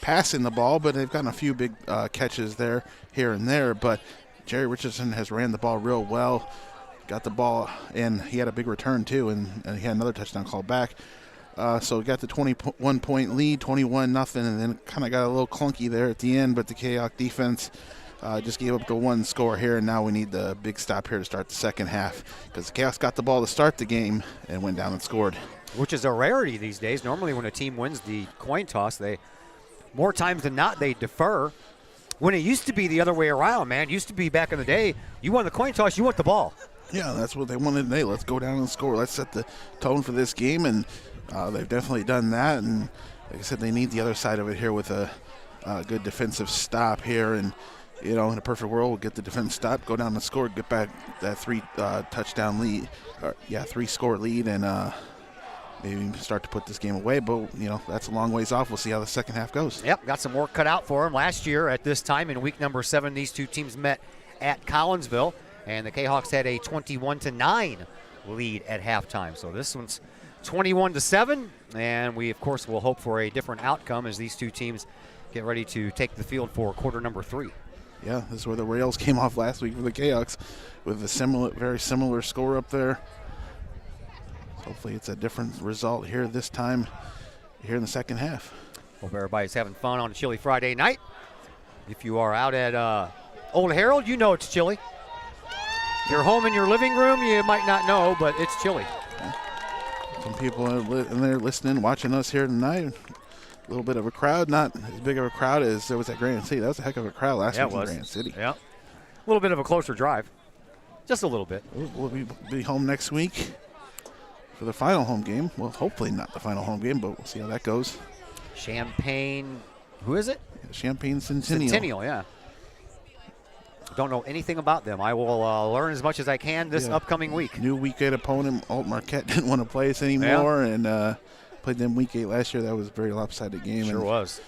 passing the ball, but they've gotten a few big catches there, here and there. But Jerry Richardson has ran the ball real well. Got the ball, and he had a big return, too, and he had another touchdown called back. So we got the 21-point lead, 21-0, and then kind of got a little clunky there at the end, but the Kahawk defense just gave up the one score here, and now we need the big stop here to start the second half because the Kahawks got the ball to start the game and went down and scored. Which is a rarity these days. Normally when a team wins the coin toss, more times than not, they defer. When it used to be the other way around, man. It used to be back in the day, you won the coin toss, you want the ball. Yeah, that's what they wanted today. Let's go down and score. Let's set the tone for this game, and they've definitely done that. And like I said, they need the other side of it here with a good defensive stop here. And, you know, in a perfect world, we'll get the defense stop, go down and score, get back that 3-touchdown lead, 3-score lead, and maybe start to put this game away. But, you know, that's a long ways off. We'll see how the second half goes. Yep, got some work cut out for them. Last year at this time in week number 7, these two teams met at Collinsville. And the Kahawks had a 21-9 lead at halftime. So this one's 21-7, and we, of course, will hope for a different outcome as these two teams get ready to take the field for quarter number 3. Yeah, this is where the rails came off last week for the Kahawks with a very similar score up there. So hopefully it's a different result here this time here in the second half. Hope everybody's having fun on a chilly Friday night. If you are out at Old Herald, you know it's chilly. If you're home in your living room, you might not know, but it's chilly. Some people are in there listening, watching us here tonight. A little bit of a crowd, not as big of a crowd as there was at Granite City. That was a heck of a crowd last week in Granite City. Yeah. A little bit of a closer drive. Just a little bit. We'll be home next week for the final home game. Well, hopefully not the final home game, but we'll see how that goes. Champaign, who is it? Champaign Centennial. Centennial, yeah. Don't know anything about them. I will learn as much as I can this upcoming week. New week 8 opponent, Alt Marquette didn't want to play us anymore, and played them week 8 last year. That was a very lopsided game. Sure was.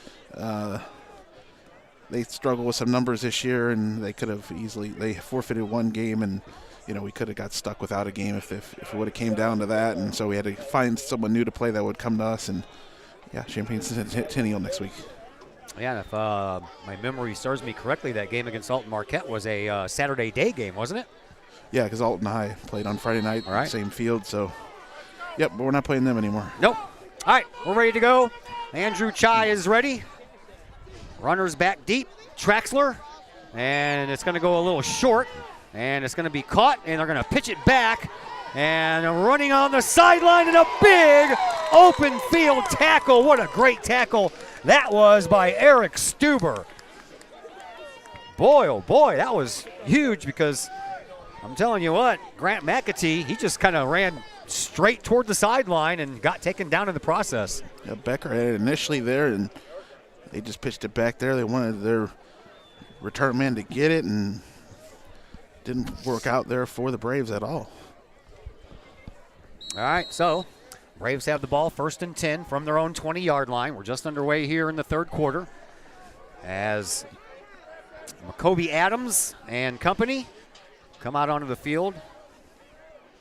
They struggled with some numbers this year, and they could have easily they forfeited one game, and we could have got stuck without a game if it would have came down to that. And so we had to find someone new to play that would come to us. And Champaign Centennial next week. Yeah, if my memory serves me correctly, that game against Alton Marquette was a Saturday day game, wasn't it? Yeah, because Alton High played on Friday night, same field. So, but we're not playing them anymore. Nope. All right, we're ready to go. Andrew Chai is ready. Runners back deep. Traxler. And it's going to go a little short. And it's going to be caught, and they're going to pitch it back. And running on the sideline in a big open field tackle. What a great tackle that was by Eric Stuber. Boy, oh boy, that was huge because I'm telling you what, Grant McAtee, he just kind of ran straight toward the sideline and got taken down in the process. Yeah, Becker had it initially there, and they just pitched it back there. They wanted their return man to get it, and didn't work out there for the Braves at all. All right, so Braves have the ball 1st and 10 from their own 20-yard line. We're just underway here in the third quarter as Macoby Adams and company come out onto the field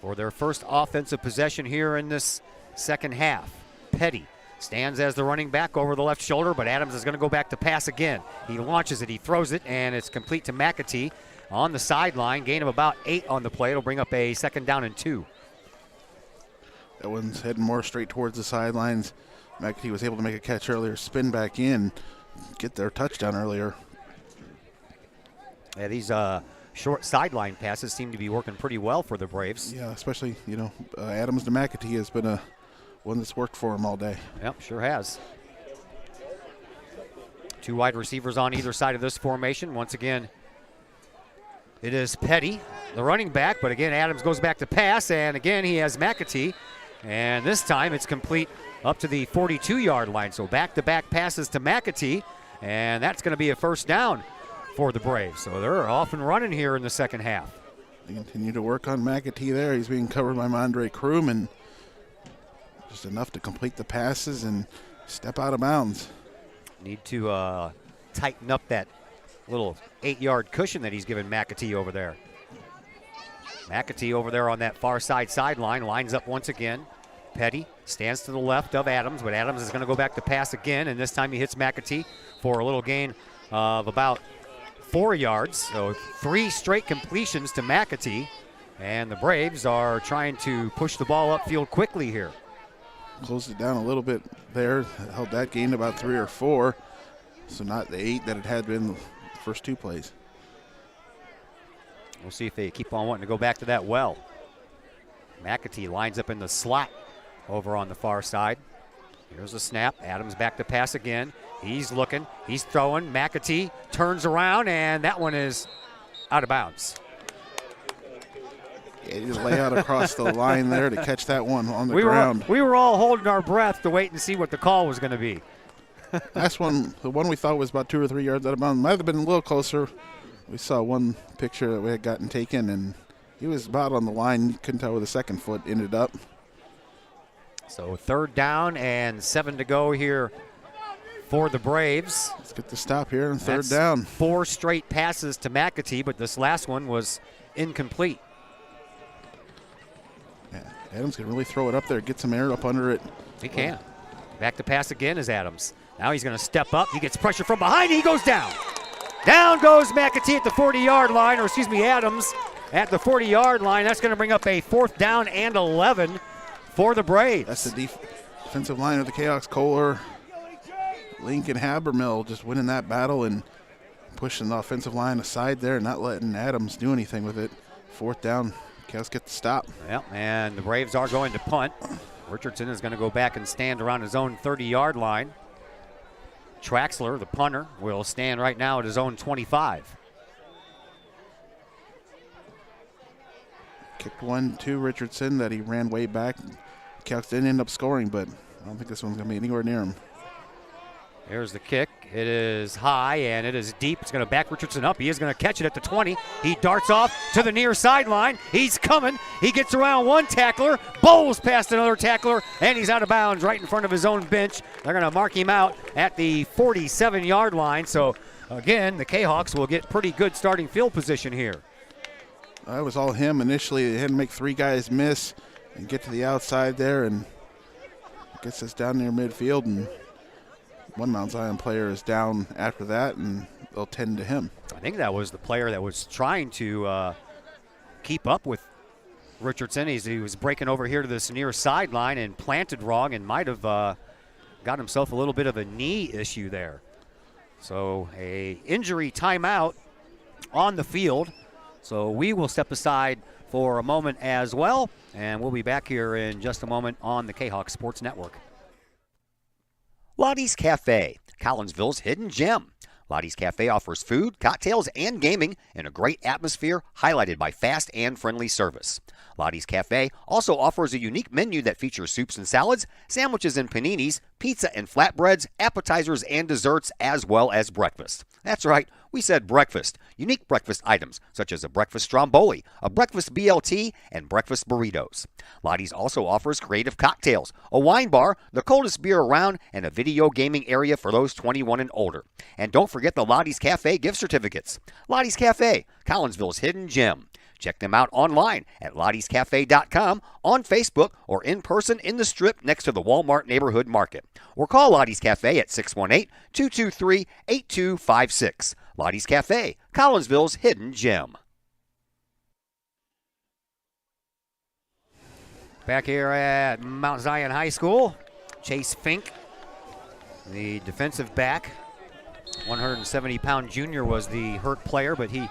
for their first offensive possession here in this second half. Petty stands as the running back over the left shoulder, but Adams is going to go back to pass again. He launches it, he throws it, and it's complete to McAtee on the sideline. Gain of about 8 on the play. It'll bring up a 2nd down and 2. That one's heading more straight towards the sidelines. McAtee was able to make a catch earlier, spin back in, get their touchdown earlier. Yeah, these short sideline passes seem to be working pretty well for the Braves. Yeah, especially, Adams to McAtee has been one that's worked for him all day. Yep, sure has. 2 wide receivers on either side of this formation. Once again, it is Petty, the running back, but again, Adams goes back to pass, and again, he has McAtee. And this time it's complete up to the 42-yard line. So back-to-back passes to McAtee, and that's going to be a 1st down for the Braves. So they're off and running here in the second half. They continue to work on McAtee there. He's being covered by Mondre Krugman. Just enough to complete the passes and step out of bounds. Need to tighten up that little 8-yard cushion that he's given McAtee over there. McAtee over there on that far sideline, lines up once again. Petty stands to the left of Adams, but Adams is going to go back to pass again, and this time he hits McAtee for a little gain of about 4 yards. So 3 straight completions to McAtee, and the Braves are trying to push the ball upfield quickly here. Closed it down a little bit there, held that gain about 3 or 4, so not the 8 that it had been the first 2 plays. We'll see if they keep on wanting to go back to that well. McAtee lines up in the slot over on the far side. Here's a snap. Adams back to pass again. He's looking. He's throwing. McAtee turns around, and that one is out of bounds. Yeah, he just lay out across the line there to catch that one on the ground. We were all holding our breath to wait and see what the call was going to be. Last one, the one we thought was about 2 or 3 yards out of bounds, might have been a little closer. We saw one picture that we had gotten taken, and he was about on the line. You couldn't tell where the second foot ended up. So 3rd down and 7 to go here for the Braves. Let's get the stop here on 3rd down. 4 straight passes to McAtee, but this last one was incomplete. Yeah, Adams can really throw it up there, get some air up under it. He can. Back to pass again is Adams. Now he's going to step up. He gets pressure from behind. He goes down. Down goes McAtee at the 40-yard line, Adams at the 40-yard line. That's going to bring up a 4th down and 11 for the Braves. That's the defensive line of the Chaos. Kohler, Lincoln, Habermill just winning that battle and pushing the offensive line aside there, not letting Adams do anything with it. 4th down, Chaos get the stop. Yep, and the Braves are going to punt. Richardson is going to go back and stand around his own 30-yard line. Traxler, the punter, will stand right now at his own 25. Kicked one to Richardson that he ran way back. Kahok didn't end up scoring, but I don't think this one's going to be anywhere near him. There's the kick. It is high and it is deep. It's going to back Richardson up. He is going to catch it at the 20. He darts off to the near sideline. He's coming. He gets around one tackler, bowls past another tackler, and he's out of bounds right in front of his own bench. They're going to mark him out at the 47-yard line. So, again, the Kahawks will get pretty good starting field position here. It was all him initially. They had to make 3 guys miss and get to the outside there, and gets us down near midfield, and one Mount Zion player is down after that, and they'll tend to him. I think that was the player that was trying to keep up with Richardson. He was breaking over here to this near sideline and planted wrong and might have got himself a little bit of a knee issue there. So a injury timeout on the field. So we will step aside for a moment as well, and we'll be back here in just a moment on the Kahok Sports Network. Lottie's Cafe, Collinsville's hidden gem. Lottie's Cafe offers food, cocktails, and gaming in a great atmosphere highlighted by fast and friendly service. Lottie's Cafe also offers a unique menu that features soups and salads, sandwiches and paninis, pizza and flatbreads, appetizers and desserts, as well as breakfast. That's right, we said breakfast. Unique breakfast items such as a breakfast stromboli, a breakfast BLT, and breakfast burritos. Lottie's also offers creative cocktails, a wine bar, the coldest beer around, and a video gaming area for those 21 and older. And don't forget the Lottie's Cafe gift certificates. Lottie's Cafe, Collinsville's hidden gem. Check them out online at lottiescafe.com, on Facebook, or in person in the Strip next to the Walmart Neighborhood Market. Or call Lottie's Cafe at 618-223-8256. Lottie's Cafe, Collinsville's hidden gem. Back here at Mount Zion High School, Chase Fink, the defensive back, 170-pound junior was the hurt player, but he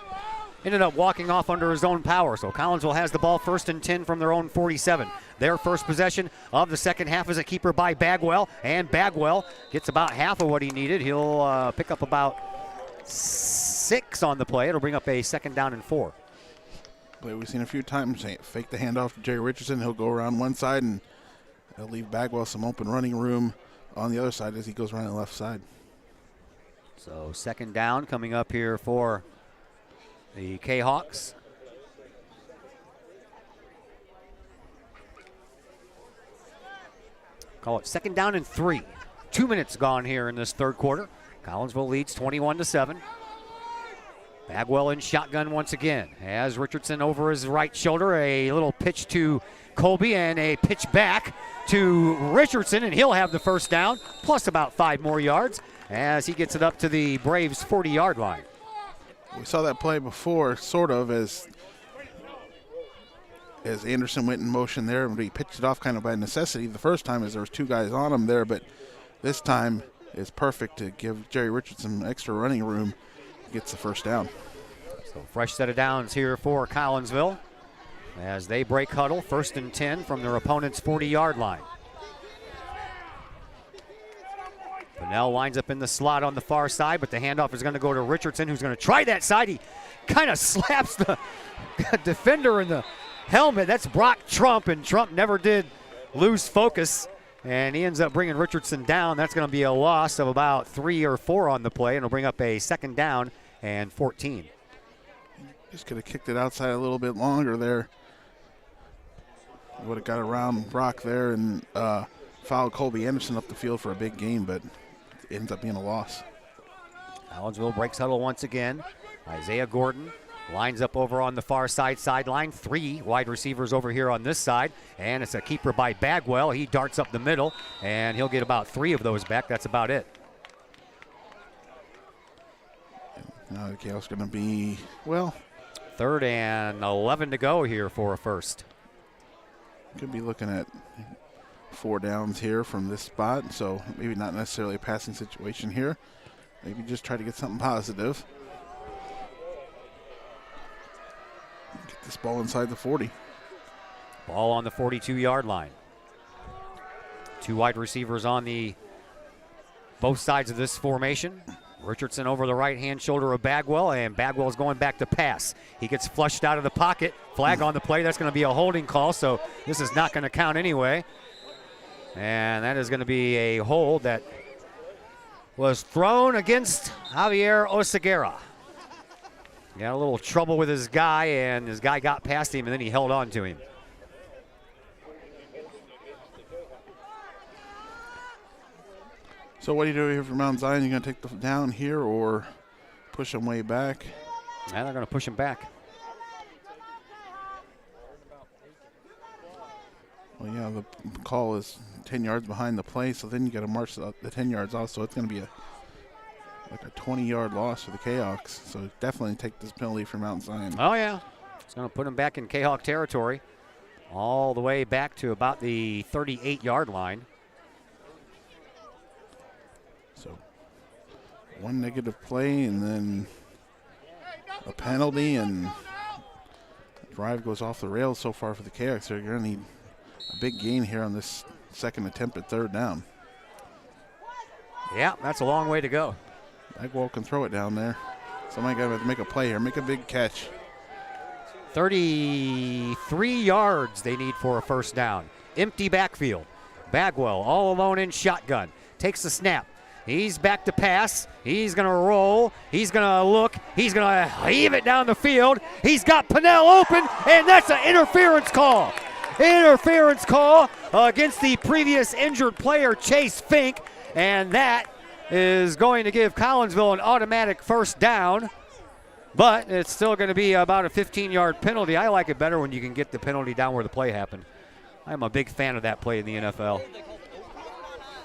ended up walking off under his own power. So Collinsville has the ball 1st and 10 from their own 47. Their first possession of the second half is a keeper by Bagwell, and Bagwell gets about half of what he needed. He'll pick up about 6 on the play. It'll bring up a 2nd down and 4. Play we've seen a few times. Fake the handoff to Jerry Richardson. He'll go around one side, and he'll leave Bagwell some open running room on the other side as he goes around the left side. So 2nd down coming up here for the Kahawks. Call it 2nd down and 3. 2 minutes gone here in this third quarter. Collinsville leads 21-7. Bagwell in shotgun once again. Has Richardson over his right shoulder. A little pitch to Colby and a pitch back to Richardson, and he'll have the 1st down, plus about 5 more yards as he gets it up to the Braves' 40-yard line. We saw that play before, sort of, as Anderson went in motion there, and he pitched it off kind of by necessity. The first time is there was 2 guys on him there, but this time is perfect to give Jerry Richardson extra running room. Gets the 1st down. So fresh set of downs here for Collinsville as they break huddle, 1st and 10 from their opponent's 40-yard line. Bunnell lines up in the slot on the far side, but the handoff is going to go to Richardson, who's going to try that side. He kind of slaps the defender in the helmet. That's Brock Trump, and Trump never did lose focus, and he ends up bringing Richardson down. That's going to be a loss of about 3 or 4 on the play, and it'll bring up a 2nd down and 14. Just could have kicked it outside a little bit longer there. Would have got around Brock there and fouled Colby Anderson up the field for a big gain, but it ends up being a loss. Collinsville breaks huddle once again. Isaiah Gordon lines up over on the far sideline. 3 wide receivers over here on this side, and it's a keeper by Bagwell. He darts up the middle, and he'll get about 3 of those back. That's about it. Now the chaos going to be, well, 3rd and 11 to go here for a 1st. Could be looking at 4 downs here from this spot, so maybe not necessarily a passing situation here. Maybe just try to get something positive. Get this ball inside the 40. Ball on the 42-yard line. 2 wide receivers on the both sides of this formation. Richardson over the right-hand shoulder of Bagwell, and Bagwell's going back to pass. He gets flushed out of the pocket. Flag on the play. That's going to be a holding call, so this is not going to count anyway. And that is going to be a hold that was thrown against Javier Oseguera. Got a little trouble with his guy, and his guy got past him, and then he held on to him. So what do you do here for Mount Zion? You going to take the down here or push them way back? Yeah, they're going to push him back. Well, yeah, the call is 10 yards behind the play, so then you got to march the 10 yards off, so it's going to be like a 20-yard loss for the Kahawks. So definitely take this penalty for Mount Zion. Oh, yeah. It's going to put him back in Kahawk territory all the way back to about the 38-yard line. So one negative play and then a penalty, and the drive goes off the rails so far for the Kahawks. They're going to need a big gain here on this second attempt at third down. Yeah, that's a long way to go. Bagwell can throw it down there. Somebody got to make a play here, make a big catch. 33 yards they need for a first down. Empty backfield. Bagwell all alone in shotgun. Takes the snap. He's back to pass. He's going to roll. He's going to look. He's going to heave it down the field. He's got Pennell open, and that's an interference call. Interference call against the previous injured player, Chase Fink, and that is going to give Collinsville an automatic first down, but it's still going to be about a 15-yard penalty. I like it better when you can get the penalty down where the play happened. I'm a big fan of that play in the NFL.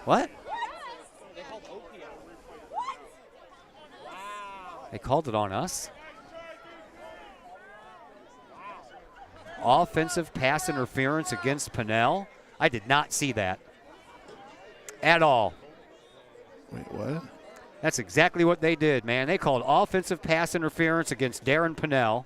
What? They called it on us? Offensive pass interference against Pennell? I did not see that at all. Wait, what? That's exactly what they did, man. They called offensive pass interference against Darren Pennell.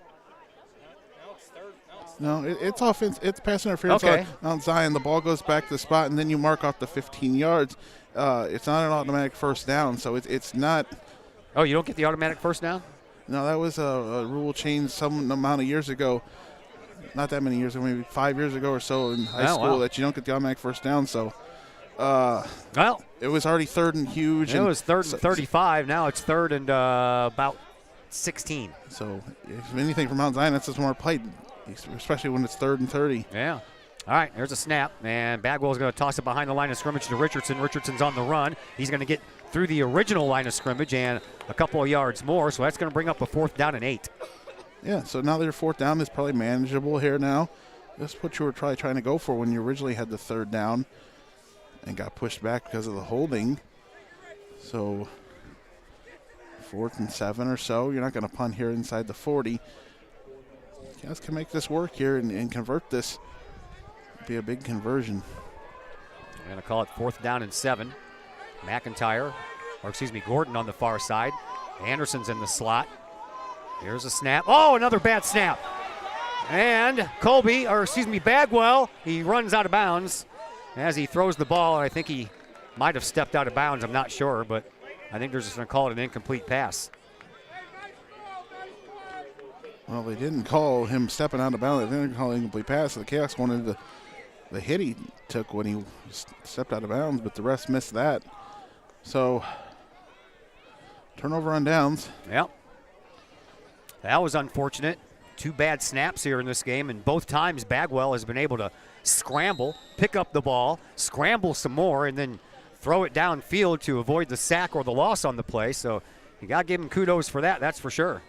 No, it's offense. It's pass interference on Mount Zion. The ball goes back to the spot, and then you mark off the 15 yards. It's not an automatic first down, so it's not. Oh, you don't get the automatic first down? No, that was a rule change some amount of years ago. Not that many years ago, maybe 5 years ago or so in high school, that you don't get the automatic first down. So, well, it was already third and huge. It was third and 35. Now it's third and about 16. So, if anything for Mount Zion, that's just more play, especially when it's third and 30. Yeah. All right, there's a snap, and Bagwell's going to toss it behind the line of scrimmage to Richardson. Richardson's on the run. He's going to get through the original line of scrimmage and a couple of yards more, so that's going to bring up a 4th down and 8. Yeah, so now their 4th down is probably manageable here now. That's what you were trying to go for when you originally had the 3rd down and got pushed back because of the holding. So 4th and 7 or so. You're not going to punt here inside the 40. You guys can make this work here and convert this. It'd be a big conversion. They're going to call it 4th down and 7. Gordon on the far side. Anderson's in the slot. Here's a snap. Oh, another bad snap. And Bagwell, he runs out of bounds as he throws the ball. I think he might have stepped out of bounds. I'm not sure, but I think they're just going to call it an incomplete pass. Well, they didn't call him stepping out of bounds. They didn't call it an incomplete pass. The Chaos wanted the hit he took when he stepped out of bounds, but the refs missed that. So, turnover on downs. Yep. That was unfortunate. 2 bad snaps here in this game, and both times Bagwell has been able to scramble, pick up the ball, scramble some more, and then throw it downfield to avoid the sack or the loss on the play. So you got to give him kudos for that, that's for sure.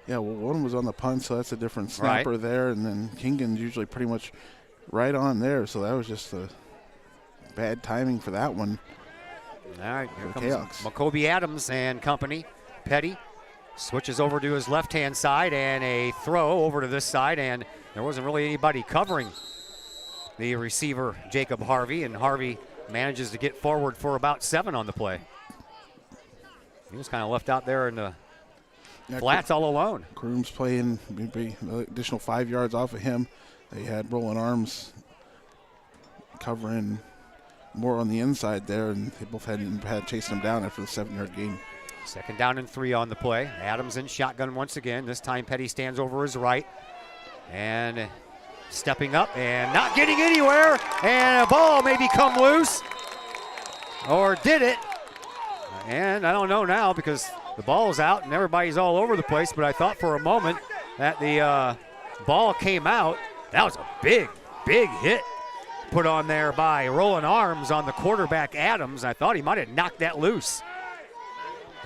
Yeah, well, one was on the punt, so that's a different snapper there, and then Kingan's usually pretty much right on there, so that was just a bad timing for that one. All right, here comes Makobe Adams and company. Petty switches over to his left-hand side, and a throw over to this side, and there wasn't really anybody covering the receiver, Jacob Harvey, and Harvey manages to get forward for about 7 on the play. He was kind of left out there in the flats all alone. Groom's playing maybe an additional 5 yards off of him. They had rolling arms covering more on the inside there, and they both had chasing him down after the 7-yard gain. 2nd down and 3 on the play. Adams in shotgun once again. This time Petty stands over his right. And stepping up and not getting anywhere. And a ball maybe come loose. Or did it? And I don't know now because the ball's out and everybody's all over the place. But I thought for a moment that the ball came out. That was a big, big hit put on there by rolling arms on the quarterback Adams. I thought he might have knocked that loose.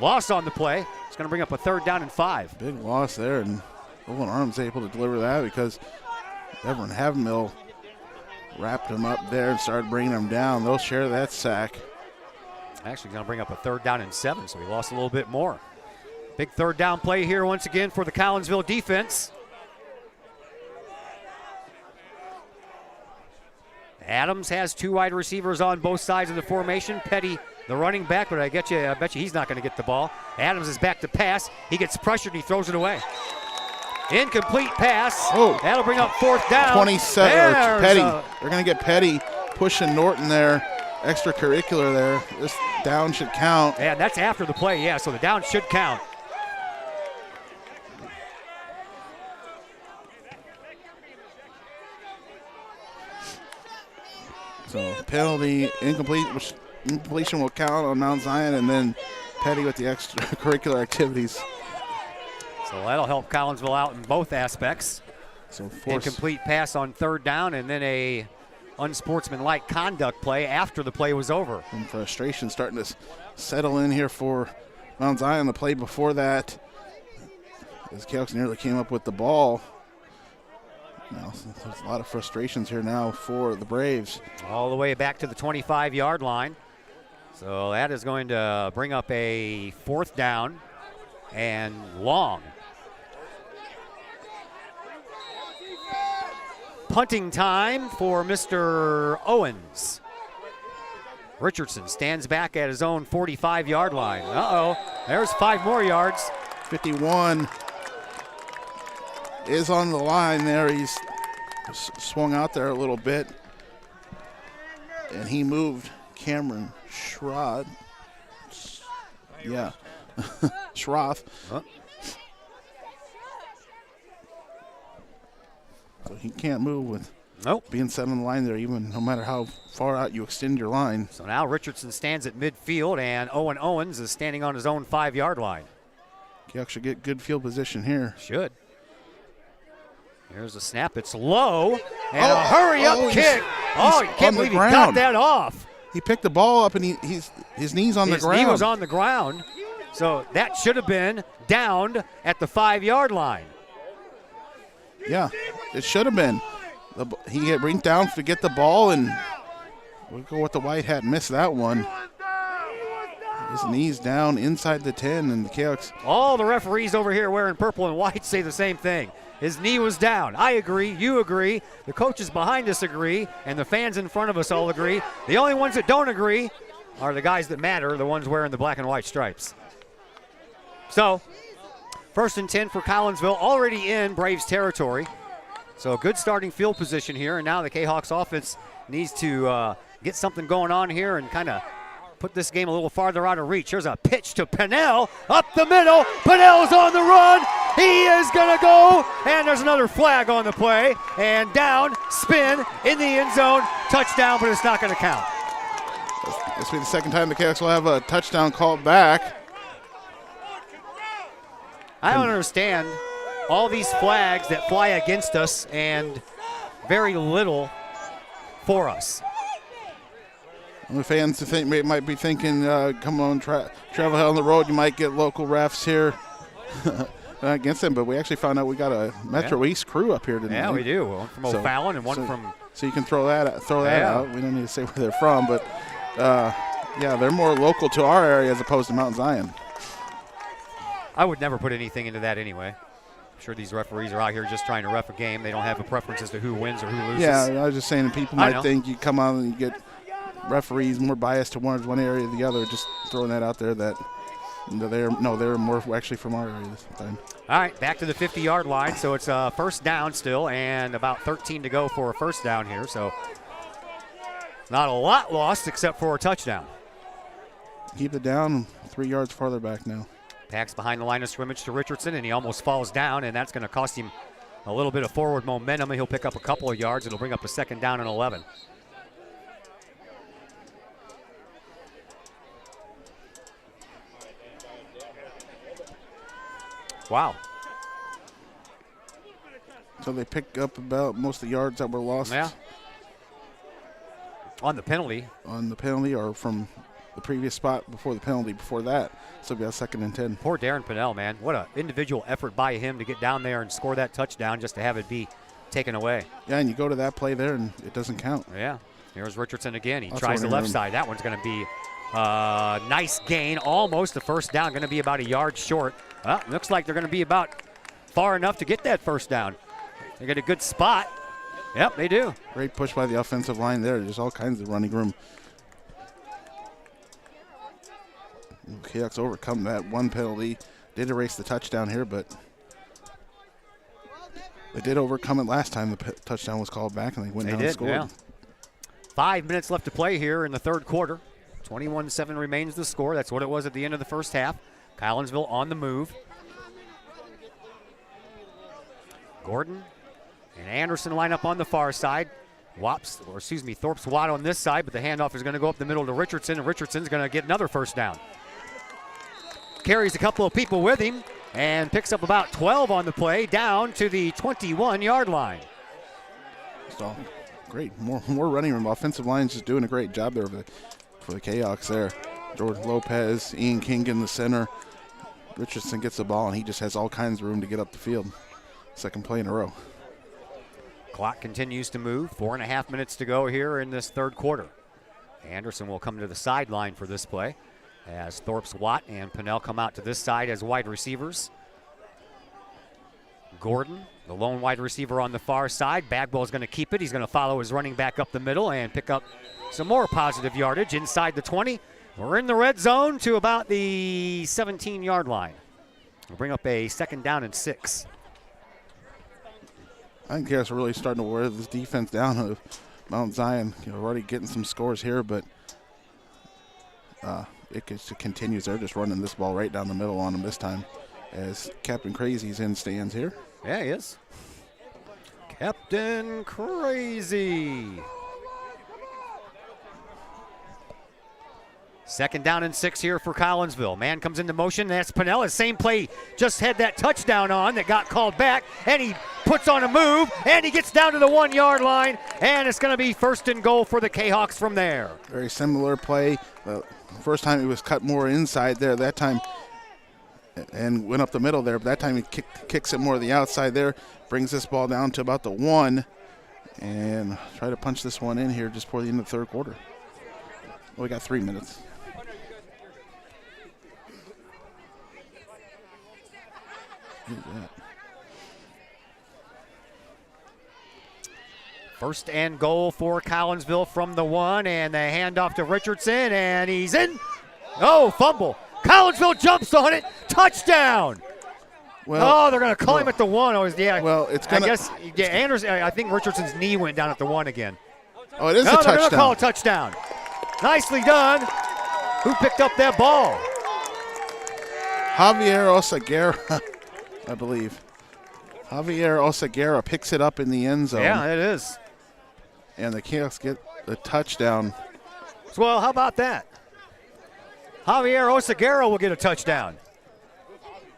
Loss on the play. It's going to bring up a 3rd down and 5. Big loss there, and rolling arms able to deliver that because Everett Havenmill wrapped him up there and started bringing him down. They'll share that sack. Actually going to bring up a 3rd down and 7, so he lost a little bit more. Big 3rd down play here once again for the Collinsville defense. Adams has 2 wide receivers on both sides of the formation. Petty, the running back, but I bet you he's not going to get the ball. Adams is back to pass. He gets pressured and he throws it away. Incomplete pass. Oh. That'll bring up 4th down. 27. Petty. They're going to get Petty pushing Norton there. Extracurricular there. This down should count. Yeah, that's after the play. Yeah, so the down should count. So penalty, incomplete, incompletion will count on Mount Zion, and then Petty with the extracurricular activities. So that'll help Collinsville out in both aspects. So incomplete pass on 3rd down, and then a unsportsmanlike conduct play after the play was over. And frustration starting to settle in here for Mount Zion. The play before that, as Kahok nearly came up with the ball. Now, there's a lot of frustrations here now for the Braves. All the way back to the 25-yard line. So that is going to bring up a 4th down and long. Punting time for Mr. Owens. Richardson stands back at his own 45-yard line. Uh-oh, there's 5 more yards. 51 is on the line there. He's swung out there a little bit, and he moved Cameron Schroth. Yeah, Schroth. Huh? So he can't move with Nope. being set on the line there, even no matter how far out you extend your line. So now Richardson stands at midfield, and Owen Owens is standing on his own 5-yard line. Kahok should get good field position here. Should. Here's a snap. It's low, and a hurry-up kick. Oh, you can't believe he got that off. He picked the ball up, and his knee's on the ground. His knee was on the ground, so that should have been downed at the 5-yard line. Yeah, it should have been. He had reached down to get the ball, and we'll go with the white hat. Missed that one. His knee's down inside the 10, and the Kahoks. All the referees over here wearing purple and white say the same thing. His knee was down. I agree. You agree. The coaches behind us agree, and the fans in front of us all agree. The only ones that don't agree are the guys that matter, the ones wearing the black and white stripes. So, 1st and 10 for Collinsville, already in Braves territory. So a good starting field position here, and now the Kahawks offense needs to get something going on here and kind of put this game a little farther out of reach. Here's a pitch to Pennell, up the middle. Pennell's on the run. He is going to go, and there's another flag on the play, and down, spin, in the end zone, touchdown, but it's not going to count. This will be the second time the Kahawks will have a touchdown called back. I don't understand all these flags that fly against us and very little for us. The fans might be thinking, come on, travel hell on the road, you might get local refs here against them, but we actually found out we got a Metro East crew up here today. Yeah, we do. One from O'Fallon and one from... So you can throw that out. We don't need to say where they're from, but yeah, they're more local to our area as opposed to Mount Zion. I would never put anything into that anyway. I'm sure these referees are out here just trying to ref a game. They don't have a preference as to who wins or who loses. Yeah, I was just saying that people might think you come out and you get referees more biased towards one area or the other. Just throwing that out there that they're more actually from our area this time. All right, back to the 50-yard line. So it's a 1st down still and about 13 to go for a 1st down here. So Not a lot lost except for a touchdown. Keep it down 3 yards farther back now. Packs behind the line of scrimmage to Richardson, and he almost falls down, and that's going to cost him a little bit of forward momentum. He'll pick up a couple of yards. It'll bring up a 2nd down and 11. Wow. So they pick up about most of the yards that were lost. Yeah. On the penalty. On the penalty, or from the previous spot before the penalty before that. So it'll be a 2nd and 10. Poor Darren Pinnell, man. What an individual effort by him to get down there and score that touchdown just to have it be taken away. Yeah, and you go to that play there and it doesn't count. Yeah. Here's Richardson again. He That's tries the running left room. side. That one's going to be a nice gain. Almost a 1st down. Going to be about a yard short. Well, looks like they're going to be about far enough to get that 1st down. They get a good spot. Yep, they do. Great push by the offensive line there. There's all kinds of running room. Canucks overcome that one penalty. Did erase the touchdown here, but they did overcome it last time the touchdown was called back, and they went down and scored. Yeah. 5 minutes left to play here in the 3rd quarter. 21-7 remains the score. That's what it was at the end of the 1st half. Collinsville on the move. Gordon and Anderson line up on the far side. Thorpe's Watt on this side, but the handoff is going to go up the middle to Richardson, and Richardson's going to get another 1st down. Carries a couple of people with him and picks up about 12 on the play down to the 21-yard line. So great. More running room. Offensive line's just doing a great job there for the Canucks there. George Lopez, Ian King in the center. Richardson gets the ball, and he just has all kinds of room to get up the field. 2nd play in a row. Clock continues to move. 4.5 minutes to go here in this 3rd quarter. Anderson will come to the sideline for this play as Thorpe's Watt and Pinnell come out to this side as wide receivers. Gordon, the lone wide receiver on the far side. Bagwell's going to keep it. He's going to follow his running back up the middle and pick up some more positive yardage inside the 20. We're in the red zone to about the 17-yard line. We'll bring up a 2nd down and 6. I think Canucks are really starting to wear this defense down of Mount Zion. Already getting some scores here, but it continues. They're just running this ball right down the middle on them this time as Captain Crazy's in stands here. Yeah, he is. Captain Crazy. 2nd down and 6 here for Collinsville. Man comes into motion. That's Pinnell. Same play just had that touchdown on that got called back. And he puts on a move. And he gets down to the 1-yard line. And it's going to be 1st and goal for the Cayhawks from there. Very similar play. First time he was cut more inside there. That time and went up the middle there. But that time he kicks it more to the outside there. Brings this ball down to about the 1. And try to punch this one in here just before the end of the 3rd quarter. Well, we got 3 minutes. Look at that. 1st and goal for Collinsville from the 1, and the handoff to Richardson, and he's in. Oh, fumble. Collinsville jumps on it. Touchdown. Well, they're going to call him at the 1. Oh, yeah. Well, it's going to. I guess Anderson. I think Richardson's knee went down at the 1 again. Oh, it is a They're touchdown. going to call a touchdown. Nicely done. Who picked up that ball? Javier Oseguera, I believe. Javier Oseguera picks it up in the end zone. Yeah, it is. And the Canucks get the touchdown. Well, how about that? Javier Oseguera will get a touchdown.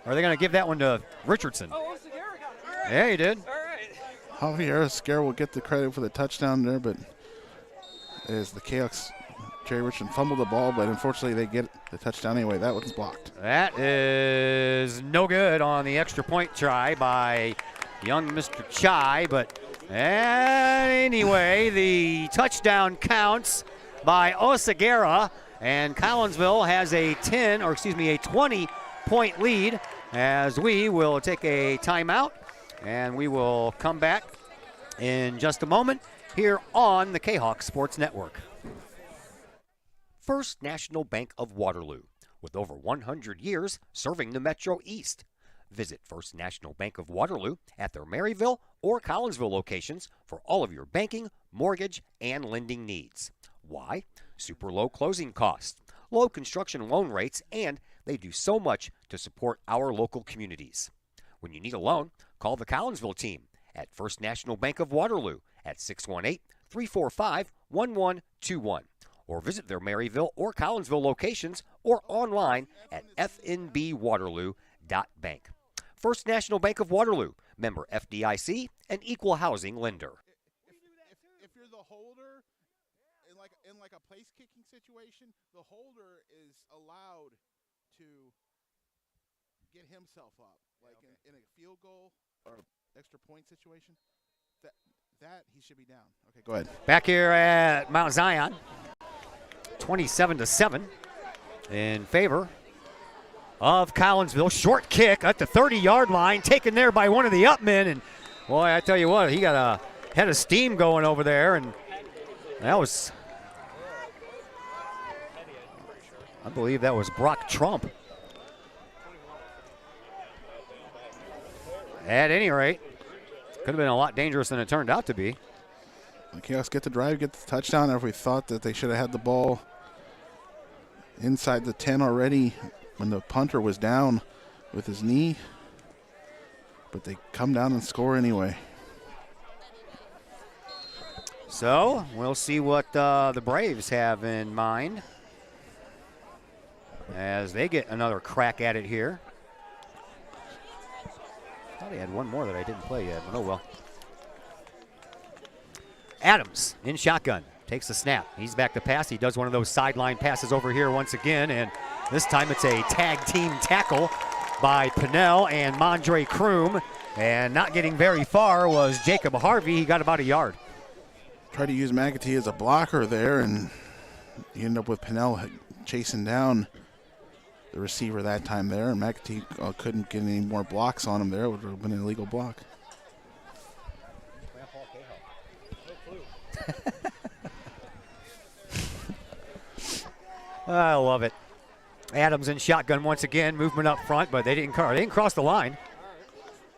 Or are they going to give that one to Richardson? Oh, Oseguera got it. Yeah, he did. All right. Javier Oseguera will get the credit for the touchdown there, but as the Canucks, Jerry Richardson fumbled the ball, but unfortunately they get the touchdown anyway. That one's blocked. That is no good on the extra point try by young Mr. Chai, but anyway, the touchdown counts by Oseguera, and Collinsville has a 20-point lead as we will take a timeout, and we will come back in just a moment here on the Kahok Sports Network. First National Bank of Waterloo, with over 100 years serving the Metro East. Visit First National Bank of Waterloo at their Maryville or Collinsville locations for all of your banking, mortgage, and lending needs. Why? Super low closing costs, low construction loan rates, and they do so much to support our local communities. When you need a loan, call the Collinsville team at First National Bank of Waterloo at 618-345-1121 or visit their Maryville or Collinsville locations or online at fnbwaterloo.bank. First National Bank of Waterloo, member FDIC, and equal housing lender. If you're the holder in like a place kicking situation, the holder is allowed to get himself up, like in a field goal or extra point situation. That he should be down. Okay, go ahead. Back here at Mount Zion, 27-7 in favor of Collinsville. Short kick at the 30-yard line, taken there by one of the upmen, and boy, I tell you what, he got a head of steam going over there, and that was, I believe that was Brock Trump. At any rate, could have been a lot dangerous than it turned out to be. The Chaos get the drive, get the touchdown. If we thought that they should have had the ball inside the 10 already when the punter was down with his knee, but they come down and score anyway. So we'll see what the Braves have in mind as they get another crack at it here. I thought he had one more that I didn't play yet, but oh well. Adams in shotgun, takes the snap. He's back to pass. He does one of those sideline passes over here once again, and this time it's a tag team tackle by Pinnell and Mondre Kroom, and not getting very far was Jacob Harvey. He got about a yard. Tried to use McAtee as a blocker there, and you end up with Pinnell chasing down the receiver that time there, and McAtee couldn't get any more blocks on him there. It would have been an illegal block. I love it. Adams in shotgun once again, movement up front, but they didn't cross the line.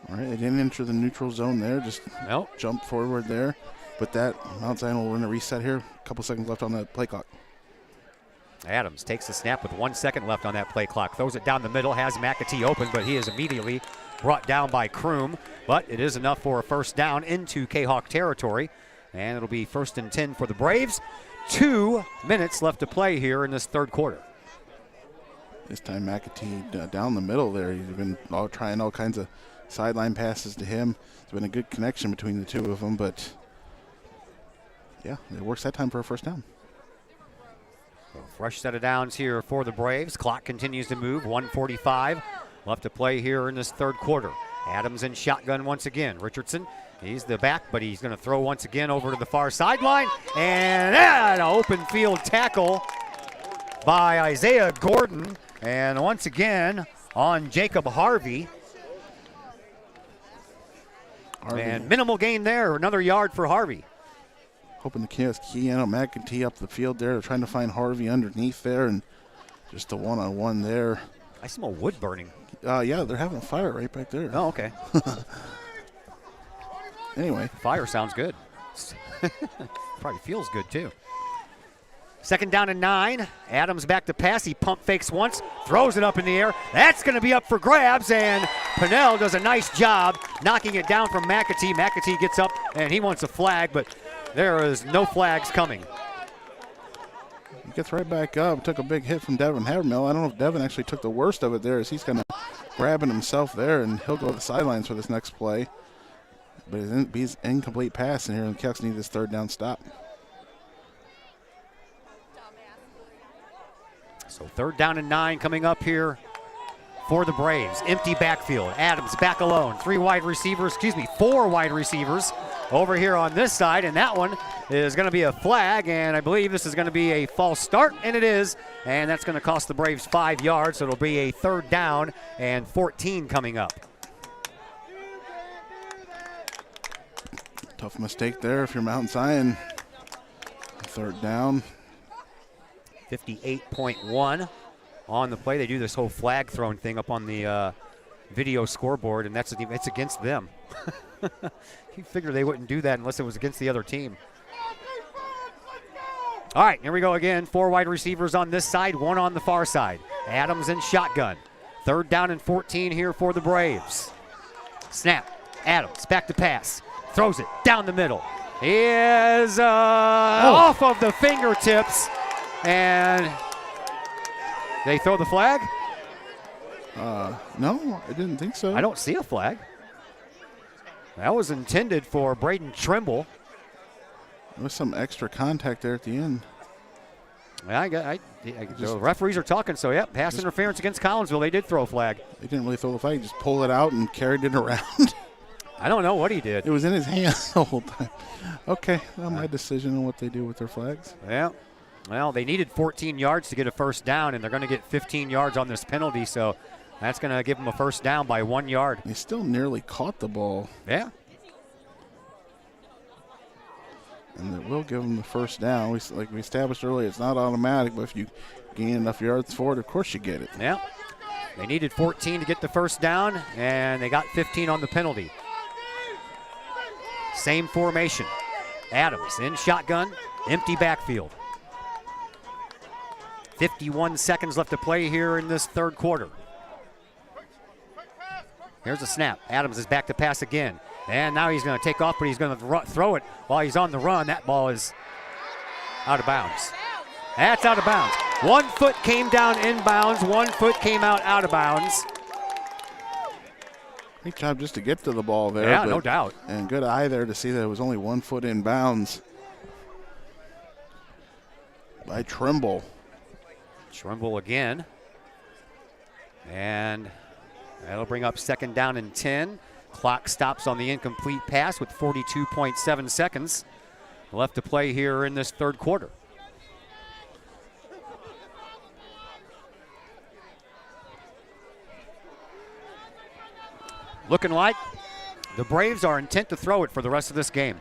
All right, they didn't enter the neutral zone there, just jump forward there. But that, Mount Zion will run a reset here. A couple seconds left on the play clock. Adams takes the snap with 1 second left on that play clock. Throws it down the middle, has McAtee open, but he is immediately brought down by Kroom. But it is enough for a first down into Kahok territory. And it'll be 1st and 10 for the Braves. 2 minutes left to play here in this third quarter. This time McAtee down the middle there. He's been trying all kinds of sideline passes to him. There's been a good connection between the two of them, but yeah, it works that time for a first down. So fresh set of downs here for the Braves. Clock continues to move. 1:45 left to play here in this third quarter. Adams in shotgun once again. Richardson, he's the back, but he's going to throw once again over to the far sideline. And an open field tackle by Isaiah Gordon. And once again on Jacob Harvey. And minimal gain there. Another yard for Harvey. Hoping the Chaos key in on McAtee up the field there. They're trying to find Harvey underneath there, and just a one-on-one there. I smell wood burning. Yeah, they're having a fire right back there. Oh, okay. Anyway. Fire sounds good. Probably feels good, too. 2nd down and 9. Adams back to pass. He pump fakes once, throws it up in the air. That's going to be up for grabs, and Pinnell does a nice job knocking it down from McAtee. McAtee gets up, and he wants a flag, but there is no flags coming. He gets right back up. Took a big hit from Devin Havermill. I don't know if Devin actually took the worst of it there, as he's kind of grabbing himself there, and he'll go to the sidelines for this next play. But he's incomplete pass, and here the Cats need this 3rd down stop. So 3rd down and 9 coming up here for the Braves. Empty backfield. Adams back alone. 4 wide receivers over here on this side, and that one is going to be a flag, and I believe this is going to be a false start, and it is, and that's going to cost the Braves 5 yards, so it'll be a 3rd down and 14 coming up. Tough mistake there if you're Mount Zion. 3rd down. 58.1 on the play. They do this whole flag throwing thing up on the video scoreboard, and it's against them. You figure they wouldn't do that unless it was against the other team. All right, here we go again. 4 wide receivers on this side, 1 on the far side. Adams in shotgun. 3rd down and 14 here for the Braves. Snap. Adams back to pass. Throws it down the middle. He is off of the fingertips. And they throw the flag? No, I didn't think so. I don't see a flag. That was intended for Braden Trimble. There was some extra contact there at the end. The referees are talking, so yeah, pass interference against Collinsville. They did throw a flag. They didn't really throw the flag. He just pulled it out and carried it around. I don't know what he did. It was in his hands the whole time. Okay, well, my decision on what they do with their flags. Yeah. Well, they needed 14 yards to get a first down, and they're going to get 15 yards on this penalty, so that's going to give them a first down by 1 yard. They still nearly caught the ball. Yeah. And it will give them the first down. Like we established earlier, it's not automatic, but if you gain enough yards for it, of course you get it. Yeah. They needed 14 to get the first down, and they got 15 on the penalty. Same formation. Adams in shotgun, empty backfield. 51 seconds left to play here in this 3rd quarter. Here's a snap. Adams is back to pass again. And now he's going to take off, but he's going to throw it while he's on the run. That ball is out of bounds. That's out of bounds. 1 foot came down inbounds. 1 foot came out of bounds. Great job just to get to the ball there. Yeah, no doubt. And good eye there to see that it was only 1 foot in bounds by Trimble. Trimble again. And that'll bring up 2nd down and 10. Clock stops on the incomplete pass with 42.7 seconds left to play here in this 3rd quarter. Looking like the Braves are intent to throw it for the rest of this game.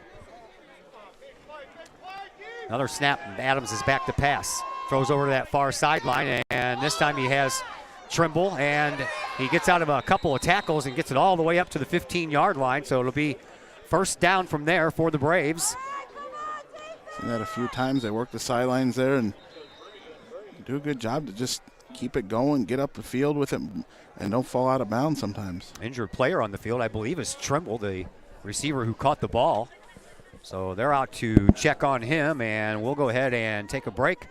Another snap, and Adams is back to pass. Throws over to that far sideline, and this time he has Trimble, and he gets out of a couple of tackles and gets it all the way up to the 15-yard line, so it'll be first down from there for the Braves. Seen that a few times. They work the sidelines there and do a good job to just keep it going, get up the field with it, and don't fall out of bounds sometimes. Injured player on the field, I believe, is Trimble, the receiver who caught the ball. So they're out to check on him, and we'll go ahead and take a break.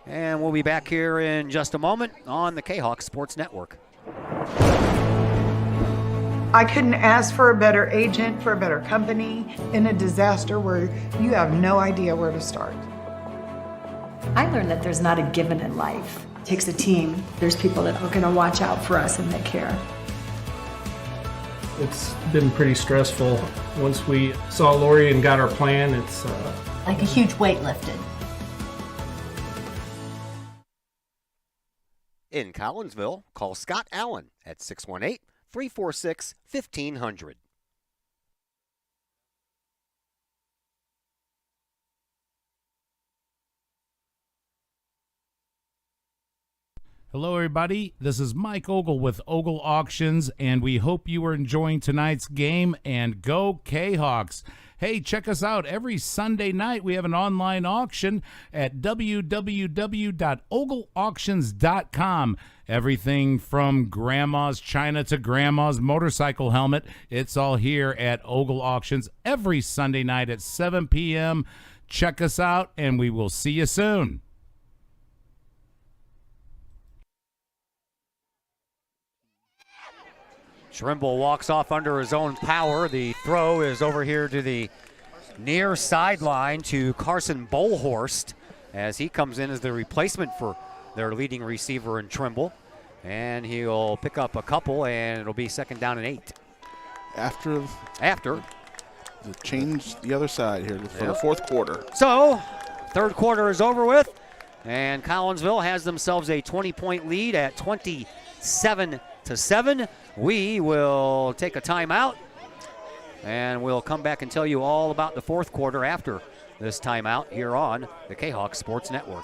And we'll be back here in just a moment on the Kahok Sports Network. I couldn't ask for a better agent, for a better company in a disaster where you have no idea where to start. I learned that there's not a given in life. It takes a team. There's people that are going to watch out for us and that care. It's been pretty stressful. Once we saw Lori and got our plan, it's like a huge weight lifted. In Collinsville, call Scott Allen at 618-346-1500. Hello, everybody. This is Mike Ogle with Ogle Auctions, and we hope you are enjoying tonight's game, and go Kahawks. Hey, check us out. Every Sunday night, we have an online auction at www.ogleauctions.com. Everything from grandma's china to grandma's motorcycle helmet. It's all here at Ogle Auctions every Sunday night at 7 p.m. Check us out, and we will see you soon. Trimble walks off under his own power. The throw is over here to the near sideline to Carson Bolhorst as he comes in as the replacement for their leading receiver in Trimble. And he'll pick up a couple, and it'll be 2nd down and 8. After the change the other side here for the 4th quarter. So, 3rd quarter is over with, and Collinsville has themselves a 20-point lead at 27-7. We will take a timeout, and we'll come back and tell you all about the 4th quarter after this timeout here on the Kahok Sports Network.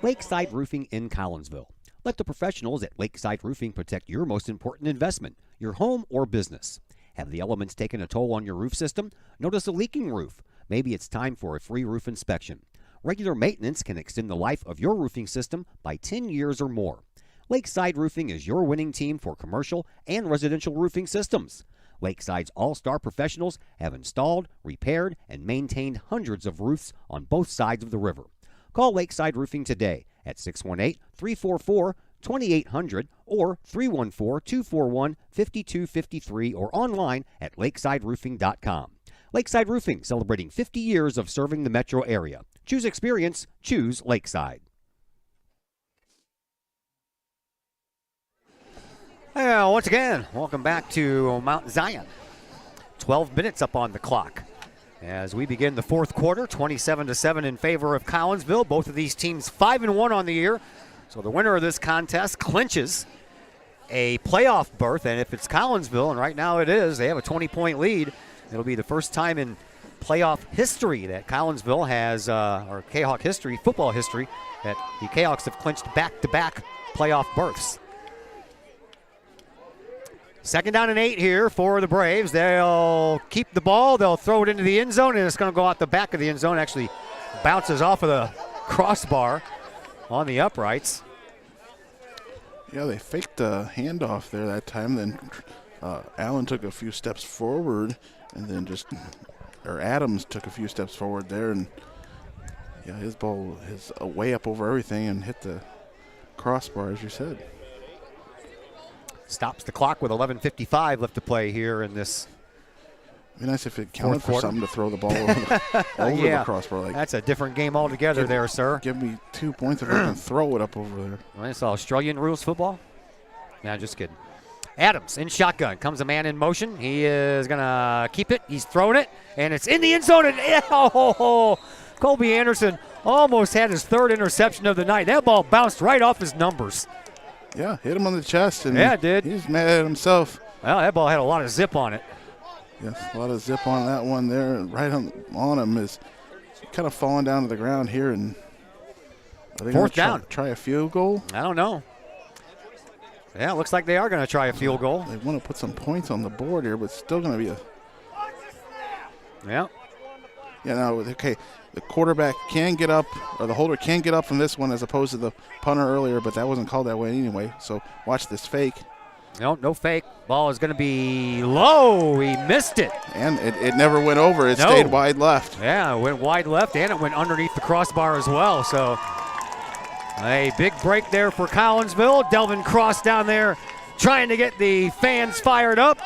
Lakeside Roofing in Collinsville. Let the professionals at Lakeside Roofing protect your most important investment, your home or business. Have the elements taken a toll on your roof system? Notice a leaking roof? Maybe it's time for a free roof inspection. Regular maintenance can extend the life of your roofing system by 10 years or more. Lakeside Roofing is your winning team for commercial and residential roofing systems. Lakeside's all-star professionals have installed, repaired, and maintained hundreds of roofs on both sides of the river. Call Lakeside Roofing today at 618-344-2800 or 314-241-5253 or online at lakesideroofing.com. Lakeside Roofing, celebrating 50 years of serving the metro area. Choose experience, choose Lakeside. Well, once again, welcome back to Mount Zion. 12 minutes up on the clock as we begin the fourth quarter, 27-7 in favor of Collinsville. Both of these teams 5-1 on the year. So the winner of this contest clinches a playoff berth, and if it's Collinsville, and right now it is, they have a 20-point lead. It'll be the first time in playoff history that Collinsville has, or Kahok history, football history, that the Kahawks have clinched back-to-back playoff berths. 2nd down and 8 here for the Braves. They'll keep the ball. They'll throw it into the end zone, and it's going to go out the back of the end zone. Actually bounces off of the crossbar on the uprights. Yeah, they faked the handoff there that time. Then Allen took a few steps forward, and then Adams took a few steps forward there, and yeah, his ball is way up over everything and hit the crossbar, as you said. Stops the clock with 11:55 left to play here in this. It'd be nice if it counted for something to throw the ball over yeah, the crossbar. That's a different game altogether there, sir. Give me 2 points if I can throw it up over there. Well, it's Australian rules football? Nah, just kidding. Adams in shotgun. Comes a man in motion. He is going to keep it. He's throwing it, and it's in the end zone. And Colby Anderson almost had his 3rd interception of the night. That ball bounced right off his numbers. Yeah, hit him on the chest. And yeah, it did. He's mad at himself. Well, that ball had a lot of zip on it. Yes, a lot of zip on that one there. Right on him is kind of falling down to the ground here. And are they 4th down. Try a field goal? I don't know. Yeah, it looks like they are going to try a field goal. They want to put some points on the board here, but still going to be a. Yeah. Yeah, no, okay. The quarterback can get up, or the holder can get up from this one as opposed to the punter earlier, but that wasn't called that way anyway. So watch this fake. No fake. Ball is going to be low. He missed it. And it never went over. It stayed wide left. Yeah, it went wide left, and it went underneath the crossbar as well. So a big break there for Collinsville. Delvin Cross down there trying to get the fans fired up.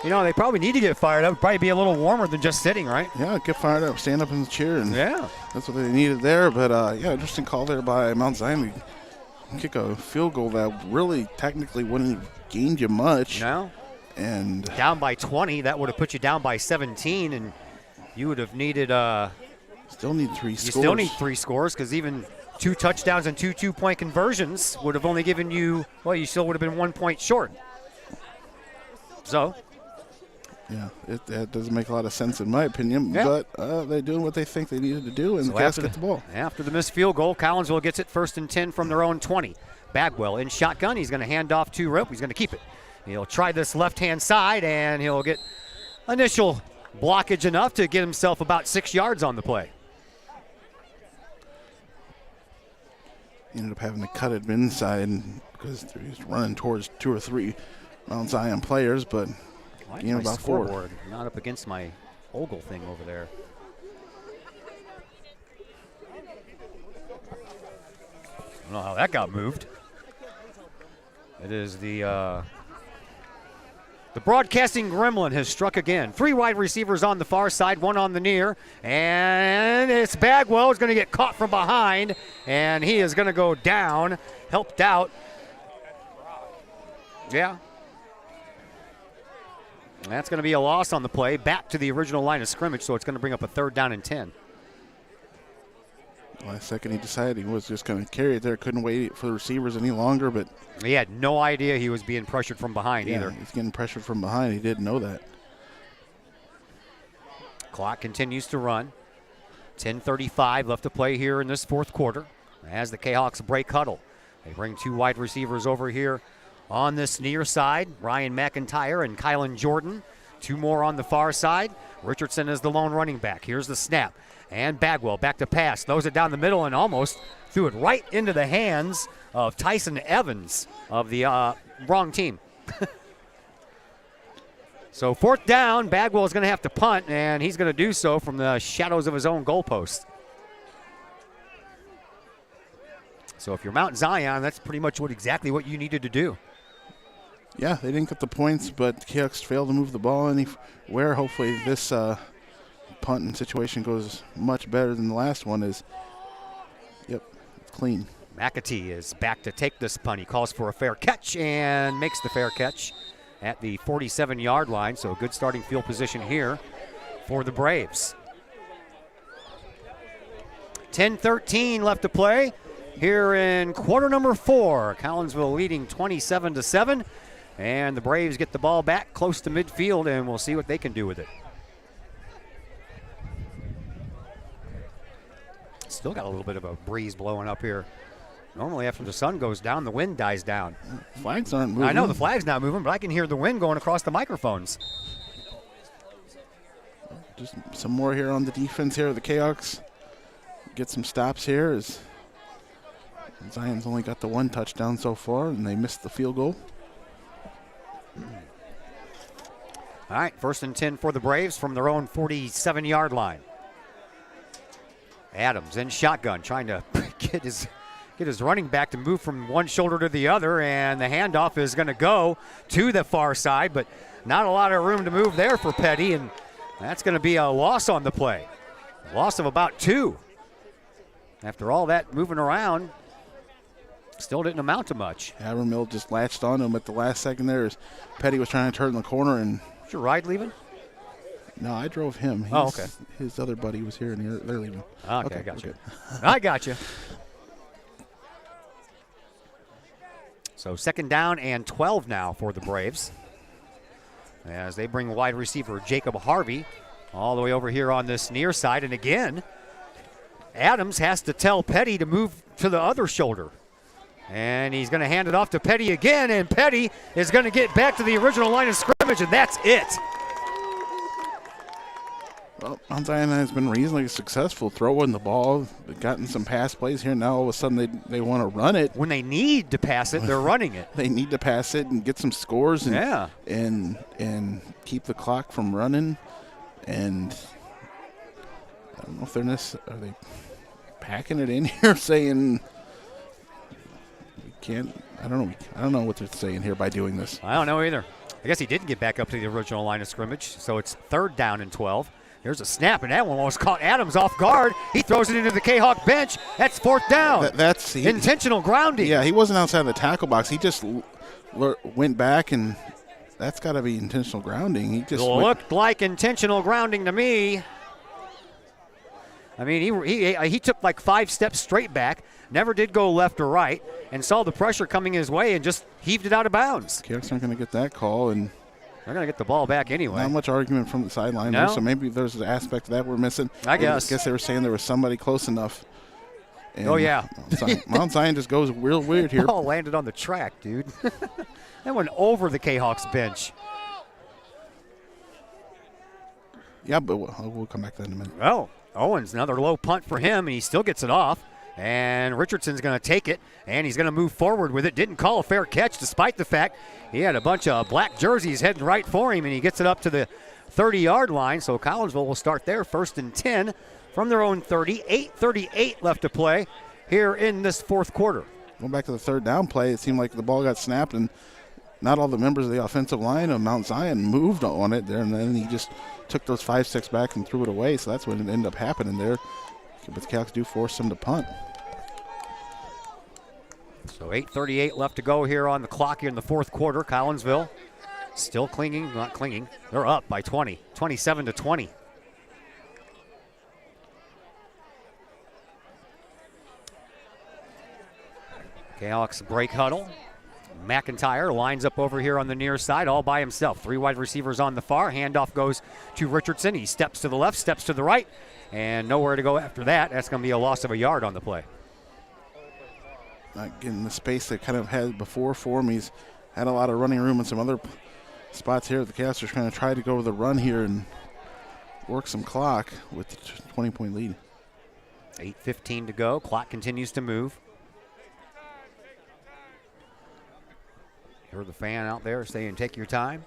You know, they probably need to get fired up. Probably be a little warmer than just sitting, right? Yeah, get fired up. Stand up in the chair. And yeah. That's what they needed there. But, yeah, interesting call there by Mount Zion. Kick a field goal that really technically wouldn't have gained you much. No. And down by 20. That would have put you down by 17, and you would have needed still need 3 scores. You still need 3 scores because even 2 touchdowns and 2 2-point conversions would have only given you, well, you still would have been 1 point short. So. Yeah, that doesn't make a lot of sense in my opinion, but they're doing what they think they needed to do, and the Cats get the ball. After the missed field goal, Collinsville gets it 1st and 10 from their own 20. Bagwell in shotgun. He's going to hand off to Rip. He's going to keep it. He'll try this left-hand side, and he'll get initial blockage enough to get himself about 6 yards on the play. He ended up having to cut it inside because he's running towards 2 or 3 Mount Zion players, but about 4. Not up against my Ogle thing over there. I don't know how that got moved. It is the broadcasting gremlin has struck again. 3 wide receivers on the far side, 1 on the near, and it's Bagwell is going to get caught from behind, and he is going to go down, helped out. Yeah. That's going to be a loss on the play, back to the original line of scrimmage, so it's going to bring up a 3rd down and 10. Last second he decided he was just going to carry it there, couldn't wait for the receivers any longer, but he had no idea he was being pressured from behind either. He's getting pressured from behind. He didn't know that. Clock continues to run. 10:35 left to play here in this 4th quarter as the Kahawks break huddle. They bring 2 wide receivers over here on this near side, Ryan McIntyre and Kylan Jordan. Two more on the far side. Richardson is the lone running back. Here's the snap. And Bagwell back to pass. Throws it down the middle and almost threw it right into the hands of Tyson Evans of the wrong team. So 4th down, Bagwell is going to have to punt, and he's going to do so from the shadows of his own goalpost. So if you're Mount Zion, that's pretty much exactly what you needed to do. Yeah, they didn't get the points, but Kahok failed to move the ball anywhere. Hopefully this punting situation goes much better than the last one. It's clean. McAtee is back to take this punt. He calls for a fair catch and makes the fair catch at the 47-yard line. So a good starting field position here for the Braves. 10-13 left to play here in quarter number 4. Collinsville leading 27-7. And the Braves get the ball back close to midfield, and we'll see what they can do with it. Still got a little bit of a breeze blowing up here. Normally after the sun goes down, the wind dies down. Flags aren't moving. I know the flag's not moving, but I can hear the wind going across the microphones. Just some more here on the defense here. The Kahoks get some stops here as Zion's only got the 1 touchdown so far, and they missed the field goal. All right, 1st and 10 for the Braves from their own 47-yard line. Adams in shotgun, trying to get his running back to move from one shoulder to the other, and the handoff is going to go to the far side, but not a lot of room to move there for Petty, and that's going to be a loss on the play. A loss of about 2. After all that moving around, still didn't amount to much. Havermill just latched on him at the last second there as Petty was trying to turn the corner. And is your ride leaving? No, I drove him. Okay. His other buddy was here, and they're leaving. Okay, I got you. I got you. So 2nd down and 12 now for the Braves, as they bring wide receiver Jacob Harvey all the way over here on this near side. And again, Adams has to tell Petty to move to the other shoulder. And he's going to hand it off to Petty again, and Petty is going to get back to the original line of scrimmage, and that's it. Well, Mount Zion has been reasonably successful throwing the ball. They've gotten some pass plays here. Now all of a sudden they want to run it. When they need to pass it, they're running it. They need to pass it and get some scores and keep the clock from running. And I don't know if are they packing it in here saying we can't. I don't know what they're saying here by doing this. I don't know either. I guess he didn't get back up to the original line of scrimmage, so it's 3rd down and 12. Here's a snap, and that one almost caught Adams off guard. He throws it into the Kahok bench. That's 4th down. That's intentional grounding. Yeah, he wasn't outside the tackle box. He just went back, and that's got to be intentional grounding. He just looked like intentional grounding to me. I mean, he took like 5 steps straight back, never did go left or right, and saw the pressure coming his way and just heaved it out of bounds. Kahoks aren't going to get that call, and they're going to get the ball back anyway. Not much argument from the sideline, no. So maybe there's an aspect of that we're missing. I guess they were saying there was somebody close enough. And oh, yeah. Mount Zion just goes real weird here. The ball landed on the track, dude. That went over the Kahawks bench. Yeah, but we'll come back to that in a minute. Oh, Owens, another low punt for him, and he still gets it off. And Richardson's going to take it, and he's going to move forward with it. Didn't call a fair catch despite the fact he had a bunch of black jerseys heading right for him, and he gets it up to the 30-yard line. So Collinsville will start there, 1st and 10 from their own 30. 8:38 left to play here in this 4th quarter. Going back to the 3rd down play, it seemed like the ball got snapped, and not all the members of the offensive line of Mount Zion moved on it there, and then he just took those 5-6 back and threw it away. So that's what ended up happening there. But the Canucks do force them to punt. So 8:38 left to go here on the clock here in the 4th quarter. Collinsville still not clinging. They're up by 20, 27-20. Kahawks break huddle. McIntyre lines up over here on the near side all by himself. 3 wide receivers on the far. Handoff goes to Richardson. He steps to the left, steps to the right, and nowhere to go after that. That's going to be a loss of a yard on the play. Not getting the space they kind of had before for him. He's had a lot of running room and some other spots here. The Chaos are going to try to go with a run here and work some clock with the 20-point lead. 8:15 to go. Clock continues to move. Hear the fan out there saying, take your time.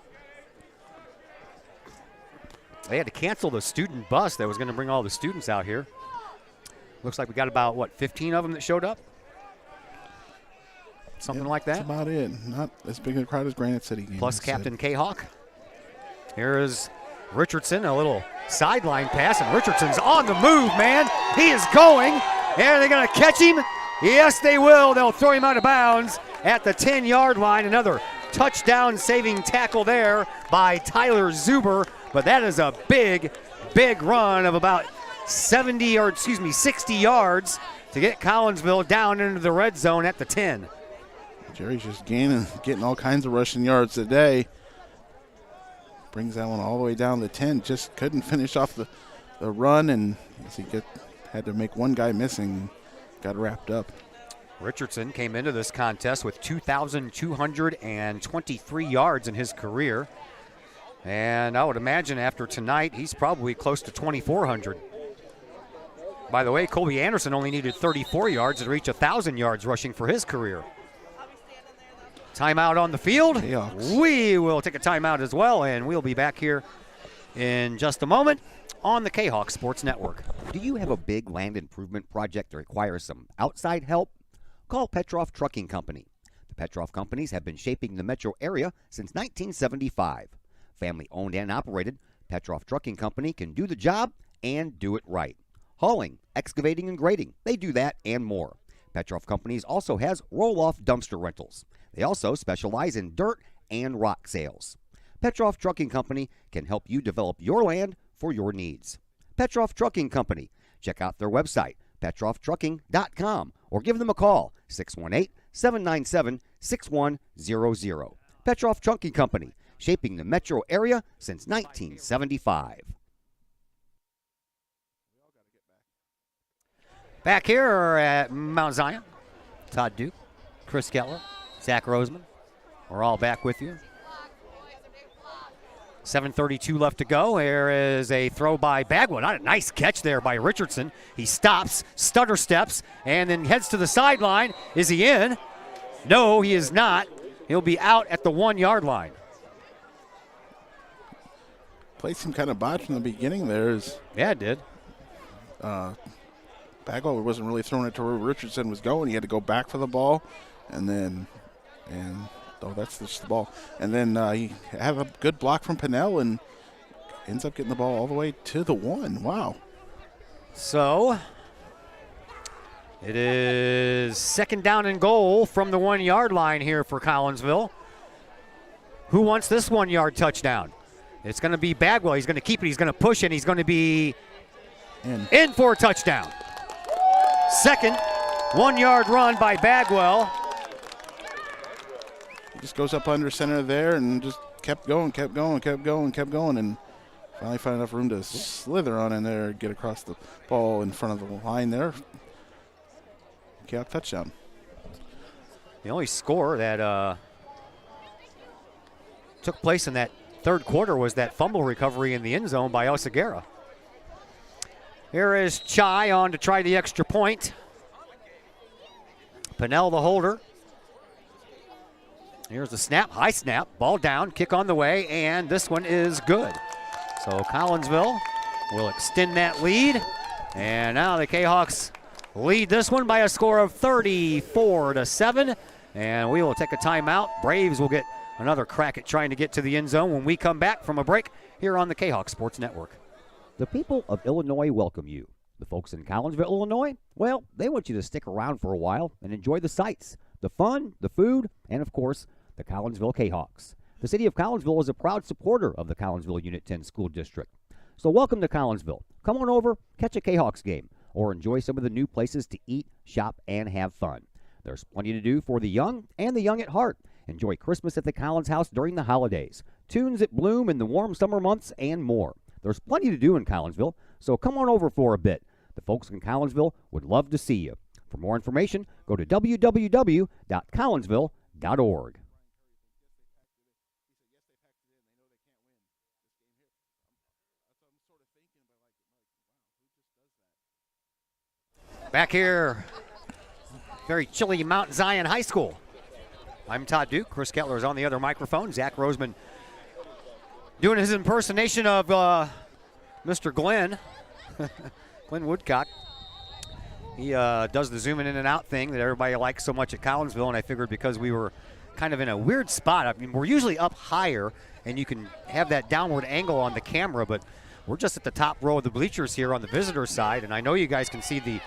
They had to cancel the student bus that was going to bring all the students out here. Looks like we got about, 15 of them that showed up? Something like that? That's about it. Not as big a crowd as Granite City. Plus Captain Kahok. Here is Richardson, a little sideline pass, and Richardson's on the move, man. He is going, and they're going to catch him. Yes, they will. They'll throw him out of bounds at the 10-yard line. Another touchdown-saving tackle there by Tyler Zuber, but that is a big, big run of about 60 yards to get Collinsville down into the red zone at the 10. Jerry's just getting all kinds of rushing yards today. Brings that one all the way down to 10. Just couldn't finish off the run, and as he had to make one guy missing, got wrapped up. Richardson came into this contest with 2,223 yards in his career. And I would imagine after tonight, he's probably close to 2,400. By the way, Colby Anderson only needed 34 yards to reach 1,000 yards rushing for his career. Timeout on the field. Seahawks. We will take a timeout as well, and we'll be back here in just a moment on the Kahok Sports Network. Do you have a big land improvement project that requires some outside help? Call Petroff Trucking Company. The Petroff Companies have been shaping the metro area since 1975. Family owned and operated, Petroff Trucking Company can do the job and do it right. Hauling, excavating, and grading, they do that and more. Petroff Companies also has roll-off dumpster rentals. They also specialize in dirt and rock sales. Petroff Trucking Company can help you develop your land for your needs. Petroff Trucking Company. Check out their website, petrofftrucking.com, or give them a call, 618-797-6100. Petroff Trucking Company, shaping the metro area since 1975. Back here at Mount Zion, Todd Duke, Chris Kettler, Zach Roseman. We're all back with you. 7:32 left to go. Here is a throw by Bagwell. Not a nice catch there by Richardson. He stops, stutter steps, and then heads to the sideline. Is he in? No, he is not. He'll be out at the 1-yard line. Play some kind of botch from the beginning there. Yeah, it did. Bagwell wasn't really throwing it to where Richardson was going. He had to go back for the ball, that's just the ball. And then he had a good block from Pinnell and ends up getting the ball all the way to the 1. Wow. So it is 2nd down and goal from the 1-yard line here for Collinsville. Who wants this 1-yard touchdown? It's going to be Bagwell. He's going to keep it. He's going to push it. He's going to be in for a touchdown. Second 1-yard run by Bagwell. He just goes up under center there and just kept going, and finally found enough room to slither on in there, get across the ball in front of the line there. Cap touchdown. The only score that took place in that third quarter was that fumble recovery in the end zone by Oseguera. Here is Chai on to try the extra point. Pinnell the holder. Here's the snap, high snap, ball down, kick on the way, and this one is good. So Collinsville will extend that lead, and now the Kahawks lead this one by a score of 34-7, and we will take a timeout. Braves will get another crack at trying to get to the end zone when we come back from a break here on the Kahawk Sports Network. The people of Illinois welcome you. The folks in Collinsville, Illinois, well, they want you to stick around for a while and enjoy the sights, the fun, the food, and of course, the Collinsville Kahawks. The city of Collinsville is a proud supporter of the Collinsville Unit 10 School District. So welcome to Collinsville. Come on over, catch a Kahawks game, or enjoy some of the new places to eat, shop, and have fun. There's plenty to do for the young and the young at heart. Enjoy Christmas at the Collins House during the holidays, tunes at Bloom in the warm summer months, and more. There's plenty to do in Collinsville, so come on over for a bit. The folks in Collinsville would love to see you. For more information, go to www.collinsville.org. Back here, very chilly Mount Zion High School. I'm Todd Duke. Chris Kettler is on the other microphone. Zach Roseman doing his impersonation of Mr. Glenn, Glenn Woodcock. He does the zooming in and out thing that everybody likes so much at Collinsville, and I figured because we were kind of in a weird spot. I mean, we're usually up higher, and you can have that downward angle on the camera, but we're just at the top row of the bleachers here on the visitor side, and I know you guys can see the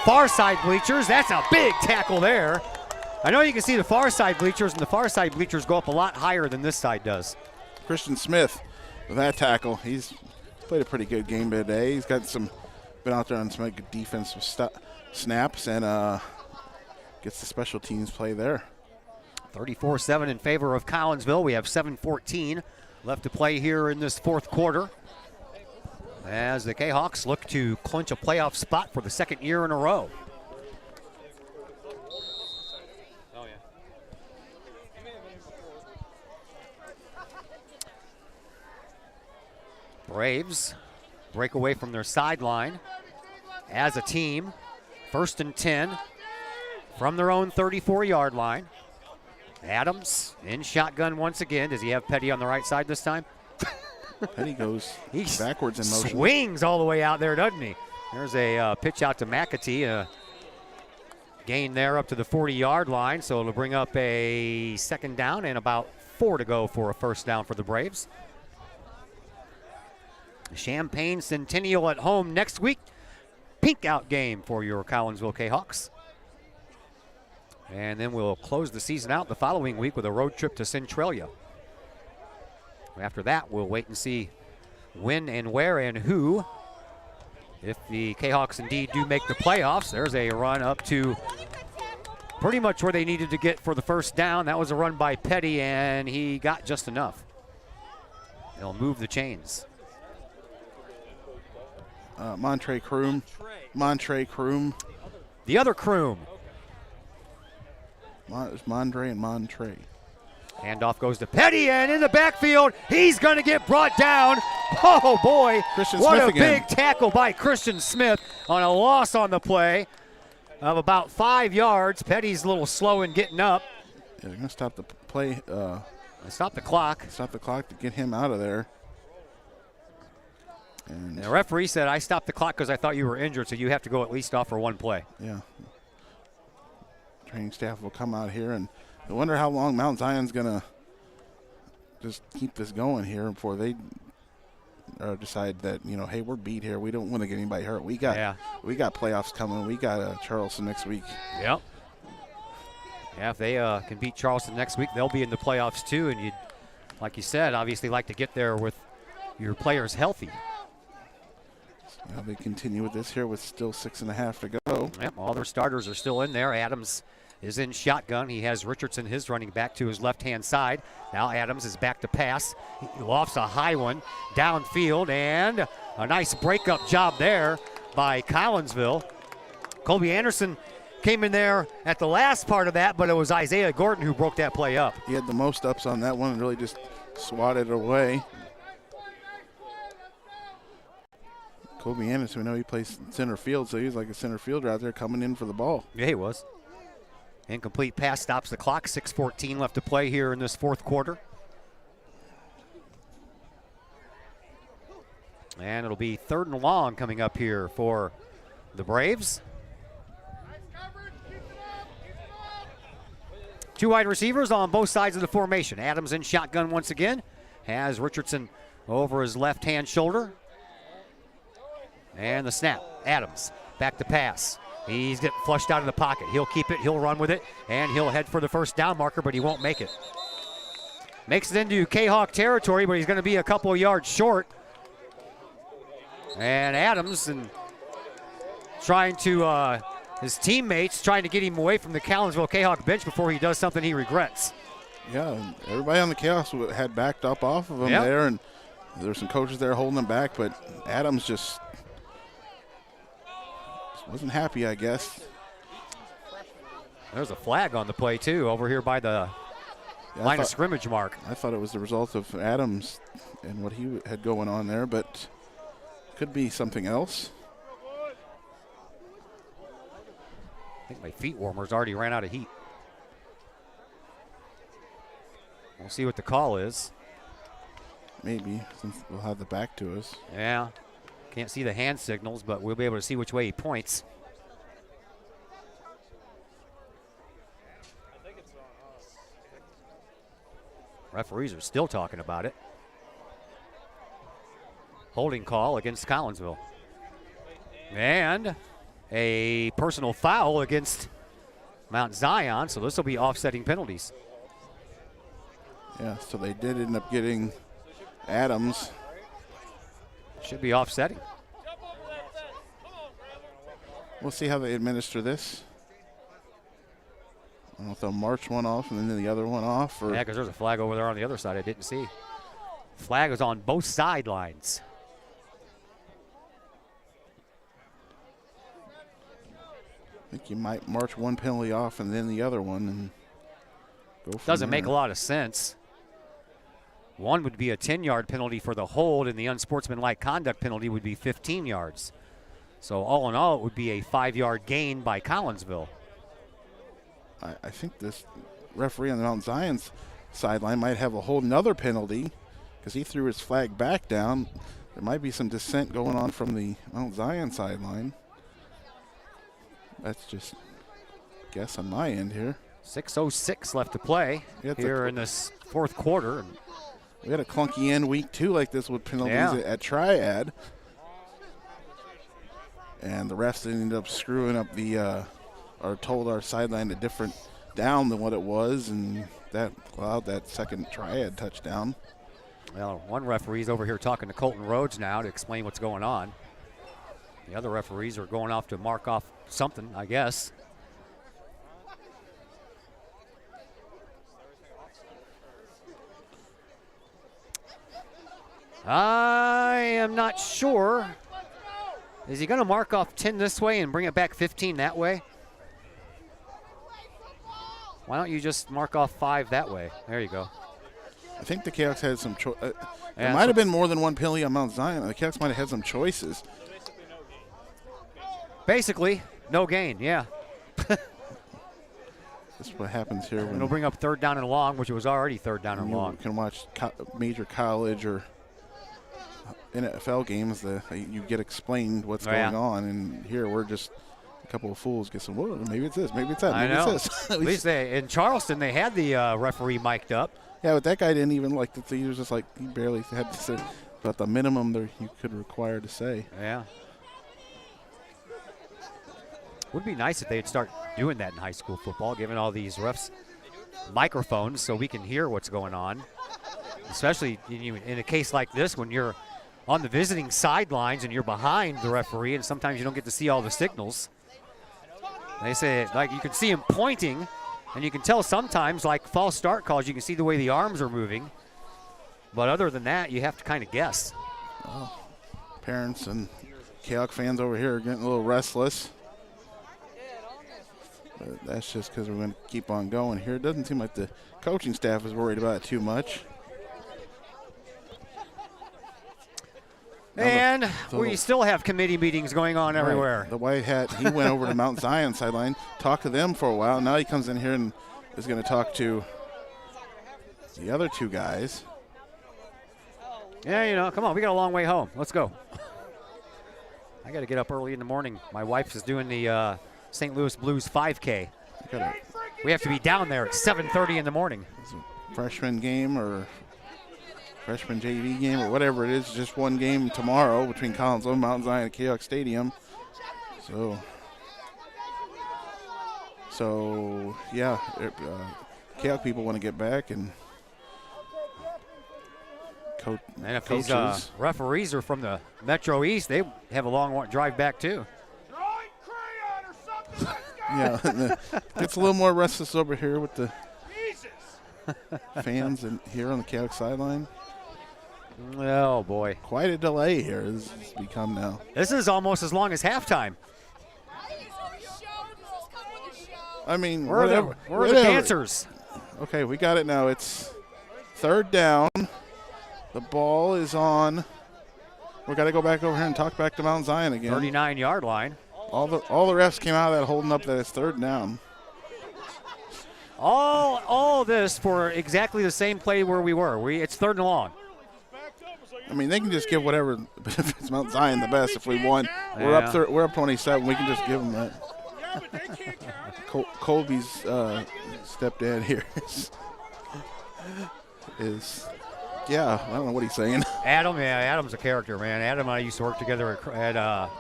far side bleachers. That's a big tackle there. I know you can see the far side bleachers, and the far side bleachers go up a lot higher than this side does. Christian Smith with that tackle. He's played a pretty good game today. He's got been out there on some good defensive snaps and gets the special teams play there. 34-7 in favor of Collinsville. We have 7:14 left to play here in this fourth quarter, as the Kahawks look to clinch a playoff spot for the second year in a row. Braves break away from their sideline as a team. 1st and 10 from their own 34-yard line. Adams in shotgun once again. Does he have Petty on the right side this time? Petty goes backwards in motion. Swings all the way out there, doesn't he? There's a pitch out to McAtee. Gain there up to the 40-yard line, so it'll bring up a second down and about 4 to go for a first down for the Braves. Champaign Centennial at home next week. Pink out game for your Collinsville Kahawks. And then we'll close the season out the following week with a road trip to Centralia. After that, we'll wait and see when and where and who. If the Kahawks indeed do make the playoffs, there's a run up to pretty much where they needed to get for the first down. That was a run by Petty, and he got just enough. They'll move the chains. Montre Kroom. The other Kroom. Mondre and Montre. Handoff goes to Petty, and in the backfield, he's going to get brought down. Oh, boy. Christian what Smith a again. big tackle by Christian Smith on a loss on the play of about 5 yards. Petty's a little slow in getting up. Yeah, they're going to stop the play. Stop the clock. Stop the clock to get him out of there. And the referee said, I stopped the clock because I thought you were injured, so you have to go at least off for one play. Yeah. Training staff will come out here, and I wonder how long Mount Zion's going to just keep this going here before they decide that, hey, we're beat here. We don't want to get anybody hurt. We got playoffs coming. We got Charleston next week. Yep. Yeah, if they can beat Charleston next week, they'll be in the playoffs too. And you'd, like you said, obviously like to get there with your players healthy. Now they continue with this here with still 6.5 to go. Yep, all their starters are still in there. Adams is in shotgun. He has Richardson, his running back, to his left-hand side. Now Adams is back to pass. He lofts a high one downfield, and a nice breakup job there by Collinsville. Colby Anderson came in there at the last part of that, but it was Isaiah Gordon who broke that play up. He had the most ups on that one and really just swatted it away. Colby Anderson, we know he plays center field, so he's like a center fielder out there coming in for the ball. Yeah, he was. Incomplete pass stops the clock. 6:14 left to play here in this fourth quarter. And it'll be 3rd and long coming up here for the Braves. 2 wide receivers on both sides of the formation. Adams in shotgun once again. Has Richardson over his left-hand shoulder. And the snap. Adams back to pass. He's getting flushed out of the pocket. He'll keep it, he'll run with it, and he'll head for the first down marker, but he won't make it. Makes it into Kahawk territory, but he's going to be a couple of yards short. And Adams and trying to, his teammates trying to get him away from the Collinsville Kahawk bench before he does something he regrets. Yeah, everybody on the Chaos had backed up off of him there, and there were some coaches there holding him back, but Adams just wasn't happy, I guess. There's a flag on the play, too, over here by the line of scrimmage mark. I thought it was the result of Adams and what he had going on there, but could be something else. I think my feet warmers already ran out of heat. We'll see what the call is. Maybe, since we'll have the back to us. Yeah. Can't see the hand signals, but we'll be able to see which way he points. Referees are still talking about it. Holding call against Collinsville. And a personal foul against Mount Zion, so this will be offsetting penalties. Yeah, so they did end up getting Adams. Should be offsetting. We'll see how they administer this. I don't know if they'll march one off and then the other one off. Or Yeah, because there's a flag over there on the other side I didn't see. Flag is on both sidelines. I think you might march one penalty off and then the other one and go from Doesn't make a there. lot of sense. One would be a 10-yard penalty for the hold, and the unsportsmanlike conduct penalty would be 15 yards. So all in all, it would be a 5-yard gain by Collinsville. I think this referee on the Mount Zion's sideline might have a whole nother penalty because he threw his flag back down. There might be some dissent going on from the Mount Zion sideline. That's just a guess on my end here. 6:06 left to play here in this fourth quarter. We had a clunky end week two like this with penalties at Triad. And the refs ended up screwing up or told our sideline a different down than what it was, and that allowed that second Triad touchdown. Well, one referee's over here talking to Colton Rhodes now to explain what's going on. The other referees are going off to mark off something, I guess. I am not sure. Is he going to mark off 10 this way and bring it back 15 that way? Why don't you just mark off 5 that way? There you go. I think the Canucks had some choice. There might have been more than one penalty on Mount Zion. The Canucks might have had some choices. Basically, no gain, yeah. That's what happens here. It'll bring up 3rd down and long, which it was already 3rd down and long. You can watch major college or NFL games. You get explained what's going on, and here we're just a couple of fools get some. Whoa, maybe it's this, maybe it's that, maybe it's this. At least in Charleston they had the referee mic'd up. Yeah, but that guy didn't even he was just like he barely had to say about the minimum there you could require to say. Yeah. Would be nice if they'd start doing that in high school football, giving all these refs microphones so we can hear what's going on. Especially in a case like this when you're on the visiting sidelines and you're behind the referee and sometimes you don't get to see all the signals. They say, like, you can see him pointing and you can tell sometimes, like false start calls, you can see the way the arms are moving. But other than that, you have to kind of guess. Well, parents and Kahok fans over here are getting a little restless. But that's just because we're going to keep on going here. It doesn't seem like the coaching staff is worried about it too much. And we still have committee meetings going on everywhere. Right. The white hat, he went over to Mount Zion sideline, talked to them for a while. Now he comes in here and is going to talk to the other two guys. Yeah, come on. We got a long way home. Let's go. I got to get up early in the morning. My wife is doing the St. Louis Blues 5K. We have to be down there at 7:30 in the morning. It's a freshman game or freshman JV game or whatever it is. Just one game tomorrow between Collinsville, Mount Zion, and Kahok Stadium. So yeah, Kahok people want to get back and coach. And if these referees are from the Metro East, they have a long drive back too. Yeah, it's a little more restless over here with the fans and here on the Kahok sideline. Oh boy, quite a delay here has become now. This is almost as long as halftime. I mean, we're the dancers. Okay, we got it now. It's 3rd down. The ball is on. We got to go back over here and talk back to Mount Zion again. 39-yard line. All the refs came out of that holding up that it's third down. All this for exactly the same play where we were. It's third and long. I mean, they can just give whatever benefits Mount Zion the best if we won. We're up we're up 27. We can just give them that. Colby's stepdad here is I don't know what he's saying. Adam's a character, man. Adam and I used to work together at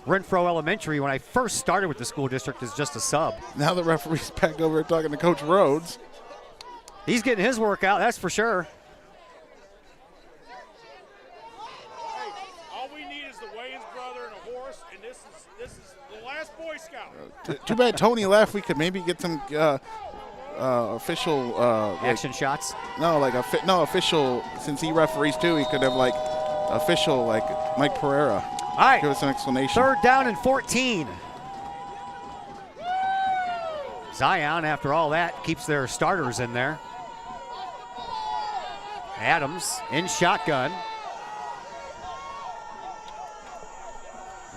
Renfro Elementary when I first started with the school district as just a sub. Now the referee's back over here talking to Coach Rhodes. He's getting his work out, that's for sure. All we need is the Wayans brother and a horse, and this is the last Boy Scout. Too bad Tony left. We could maybe get some official action shots. No, official. Since he referees too, he could have official Mike Pereira. All right. Give us an explanation. Third down and 14. Zion, after all that, keeps their starters in there. Adams in shotgun.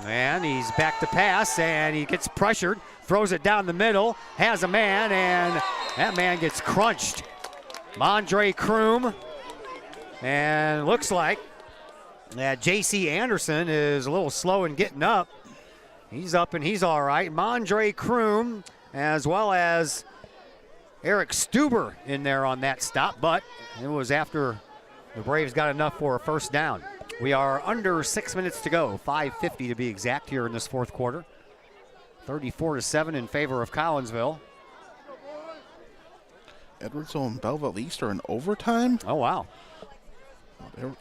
And he's back to pass, and he gets pressured, throws it down the middle, has a man, and that man gets crunched. Mondre Kroom, and looks like that J.C. Anderson is a little slow in getting up. He's up and he's all right. Mondre Kroom, as well as Eric Stuber in there on that stop, but it was after the Braves got enough for a first down. We are under 6 minutes to go, 5:50 to be exact here in this fourth quarter. 34-7 in favor of Collinsville. Edwardsville and Belleville East are in overtime? Oh, wow.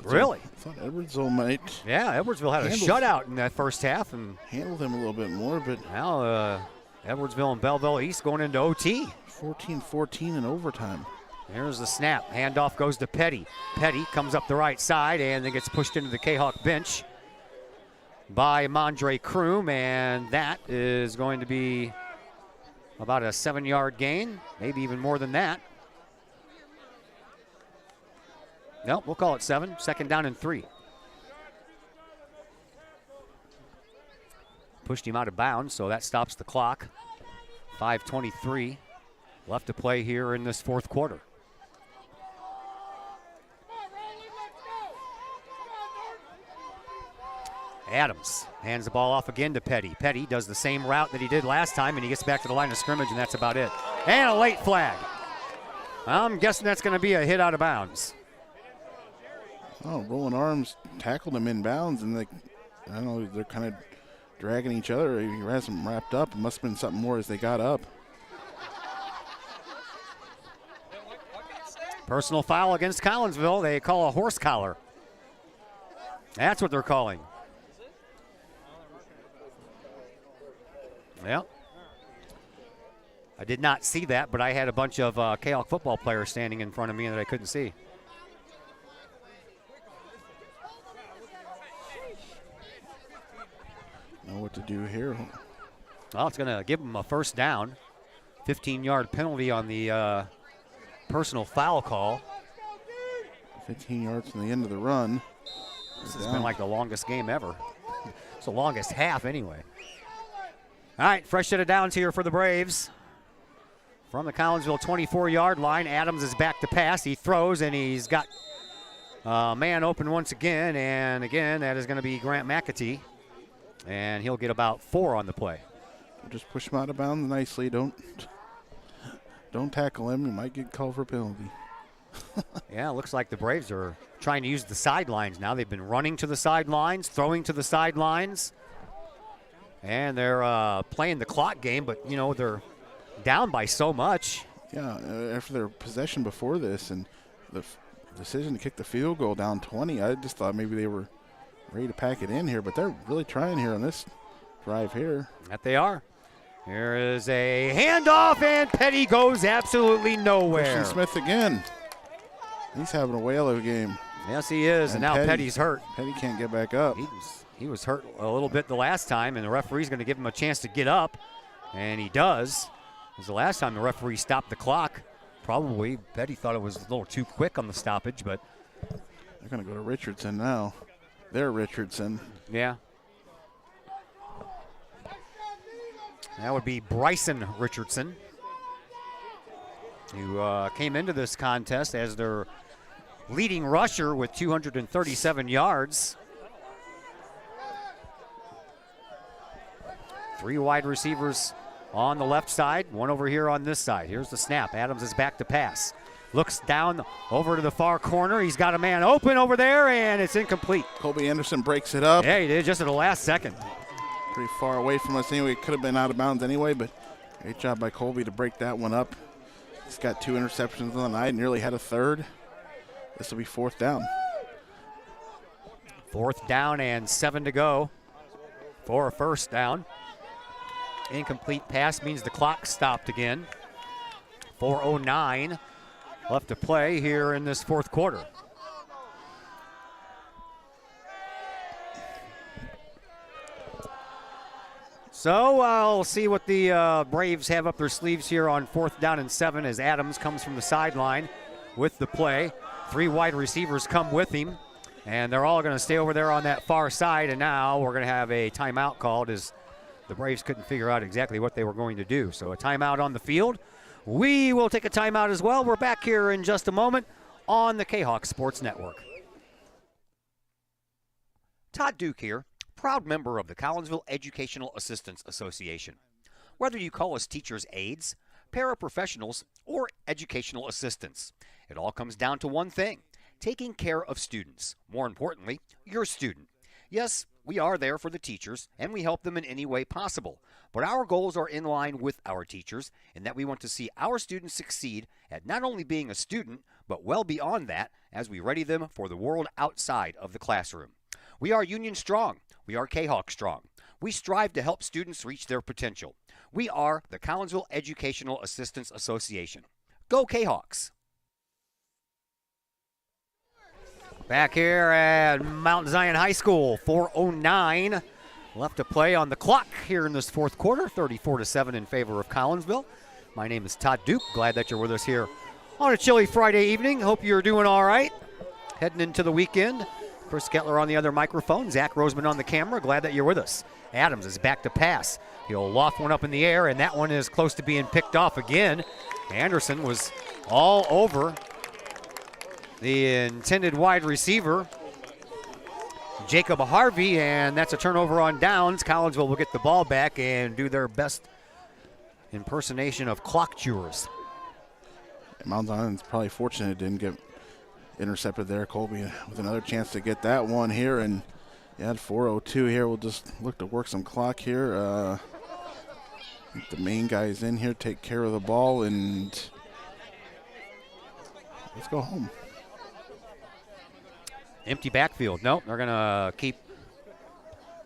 Really? I thought Edwardsville might. Yeah, Edwardsville had a shutout in that first half and handled them a little bit more, but now Edwardsville and Belleville East going into OT. 14-14 in overtime. Here's the snap. Handoff goes to Petty. Petty comes up the right side and then gets pushed into the Kahok bench by Mondre Kroom, and that is going to be about a 7-yard gain, maybe even more than that. Nope, we'll call it 7. Second down and 3. Pushed him out of bounds, so that stops the clock. 5:23 left to play here in this fourth quarter. Adams hands the ball off again to Petty. Petty does the same route that he did last time, and he gets back to the line of scrimmage, and that's about it. And a late flag. I'm guessing that's going to be a hit out of bounds. Oh, Rolling Arms tackled him in bounds, and I don't know, they're kind of dragging each other. He has them wrapped up. It must have been something more as they got up. Personal foul against Collinsville. They call a horse collar. That's what they're calling. Yep. I did not see that, but I had a bunch of Kahok football players standing in front of me that I couldn't see. Know what to do here. Well, it's going to give them a first down. 15-yard penalty on the personal foul call. 15 yards from the end of the run. This has been like the longest game ever. It's the longest half anyway. All right, fresh set of downs here for the Braves. From the Collinsville 24-yard line, Adams is back to pass. He throws, and he's got a man open once again. And again, that is going to be Grant McAtee. And he'll get about 4 on the play. Just push him out of bounds nicely. Don't tackle him. You might get called for a penalty. Yeah, it looks like the Braves are trying to use the sidelines now. They've been running to the sidelines, throwing to the sidelines. And they're playing the clock game, but, you know, they're down by so much. Yeah, after their possession before this and the decision to kick the field goal down 20, I just thought maybe they were ready to pack it in here, but they're really trying here on this drive here. That they are. Here is a handoff, and Petty goes absolutely nowhere. Christian Smith again. He's having a whale of a game. Yes, he is, and now Petty's hurt. Petty can't get back up. He was hurt a little bit the last time, and the referee's going to give him a chance to get up, and he does. It was the last time the referee stopped the clock. Probably Petty thought it was a little too quick on the stoppage, but they're going to go to Richardson now. They're Richardson. Yeah. That would be Bryson Richardson, who came into this contest as their leading rusher with 237 yards. 3 wide receivers on the left side, 1 over here on this side. Here's the snap. Adams is back to pass. Looks down over to the far corner. He's got a man open over there, and it's incomplete. Colby Anderson breaks it up. Yeah, he did, just at the last second. Pretty far away from us anyway. It could have been out of bounds anyway, but great job by Colby to break that one up. He's got 2 interceptions on the night, nearly had a third. This will be 4th down. 4th down and 7 to go for a first down. Incomplete pass means the clock stopped again. 4:09 left to play here in this 4th quarter. So I'll see what the Braves have up their sleeves here on 4th down and 7 as Adams comes from the sideline with the play. 3 wide receivers come with him, and they're all going to stay over there on that far side, and now we're going to have a timeout called as the Braves couldn't figure out exactly what they were going to do. So a timeout on the field. We will take a timeout as well. We're back here in just a moment on the Kahok Sports Network. Todd Duke here, proud member of the Collinsville Educational Assistance Association. Whether you call us teachers' aides, paraprofessionals, or educational assistants, it all comes down to one thing: taking care of students. More importantly, your student. Yes, we are there for the teachers, and we help them in any way possible. But our goals are in line with our teachers in that we want to see our students succeed at not only being a student, but well beyond that as we ready them for the world outside of the classroom. We are Union Strong. We are Kahok Strong. We strive to help students reach their potential. We are the Collinsville Educational Assistance Association. Go Kahawks! Back here at Mount Zion High School, 4:09 left to play on the clock here in this 4th quarter, 34-7 in favor of Collinsville. My name is Todd Duke. Glad that you're with us here on a chilly Friday evening. Hope you're doing all right. Heading into the weekend. Chris Kettler on the other microphone, Zach Roseman on the camera. Glad that you're with us. Adams is back to pass. He'll loft one up in the air, and that one is close to being picked off again. Anderson was all over the intended wide receiver, Jacob Harvey, and that's a turnover on downs. Collinsville will get the ball back and do their best impersonation of clock chewers. Mount Zion's probably fortunate it didn't get intercepted there. Colby with another chance to get that one here, and yeah, at 4:02 here, we'll just look to work some clock here. The main guys in here take care of the ball, and let's go home. Empty backfield. Nope, they're going to keep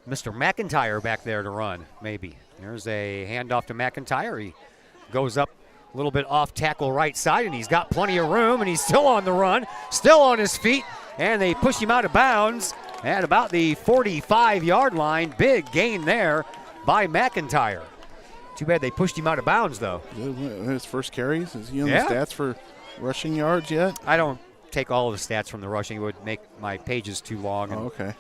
Mr. McIntyre back there to run, maybe. There's a handoff to McIntyre. He goes up a little bit off tackle right side, and he's got plenty of room, and he's still on the run, still on his feet, and they push him out of bounds at about the 45-yard line. Big gain there by McIntyre. Too bad they pushed him out of bounds, though. His first carries? Is he on the stats for rushing yards yet? I don't take all of the stats from the rushing. It would make my pages too long. Oh, okay.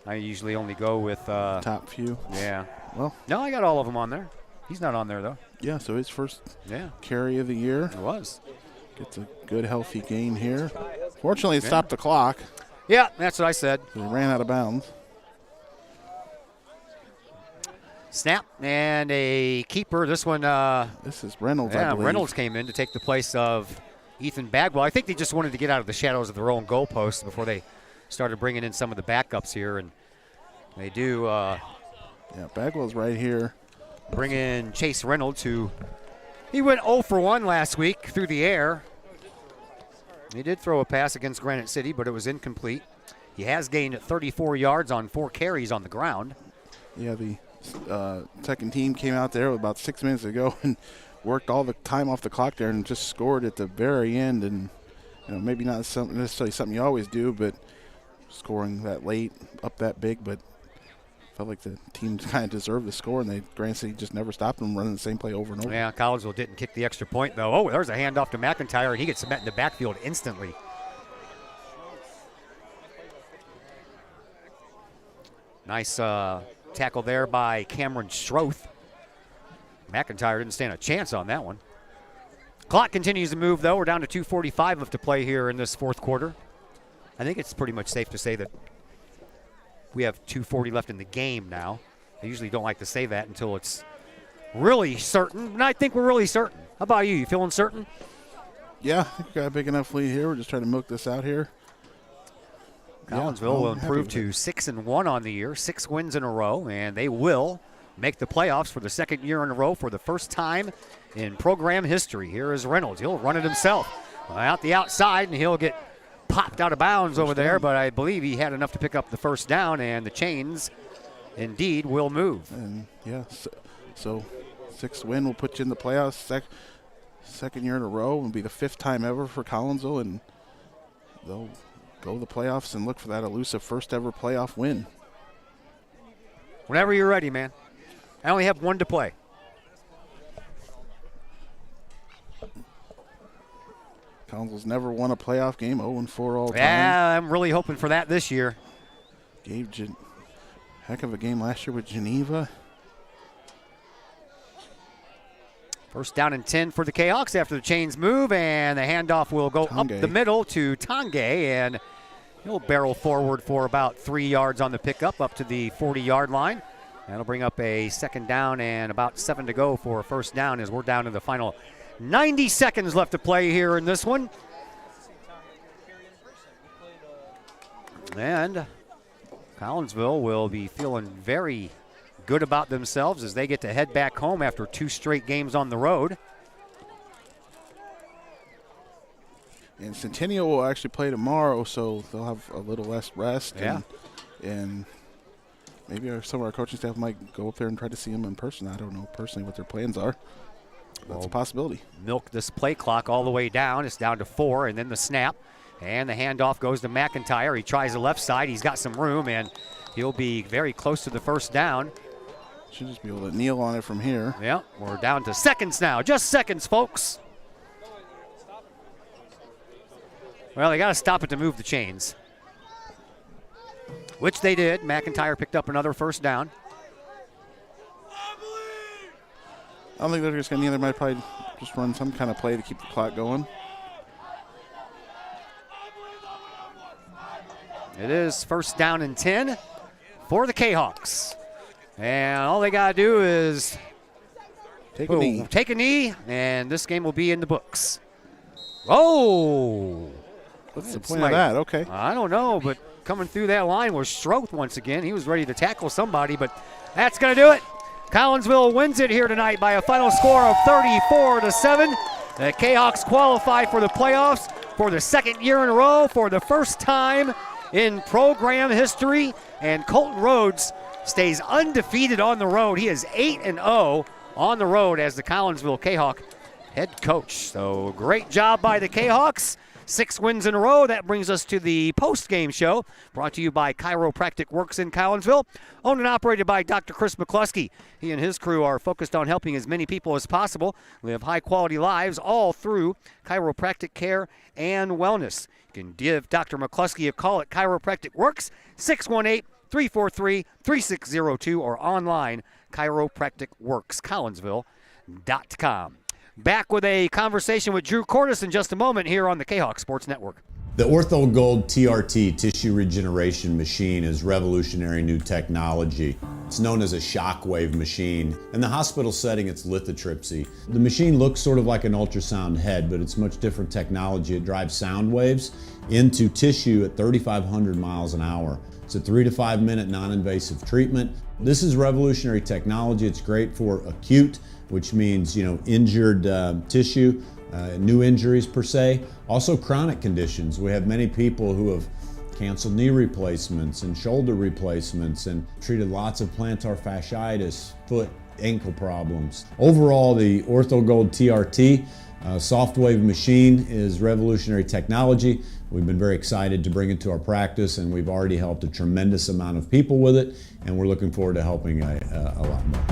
I usually only go with top few. Yeah. Well, no, I got all of them on there. He's not on there though. Yeah, so his first carry of the year. It was. Gets a good healthy gain here. Fortunately, it stopped the clock. Yeah, that's what I said. It ran out of bounds. Snap and a keeper. This one. This is Reynolds. I believe. Reynolds came in to take the place of Ethan Bagwell. I think they just wanted to get out of the shadows of their own goalposts before they started bringing in some of the backups here, and they do. Yeah, Bagwell's right here. Bring in Chase Reynolds, who he went 0 for 1 last week through the air. He did throw a pass against Granite City, but it was incomplete. He has gained 34 yards on 4 carries on the ground. Yeah, the second team came out there about 6 minutes ago and worked all the time off the clock there and just scored at the very end. And maybe not necessarily something you always do, but scoring that late, up that big, but felt like the team kind of deserved the score, and Granite City just never stopped them running the same play over and over. Yeah, Collinsville didn't kick the extra point, though. Oh, there's a handoff to McIntyre, and he gets met in the backfield instantly. Nice tackle there by Cameron Schroth. McIntyre didn't stand a chance on that one. Clock continues to move, though. We're down to 2:45 left to play here in this fourth quarter. I think it's pretty much safe to say that we have 2:40 left in the game now. I usually don't like to say that until it's really certain, and I think we're really certain. How about you? You feeling certain? Yeah, I think we got a big enough lead here. We're just trying to milk this out here. Collinsville will improve to 6-1 on the year, 6 wins in a row, and they will make the playoffs for the second year in a row for the first time in program history. Here is Reynolds. He'll run it himself out the outside, and he'll get popped out of bounds over there, but I believe he had enough to pick up the first down, and the chains indeed will move. And yeah, so 6th win will put you in the playoffs. Second year in a row. Will be the 5th time ever for Collinsville, and they'll go to the playoffs and look for that elusive first ever playoff win. Whenever you're ready, man. I only have one to play. Collinsville's never won a playoff game, 0-4 all time. Yeah, I'm really hoping for that this year. Gave heck of a game last year with Geneva. First down and 10 for the Kahawks after the chains move, and the handoff will go up the middle to Tange, and he'll barrel forward for about 3 yards on the pickup up to the 40-yard line. That'll bring up a second down and about 7 to go for a first down as we're down to the final 90 seconds left to play here in this one. And Collinsville will be feeling very good about themselves as they get to head back home after 2 straight games on the road. And Centennial will actually play tomorrow, so they'll have a little less rest. Yeah. And maybe some of our coaching staff might go up there and try to see them in person. I don't know personally what their plans are. That's a possibility. Milk this play clock all the way down. It's down to 4, and then the snap. And the handoff goes to McIntyre. He tries the left side. He's got some room, and he'll be very close to the first down. Should just be able to kneel on it from here. Yeah, we're down to seconds now. Just seconds, folks. Well, they got to stop it to move the chains, which they did. McIntyre picked up another first down. I don't think they're just going to kneel. They might probably just run some kind of play to keep the clock going. It is first down and 10 for the Kahawks. And all they got to do is take a knee, and this game will be in the books. Oh! What's the point of that? Okay. I don't know, but coming through that line was Stroth once again. He was ready to tackle somebody, but that's going to do it. Collinsville wins it here tonight by a final score of 34-7. The Kahawks qualify for the playoffs for the second year in a row for the first time in program history, and Colton Rhodes stays undefeated on the road. He is 8-0 on the road as the Collinsville Kahawk head coach. So great job by the Kahawks. 6 wins in a row. That brings us to the post-game show, brought to you by Chiropractic Works in Collinsville, owned and operated by Dr. Chris McCluskey. He and his crew are focused on helping as many people as possible live high-quality lives all through chiropractic care and wellness. You can give Dr. McCluskey a call at Chiropractic Works, 618-343-3602, or online, chiropracticworkscollinsville.com. Back with a conversation with Drew Cordes in just a moment here on the Kahok Sports Network. The Ortho Gold TRT tissue regeneration machine is revolutionary new technology. It's known as a shockwave machine. In the hospital setting, it's lithotripsy. The machine looks sort of like an ultrasound head, but it's much different technology. It drives sound waves into tissue at 3,500 miles an hour. It's a 3 to 5 minute non-invasive treatment. This is revolutionary technology. It's great for acute, which means, injured tissue, new injuries per se. Also chronic conditions. We have many people who have canceled knee replacements and shoulder replacements and treated lots of plantar fasciitis, foot, ankle problems. Overall, the Ortho Gold TRT softwave machine is revolutionary technology. We've been very excited to bring it to our practice, and we've already helped a tremendous amount of people with it, and we're looking forward to helping a lot more.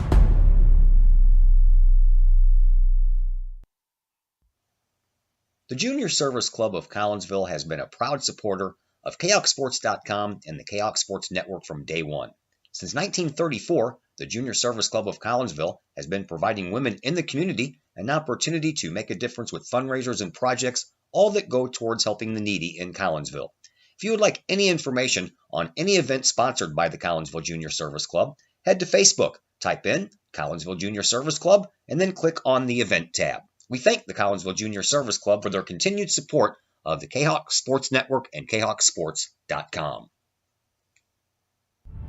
The Junior Service Club of Collinsville has been a proud supporter of KayhawkSports.com and the Kahok Sports Network from day one. Since 1934, the Junior Service Club of Collinsville has been providing women in the community an opportunity to make a difference with fundraisers and projects, all that go towards helping the needy in Collinsville. If you would like any information on any event sponsored by the Collinsville Junior Service Club, head to Facebook, type in Collinsville Junior Service Club, and then click on the Event tab. We thank the Collinsville Junior Service Club for their continued support of the Kahok Sports Network and KahokSports.com.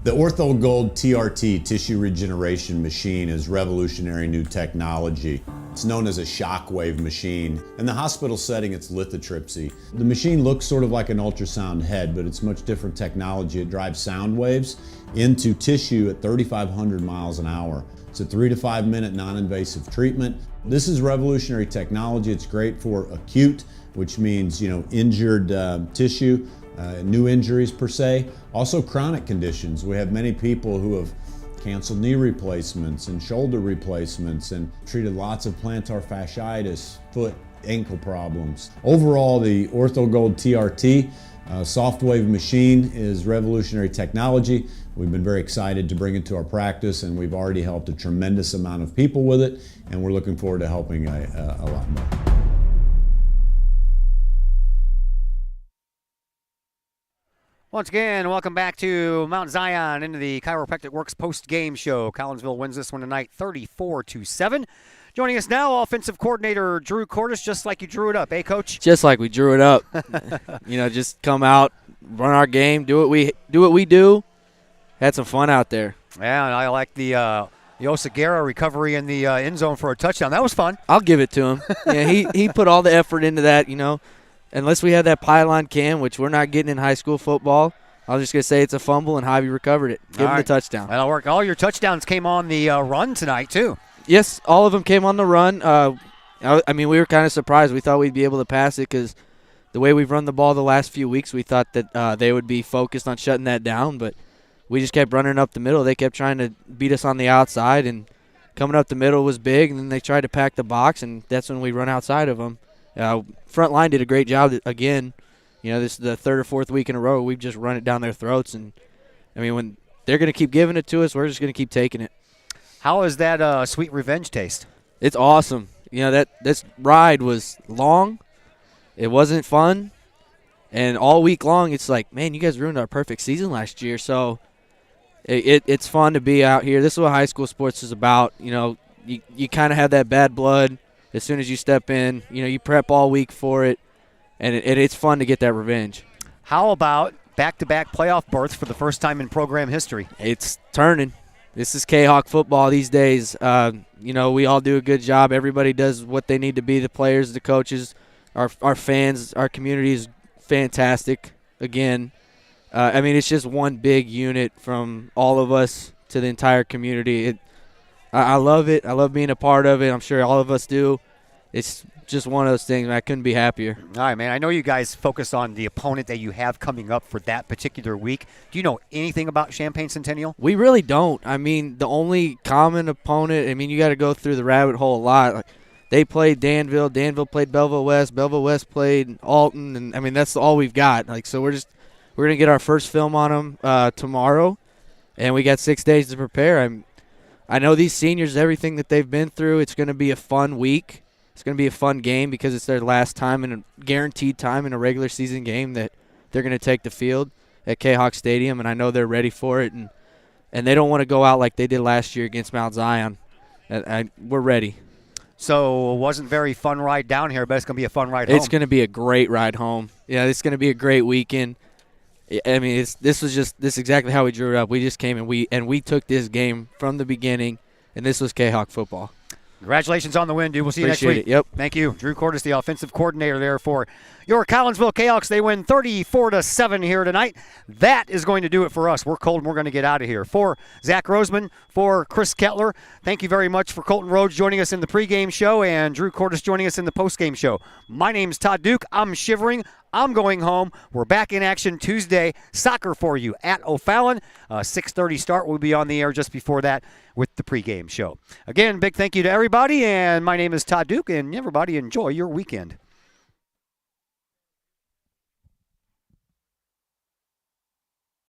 The Ortho Gold TRT tissue regeneration machine is revolutionary new technology. It's known as a shockwave machine. In the hospital setting, it's lithotripsy. The machine looks sort of like an ultrasound head, but it's much different technology. It drives sound waves into tissue at 3,500 miles an hour. It's a 3 to 5 minute non-invasive treatment. This is revolutionary technology. It's great for acute, which means, injured tissue. New injuries per se, also chronic conditions. We have many people who have canceled knee replacements and shoulder replacements and treated lots of plantar fasciitis, foot, ankle problems. Overall, the OrthoGold TRT soft wave machine is revolutionary technology. We've been very excited to bring it to our practice, and we've already helped a tremendous amount of people with it, and we're looking forward to helping a lot more. Once again, welcome back to Mount Zion into the Chiropractic Works post-game show. Collinsville wins this one tonight 34-7. Joining us now, offensive coordinator Drew Cordes, just like you drew it up, Coach? Just like we drew it up. Just come out, run our game, do what we do. Had some fun out there. Yeah, and I like the Osagara recovery in the end zone for a touchdown. That was fun. I'll give it to him. Yeah, he put all the effort into that, Unless we had that pylon cam, which we're not getting in high school football, I was just going to say it's a fumble, and Javi recovered it. Give him the touchdown. That'll work. All your touchdowns came on the run tonight, too. Yes, all of them came on the run. We were kind of surprised. We thought we'd be able to pass it because the way we've run the ball the last few weeks, we thought that they would be focused on shutting that down, but we just kept running up the middle. They kept trying to beat us on the outside, and coming up the middle was big, and then they tried to pack the box, and that's when we run outside of them. Front line did a great job again. This is the third or fourth week in a row we've just run it down their throats, and when they're going to keep giving it to us, we're just going to keep taking it. How is that sweet revenge taste? It's awesome. This ride was long. It wasn't fun, and all week long it's like, man, you guys ruined our perfect season last year. So it's fun to be out here. This is what high school sports is about. You kind of have that bad blood. As soon as you step in, you prep all week for it, and it's fun to get that revenge. How about back-to-back playoff berths for the first time in program history? It's turning. This is Kahok football these days. We all do a good job. Everybody does what they need to be, the players, the coaches, our fans, our community is fantastic again. It's just one big unit from all of us to the entire community. I love it. I love being a part of it. I'm sure all of us do. It's just one of those things. I couldn't be happier. All right, man. I know you guys focus on the opponent that you have coming up for that particular week. Do you know anything about Champaign Centennial? We really don't. The only common opponent, you got to go through the rabbit hole a lot. They played Danville. Danville played Belleville West. Belleville West played Alton. And, that's all we've got. So we're going to get our first film on them tomorrow, and we got 6 days to prepare. I know these seniors, everything that they've been through, it's going to be a fun week. It's going to be a fun game because it's their last time and a guaranteed time in a regular season game that they're going to take the field at Kahok Stadium, and I know they're ready for it. And they don't want to go out like they did last year against Mount Zion. We're ready. So it wasn't very fun ride down here, but it's going to be a fun ride home. It's going to be a great ride home. Yeah, it's going to be a great weekend. This is exactly how we drew it up. We just came and we took this game from the beginning, and this was Kahok football. Congratulations on the win, dude. We'll see you next Appreciate week. It. Yep. Thank you. Drew Cordes, the offensive coordinator there for your Collinsville Kahawks. They win 34-7 here tonight. That is going to do it for us. We're cold and we're going to get out of here. For Zach Roseman, for Chris Kettler, thank you very much for Colton Rhodes joining us in the pregame show and Drew Cordes joining us in the postgame show. My name's Todd Duke. I'm shivering. I'm going home. We're back in action Tuesday. Soccer for you at O'Fallon. 6:30 start. We'll be on the air just before that with the pregame show. Again, big thank you to everybody, and my name is Todd Duke, and everybody enjoy your weekend.